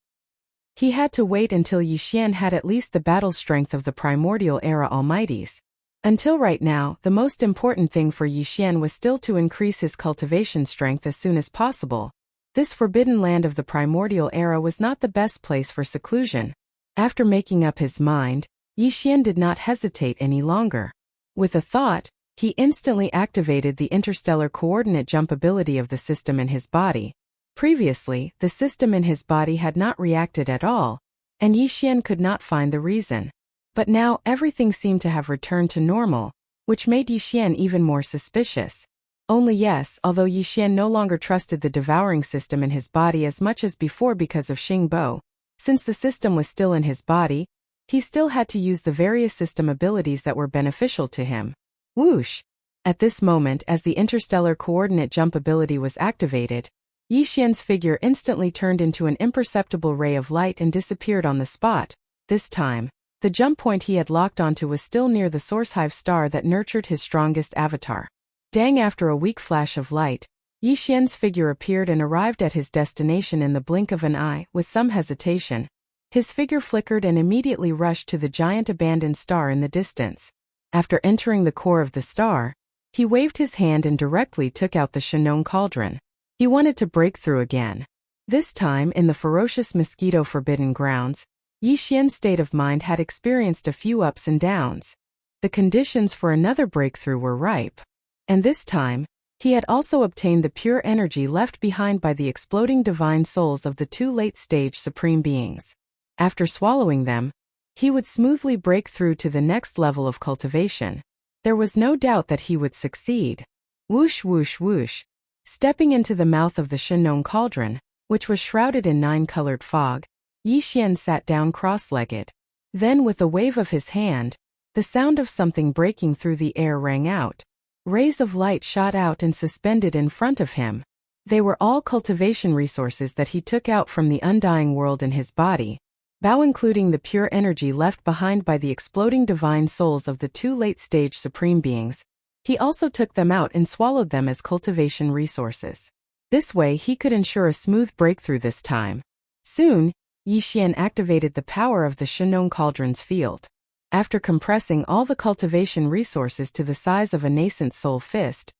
Speaker 1: He had to wait until Yi Xian had at least the battle strength of the primordial era almighties. Until right now, the most important thing for Yi Xian was still to increase his cultivation strength as soon as possible. This forbidden land of the primordial era was not the best place for seclusion. After making up his mind, Yi Xian did not hesitate any longer. With a thought, he instantly activated the interstellar coordinate jump ability of the system in his body. Previously, the system in his body had not reacted at all, and Yi Xian could not find the reason. But now everything seemed to have returned to normal, which made Yi Xian even more suspicious. Only yes, although Yi Xian no longer trusted the devouring system in his body as much as before because of Xingbo, since the system was still in his body, he still had to use the various system abilities that were beneficial to him. Whoosh! At this moment, as the interstellar coordinate jump ability was activated, Yi Xian's figure instantly turned into an imperceptible ray of light and disappeared on the spot. This time, the jump point he had locked onto was still near the source hive star that nurtured his strongest avatar. Dang! After a weak flash of light, Yi Xian's figure appeared and arrived at his destination in the blink of an eye. With some hesitation, his figure flickered and immediately rushed to the giant abandoned star in the distance. After entering the core of the star, he waved his hand and directly took out the Shenong cauldron. He wanted to break through again. This time, in the ferocious mosquito forbidden grounds, Yi Xian's state of mind had experienced a few ups and downs. The conditions for another breakthrough were ripe. And this time, he had also obtained the pure energy left behind by the exploding divine souls of the two late-stage supreme beings. After swallowing them, he would smoothly break through to the next level of cultivation. There was no doubt that he would succeed. Whoosh whoosh whoosh. Stepping into the mouth of the Shenong cauldron, which was shrouded in 9-colored fog, Yi Xian sat down cross-legged. Then with a wave of his hand, the sound of something breaking through the air rang out. Rays of light shot out and suspended in front of him. They were all cultivation resources that he took out from the undying world in his body, including the pure energy left behind by the exploding divine souls of the two late-stage supreme beings. He also took them out and swallowed them as cultivation resources. This way he could ensure a smooth breakthrough this time. Soon, Yi Xian activated the power of the Shenong cauldron's field. After compressing all the cultivation resources to the size of a nascent soul fist,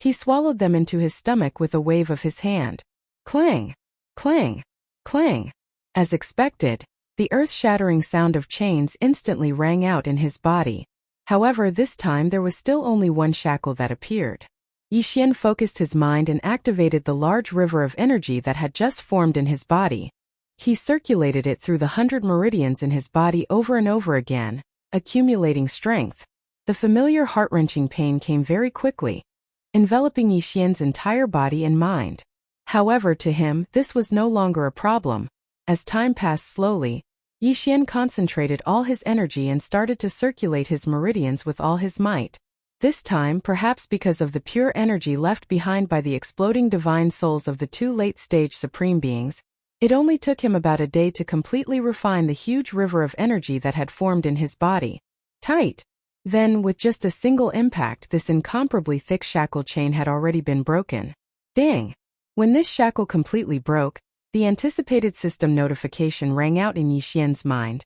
Speaker 1: he swallowed them into his stomach with a wave of his hand. Clang! Clang! Clang! As expected, the earth-shattering sound of chains instantly rang out in his body. However, this time there was still only one shackle that appeared. Yi Xian focused his mind and activated the large river of energy that had just formed in his body. He circulated it through the 100 meridians in his body over and over again, accumulating strength. The familiar heart-wrenching pain came very quickly, enveloping Yi Xian's entire body and mind. However, to him, this was no longer a problem. As time passed slowly, Yi Xian concentrated all his energy and started to circulate his meridians with all his might. This time, perhaps because of the pure energy left behind by the exploding divine souls of the two late-stage supreme beings, It only took him about a day to completely refine the huge river of energy that had formed in his body. Tight. Then, with just a single impact, this incomparably thick shackle chain had already been broken. Dang! When this shackle completely broke, the anticipated system notification rang out in Yixian's mind.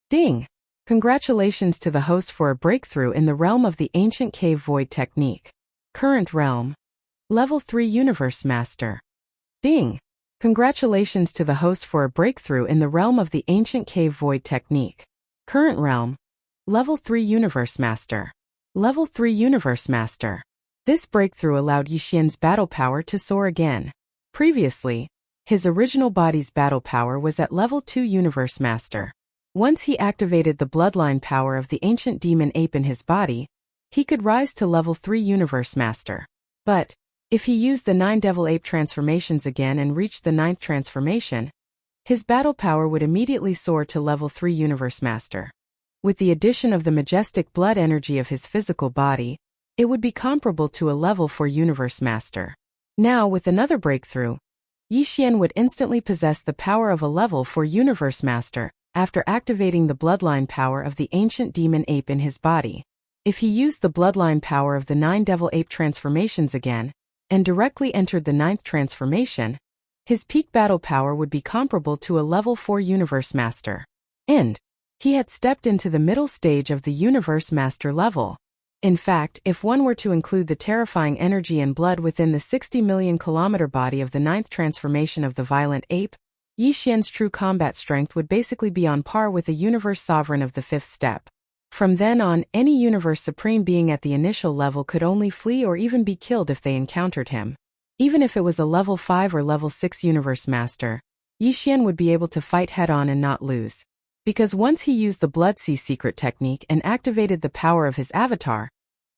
Speaker 1: Ding! Congratulations to the host for a breakthrough in the realm of the ancient cave void technique. Current realm. Level 3 Universe Master. Ding! Congratulations to the host for a breakthrough in the realm of the ancient cave void technique. Current realm. Level 3 Universe Master. Level 3 Universe Master. This breakthrough allowed Yixian's battle power to soar again. Previously, his original body's battle power was at level 2 Universe Master. Once he activated the bloodline power of the ancient demon ape in his body, he could rise to level 3 Universe Master. But, if he used the 9 devil ape transformations again and reached the 9th transformation, his battle power would immediately soar to level 3 Universe Master. With the addition of the majestic blood energy of his physical body, it would be comparable to a level 4 Universe Master. Now, with another breakthrough, Yixian would instantly possess the power of a level 4 Universe Master, after activating the bloodline power of the ancient demon ape in his body. If he used the bloodline power of the 9 devil ape transformations again, and directly entered the 9th transformation, his peak battle power would be comparable to a level 4 Universe Master. And he had stepped into the middle stage of the Universe Master level. In fact, if one were to include the terrifying energy and blood within the 60 million kilometer body of the 9th transformation of the violent ape, Yixian's true combat strength would basically be on par with a Universe Sovereign of the 5th step. From then on, any Universe Supreme being at the initial level could only flee or even be killed if they encountered him. Even if it was a level 5 or level 6 Universe Master, Yixian would be able to fight head-on and not lose. Because once he used the Blood Sea secret technique and activated the power of his avatar,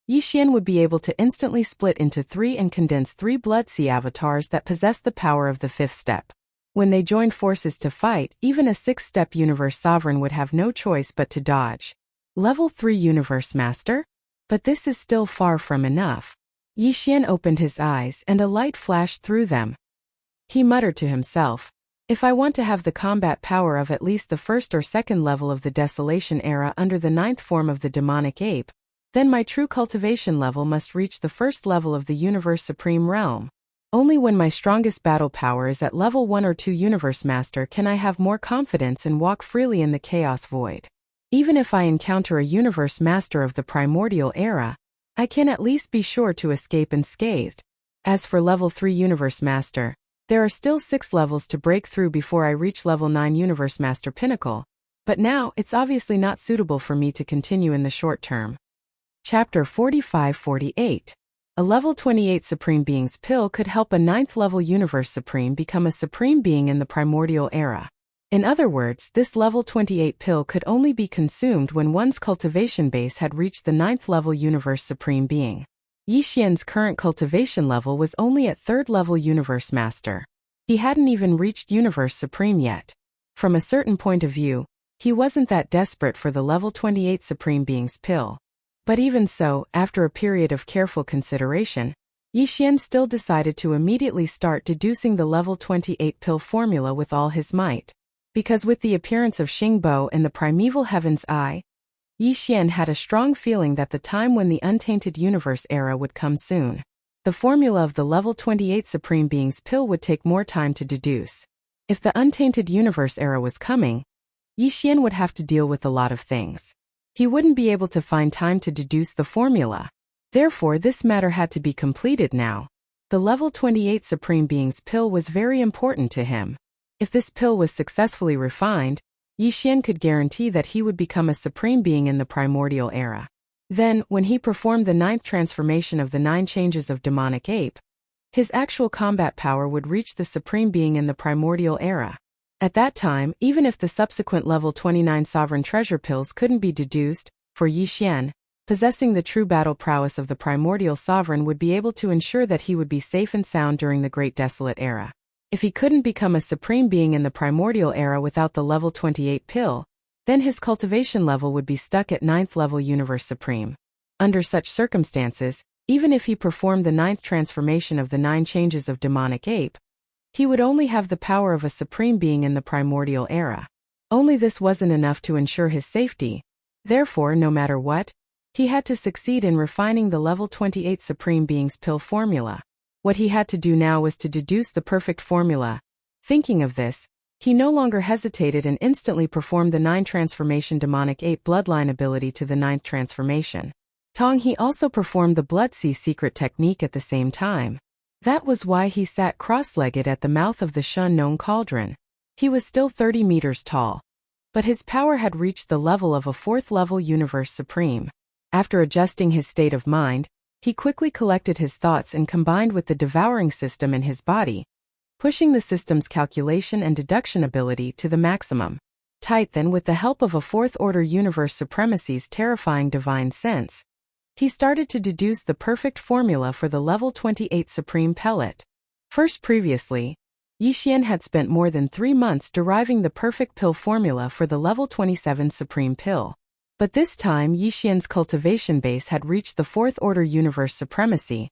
Speaker 1: Yixian would be able to instantly split into 3 and condense 3 Blood Sea avatars that possess the power of the 5th step. When they joined forces to fight, even a 6th-step Universe Sovereign would have no choice but to dodge. Level 3 Universe Master? But this is still far from enough. Yixian opened his eyes and a light flashed through them. He muttered to himself, if I want to have the combat power of at least the 1st or 2nd level of the Desolation era under the 9th form of the demonic ape, then my true cultivation level must reach the 1st level of the Universe Supreme realm. Only when my strongest battle power is at level 1 or 2 Universe Master can I have more confidence and walk freely in the Chaos Void. Even if I encounter a Universe Master of the Primordial era, I can at least be sure to escape unscathed. As for level 3 Universe Master, there are still 6 levels to break through before I reach level 9 Universe Master Pinnacle, but now it's obviously not suitable for me to continue in the short term. Chapter 45-48. A level 28 Supreme Being's Pill could help a 9th level Universe Supreme become a Supreme Being in the Primordial era. In other words, this level 28 pill could only be consumed when one's cultivation base had reached the 9th level Universe Supreme Being. Yixian's current cultivation level was only at 3rd level Universe Master. He hadn't even reached Universe Supreme yet. From a certain point of view, he wasn't that desperate for the level 28 Supreme Being's pill. But even so, after a period of careful consideration, Yixian still decided to immediately start deducing the level 28 pill formula with all his might. Because with the appearance of Xingbo and the primeval Heaven's Eye, Yixian had a strong feeling that the time when the Untainted Universe era would come soon. The formula of the level 28 Supreme Being's pill would take more time to deduce. If the Untainted Universe era was coming, Yixian would have to deal with a lot of things. He wouldn't be able to find time to deduce the formula. Therefore, this matter had to be completed now. The level 28 Supreme Being's pill was very important to him. If this pill was successfully refined, Yixian could guarantee that he would become a Supreme Being in the Primordial era. Then, when he performed the 9th transformation of the 9 changes of Demonic Ape, his actual combat power would reach the Supreme Being in the Primordial era. At that time, even if the subsequent level 29 Sovereign Treasure Pills couldn't be deduced, for Yixian, possessing the true battle prowess of the Primordial Sovereign would be able to ensure that he would be safe and sound during the Great Desolate era. If he couldn't become a Supreme Being in the Primordial era without the level 28 pill, then his cultivation level would be stuck at 9th level Universe Supreme. Under such circumstances, even if he performed the 9th transformation of the 9 changes of Demonic Ape, He would only have the power of a supreme being in the primordial era. Only this wasn't enough to ensure his safety. Therefore, no matter what, he had to succeed in refining the level 28 Supreme Being's pill formula. What he had to do now was to deduce the perfect formula. Thinking of this, he no longer hesitated and instantly performed the 9 transformation demonic ape bloodline ability to the 9th transformation. He also performed the Blood Sea secret technique at the same time. That was why he sat cross-legged at the mouth of the Shun-known cauldron. He was still 30 meters tall, but his power had reached the level of a 4th-level Universe Supreme. After adjusting his state of mind, he quickly collected his thoughts and combined with the Devouring system in his body, pushing the system's calculation and deduction ability to the maximum. Then, with the help of a 4th-order Universe Supremacy's terrifying divine sense, he started to deduce the perfect formula for the level 28 Supreme Pellet. Previously, Yixian had spent more than 3 months deriving the perfect pill formula for the level 27 Supreme Pill. But this time Yixian's cultivation base had reached the 4th-order Universe Supremacy,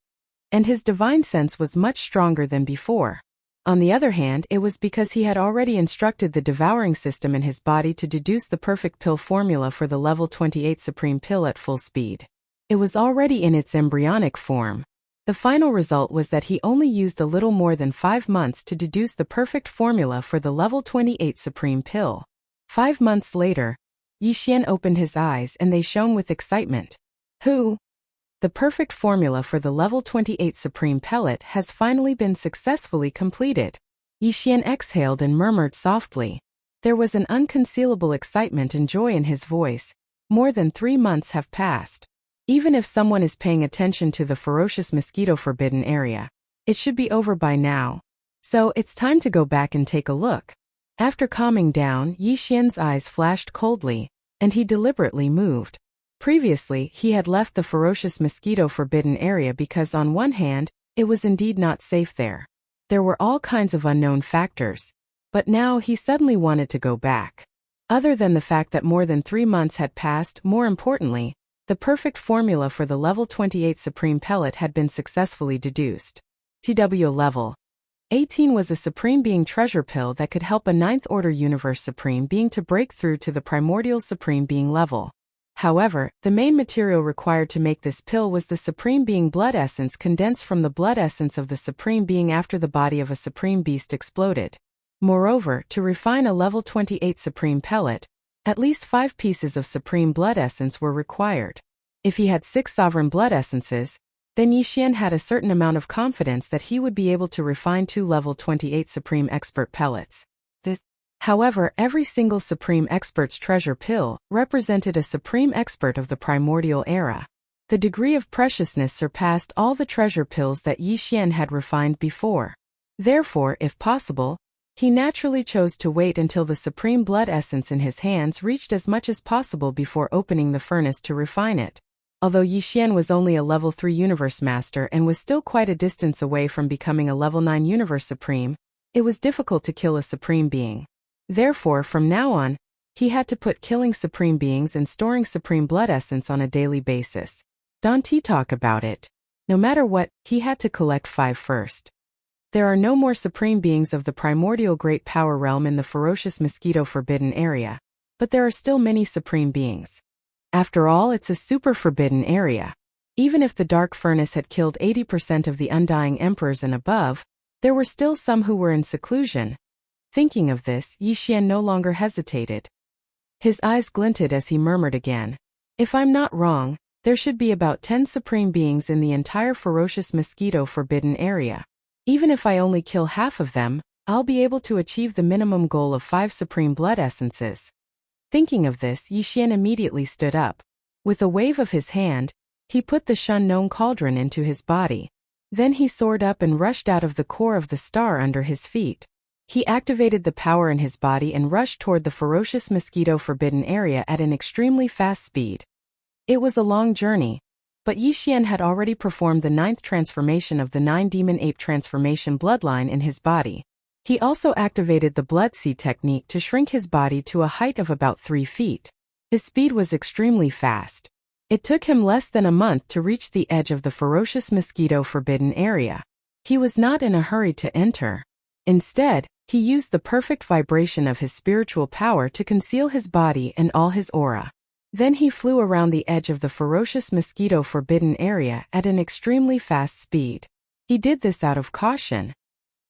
Speaker 1: and his divine sense was much stronger than before. On the other hand, it was because he had already instructed the Devouring system in his body to deduce the perfect pill formula for the level 28 Supreme Pill at full speed. It was already in its embryonic form. The final result was that he only used a little more than 5 months to deduce the perfect formula for the level 28 Supreme Pill. 5 months later, Yixian opened his eyes and they shone with excitement. The perfect formula for the level 28 Supreme Pellet has finally been successfully completed. Yixian exhaled and murmured softly. There was an unconcealable excitement and joy in his voice. More than 3 months have passed. Even if someone is paying attention to the ferocious mosquito forbidden area, it should be over by now. So it's time to go back and take a look. After calming down, Yixian's eyes flashed coldly, and he deliberately moved. Previously, he had left the ferocious mosquito forbidden area because on one hand, it was indeed not safe there. There were all kinds of unknown factors. But now he suddenly wanted to go back. Other than the fact that more than 3 months had passed, more importantly, the perfect formula for the level 28 Supreme Pellet had been successfully deduced. TW level 18 was a Supreme Being treasure pill that could help a 9th-order Universe Supreme Being to break through to the primordial Supreme Being level. However, the main material required to make this pill was the Supreme Being blood essence condensed from the blood essence of the Supreme Being after the body of a Supreme Beast exploded. Moreover, to refine a level 28 Supreme Pellet, at least 5 pieces of Supreme Blood Essence were required. If he had 6 Sovereign Blood Essences, then Yixian had a certain amount of confidence that he would be able to refine 2 level 28 Supreme Expert Pellets. However, every single Supreme Expert's treasure pill represented a Supreme Expert of the primordial era. The degree of preciousness surpassed all the treasure pills that Yixian had refined before. Therefore, if possible, he naturally chose to wait until the Supreme Blood Essence in his hands reached as much as possible before opening the furnace to refine it. Although Yixian was only a level 3 Universe Master and was still quite a distance away from becoming a level 9 Universe Supreme, it was difficult to kill a Supreme Being. Therefore, from now on, he had to put killing Supreme Beings and storing Supreme Blood Essence on a daily basis. Don't talk about it. No matter what, he had to collect 5 first. There are no more Supreme Beings of the primordial Great Power Realm in the ferocious mosquito forbidden area, but there are still many Supreme Beings. After all, it's a super forbidden area. Even if the Dark Furnace had killed 80% of the Undying Emperors and above, there were still some who were in seclusion. Thinking of this, Yixian no longer hesitated. His eyes glinted as he murmured again. If I'm not wrong, there should be about 10 Supreme Beings in the entire ferocious mosquito forbidden area. Even if I only kill half of them, I'll be able to achieve the minimum goal of 5 Supreme Blood Essences. Thinking of this, Yixian immediately stood up. With a wave of his hand, he put the Shun-known cauldron into his body. Then he soared up and rushed out of the core of the star under his feet. He activated the power in his body and rushed toward the ferocious mosquito forbidden area at an extremely fast speed. It was a long journey, but Yixian had already performed the 9th transformation of the 9 Demon Ape transformation bloodline in his body. He also activated the Blood Sea technique to shrink his body to a height of about 3 feet. His speed was extremely fast. It took him less than a month to reach the edge of the ferocious mosquito forbidden area. He was not in a hurry to enter. Instead, he used the perfect vibration of his spiritual power to conceal his body and all his aura. Then he flew around the edge of the ferocious mosquito forbidden area at an extremely fast speed. He did this out of caution.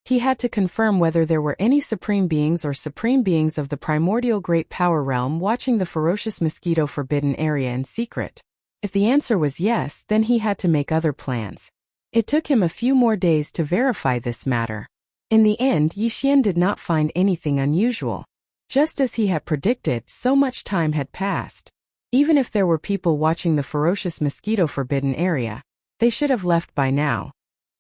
Speaker 1: He had to confirm whether there were any supreme beings or supreme beings of the primordial great power realm watching the ferocious mosquito forbidden area in secret. If the answer was yes, then he had to make other plans. It took him a few more days to verify this matter. In the end, Yi Xian did not find anything unusual. Just as he had predicted, so much time had passed. Even if there were people watching the ferocious mosquito forbidden area, they should have left by now.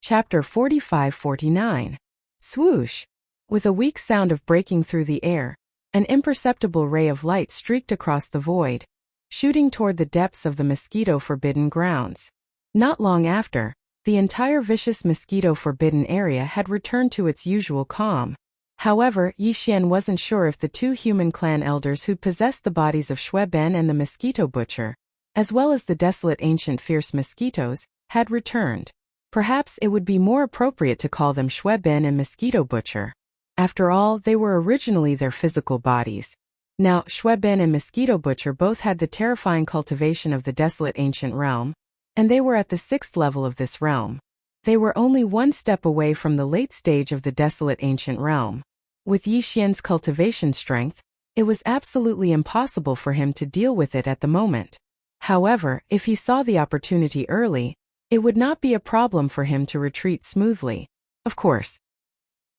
Speaker 1: Chapter 45-49. Swoosh! With a weak sound of breaking through the air, an imperceptible ray of light streaked across the void, shooting toward the depths of the mosquito forbidden grounds. Not long after, the entire vicious mosquito forbidden area had returned to its usual calm. However, Yi Xian wasn't sure if the two human clan elders who'd possessed the bodies of Shui Ben and the mosquito butcher, as well as the desolate ancient fierce mosquitoes, had returned. Perhaps it would be more appropriate to call them Shui Ben and mosquito butcher. After all, they were originally their physical bodies. Now, Shui Ben and mosquito butcher both had the terrifying cultivation of the desolate ancient realm, and they were at the 6th level of this realm. They were only one step away from the late stage of the desolate ancient realm. With Yi Xian's cultivation strength, it was absolutely impossible for him to deal with it at the moment. However, if he saw the opportunity early, it would not be a problem for him to retreat smoothly. Of course,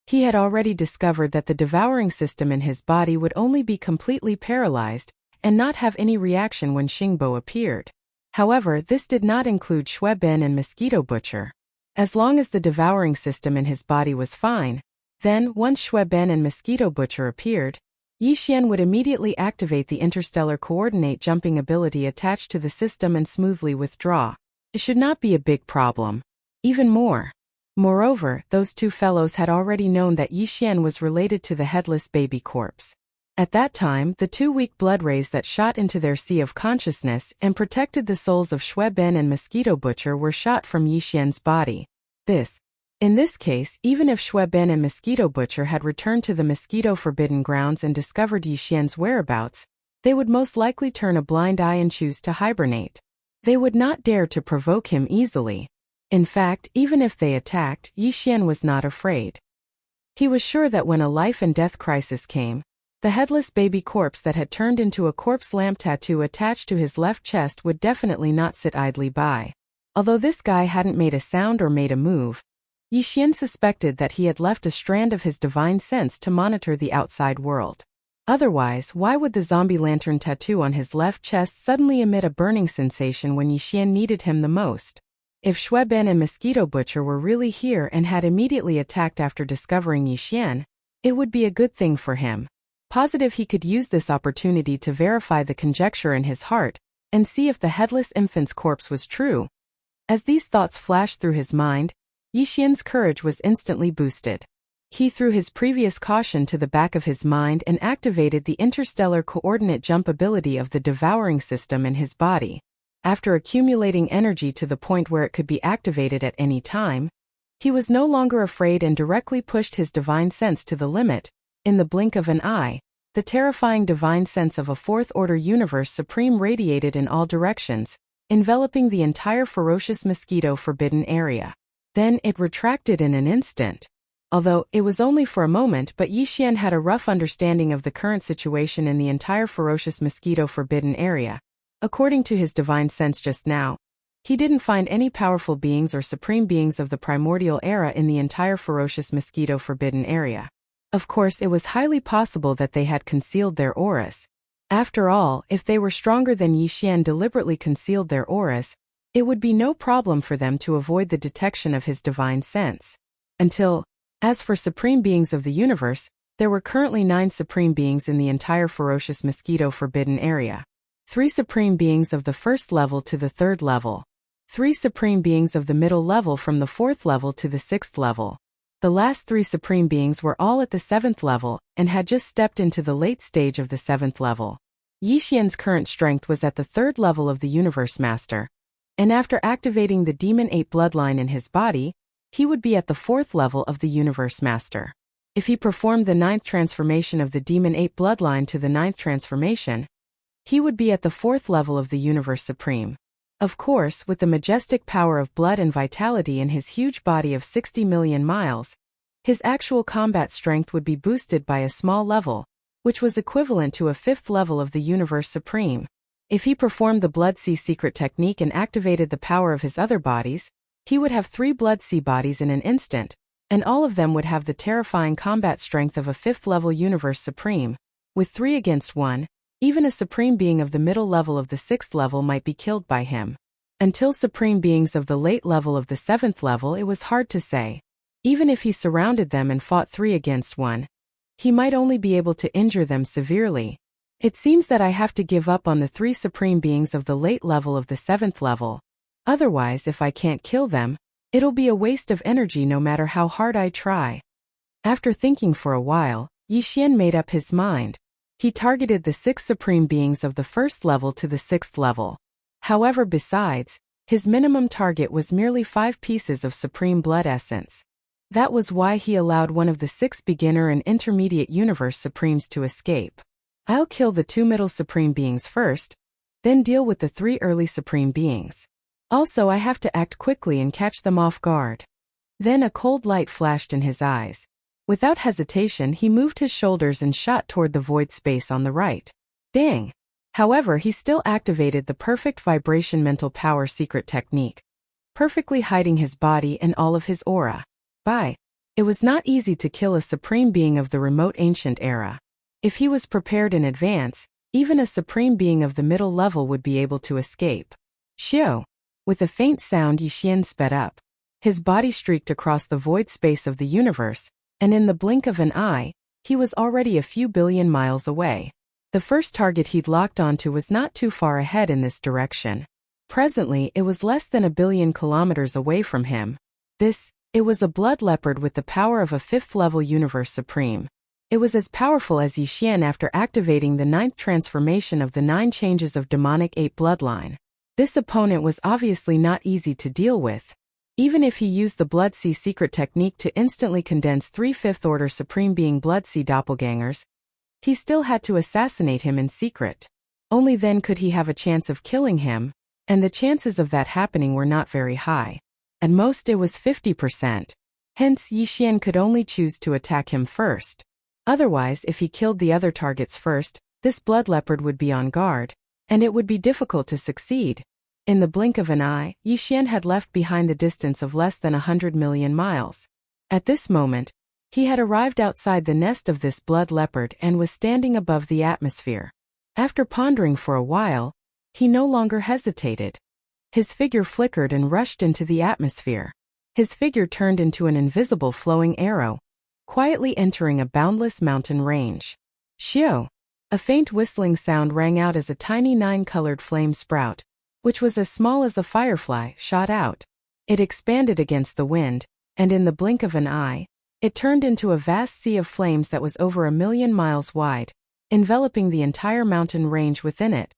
Speaker 1: he had already discovered that the devouring system in his body would only be completely paralyzed and not have any reaction when Xingbo appeared. However, this did not include Shui Ben and mosquito butcher. As long as the devouring system in his body was fine, then, once Shui Ben and mosquito butcher appeared, Yi Xian would immediately activate the interstellar coordinate jumping ability attached to the system and smoothly withdraw. It should not be a big problem. Even more. Moreover, those two fellows had already known that Yi Xian was related to the headless baby corpse. At that time, the two weak blood rays that shot into their sea of consciousness and protected the souls of Shui Ben and mosquito butcher were shot from Yi Xian's body. In this case, even if Shui Ben and mosquito butcher had returned to the mosquito forbidden grounds and discovered Yi Xian's whereabouts, they would most likely turn a blind eye and choose to hibernate. They would not dare to provoke him easily. In fact, even if they attacked, Yi Xian was not afraid. He was sure that when a life and death crisis came, the headless baby corpse that had turned into a corpse lamp tattoo attached to his left chest would definitely not sit idly by. Although this guy hadn't made a sound or made a move, Yi Xian suspected that he had left a strand of his divine sense to monitor the outside world. Otherwise, why would the zombie lantern tattoo on his left chest suddenly emit a burning sensation when Yi Xian needed him the most? If Shui Ben and mosquito butcher were really here and had immediately attacked after discovering Yi Xian, it would be a good thing for him. Positive he could use this opportunity to verify the conjecture in his heart and see if the headless infant's corpse was true. As these thoughts flashed through his mind, Yi Xian's courage was instantly boosted. He threw his previous caution to the back of his mind and activated the interstellar coordinate jump ability of the devouring system in his body. After accumulating energy to the point where it could be activated at any time, he was no longer afraid and directly pushed his divine sense to the limit. In the blink of an eye, the terrifying divine sense of a fourth-order universe supreme radiated in all directions, enveloping the entire ferocious mosquito forbidden area. Then it retracted in an instant. Although it was only for a moment, but Yi Xian had a rough understanding of the current situation in the entire ferocious mosquito forbidden area. According to his divine sense just now, he didn't find any powerful beings or supreme beings of the primordial era in the entire ferocious mosquito forbidden area. Of course, it was highly possible that they had concealed their auras. After all, if they were stronger than Yi Xian deliberately concealed their auras, it would be no problem for them to avoid the detection of his divine sense. As for supreme beings of the universe, there were currently 9 supreme beings in the entire ferocious mosquito forbidden area. 3 supreme beings of the 1st level to the 3rd level. 3 supreme beings of the middle level from the 4th level to the 6th level. The last 3 supreme beings were all at the 7th level and had just stepped into the late stage of the 7th level. Yi Xian's current strength was at the 3rd level of the Universe Master, and after activating the Demon 8 bloodline in his body, he would be at the 4th level of the Universe Master. If he performed the 9th transformation of the Demon Ape bloodline to the 9th transformation, he would be at the 4th level of the Universe Supreme. Of course, with the majestic power of blood and vitality in his huge body of 60 million miles, his actual combat strength would be boosted by a small level, which was equivalent to a 5th level of the Universe Supreme. If he performed the Blood Sea secret technique and activated the power of his other bodies, he would have 3 Blood Sea bodies in an instant, and all of them would have the terrifying combat strength of a 5th level Universe Supreme. With 3 against 1, even a Supreme Being of the middle level of the 6th level might be killed by him. Until Supreme Beings of the late level of the 7th level, it was hard to say. Even if he surrounded them and fought 3 against 1, he might only be able to injure them severely. It seems that I have to give up on the 3 Supreme Beings of the late level of the 7th level. Otherwise, if I can't kill them, it'll be a waste of energy no matter how hard I try. After thinking for a while, Yi Xian made up his mind. He targeted the 6 Supreme Beings of the 1st level to the 6th level. However, besides, his minimum target was merely 5 pieces of Supreme Blood Essence. That was why he allowed one of the 6 beginner and intermediate Universe Supremes to escape. I'll kill the 2 middle Supreme Beings first, then deal with the 3 early Supreme Beings. Also, I have to act quickly and catch them off guard. Then a cold light flashed in his eyes. Without hesitation, he moved his shoulders and shot toward the void space on the right. Dang! However, he still activated the perfect vibration mental power secret technique, perfectly hiding his body and all of his aura. It was not easy to kill a Supreme Being of the remote ancient era. If he was prepared in advance, even a Supreme Being of the middle level would be able to escape. Xiao! With a faint sound, Yi Xian sped up. His body streaked across the void space of the universe, and in the blink of an eye, he was already a few billion miles away. The first target he'd locked onto was not too far ahead in this direction. Presently, it was less than 1 billion kilometers away from him. It was a blood leopard with the power of a 5th level Universe Supreme. It was as powerful as Yi Xian after activating the 9th transformation of the 9 changes of demonic ape bloodline. This opponent was obviously not easy to deal with. Even if he used the Blood Sea secret technique to instantly condense 3 5th order Supreme Being Blood Sea doppelgangers, he still had to assassinate him in secret. Only then could he have a chance of killing him, and the chances of that happening were not very high. At most it was 50%. Hence, Yi Xian could only choose to attack him first. Otherwise, if he killed the other targets first, this blood leopard would be on guard, and it would be difficult to succeed. In the blink of an eye, Yi Xian had left behind the distance of less than 100 million miles. At this moment, he had arrived outside the nest of this blood leopard and was standing above the atmosphere. After pondering for a while, he no longer hesitated. His figure flickered and rushed into the atmosphere. His figure turned into an invisible flowing arrow, quietly entering a boundless mountain range. Xiao! A faint whistling sound rang out as a tiny 9-colored flame sprout, which was as small as a firefly, shot out. It expanded against the wind, and in the blink of an eye, it turned into a vast sea of flames that was over 1 million miles wide, enveloping the entire mountain range within it.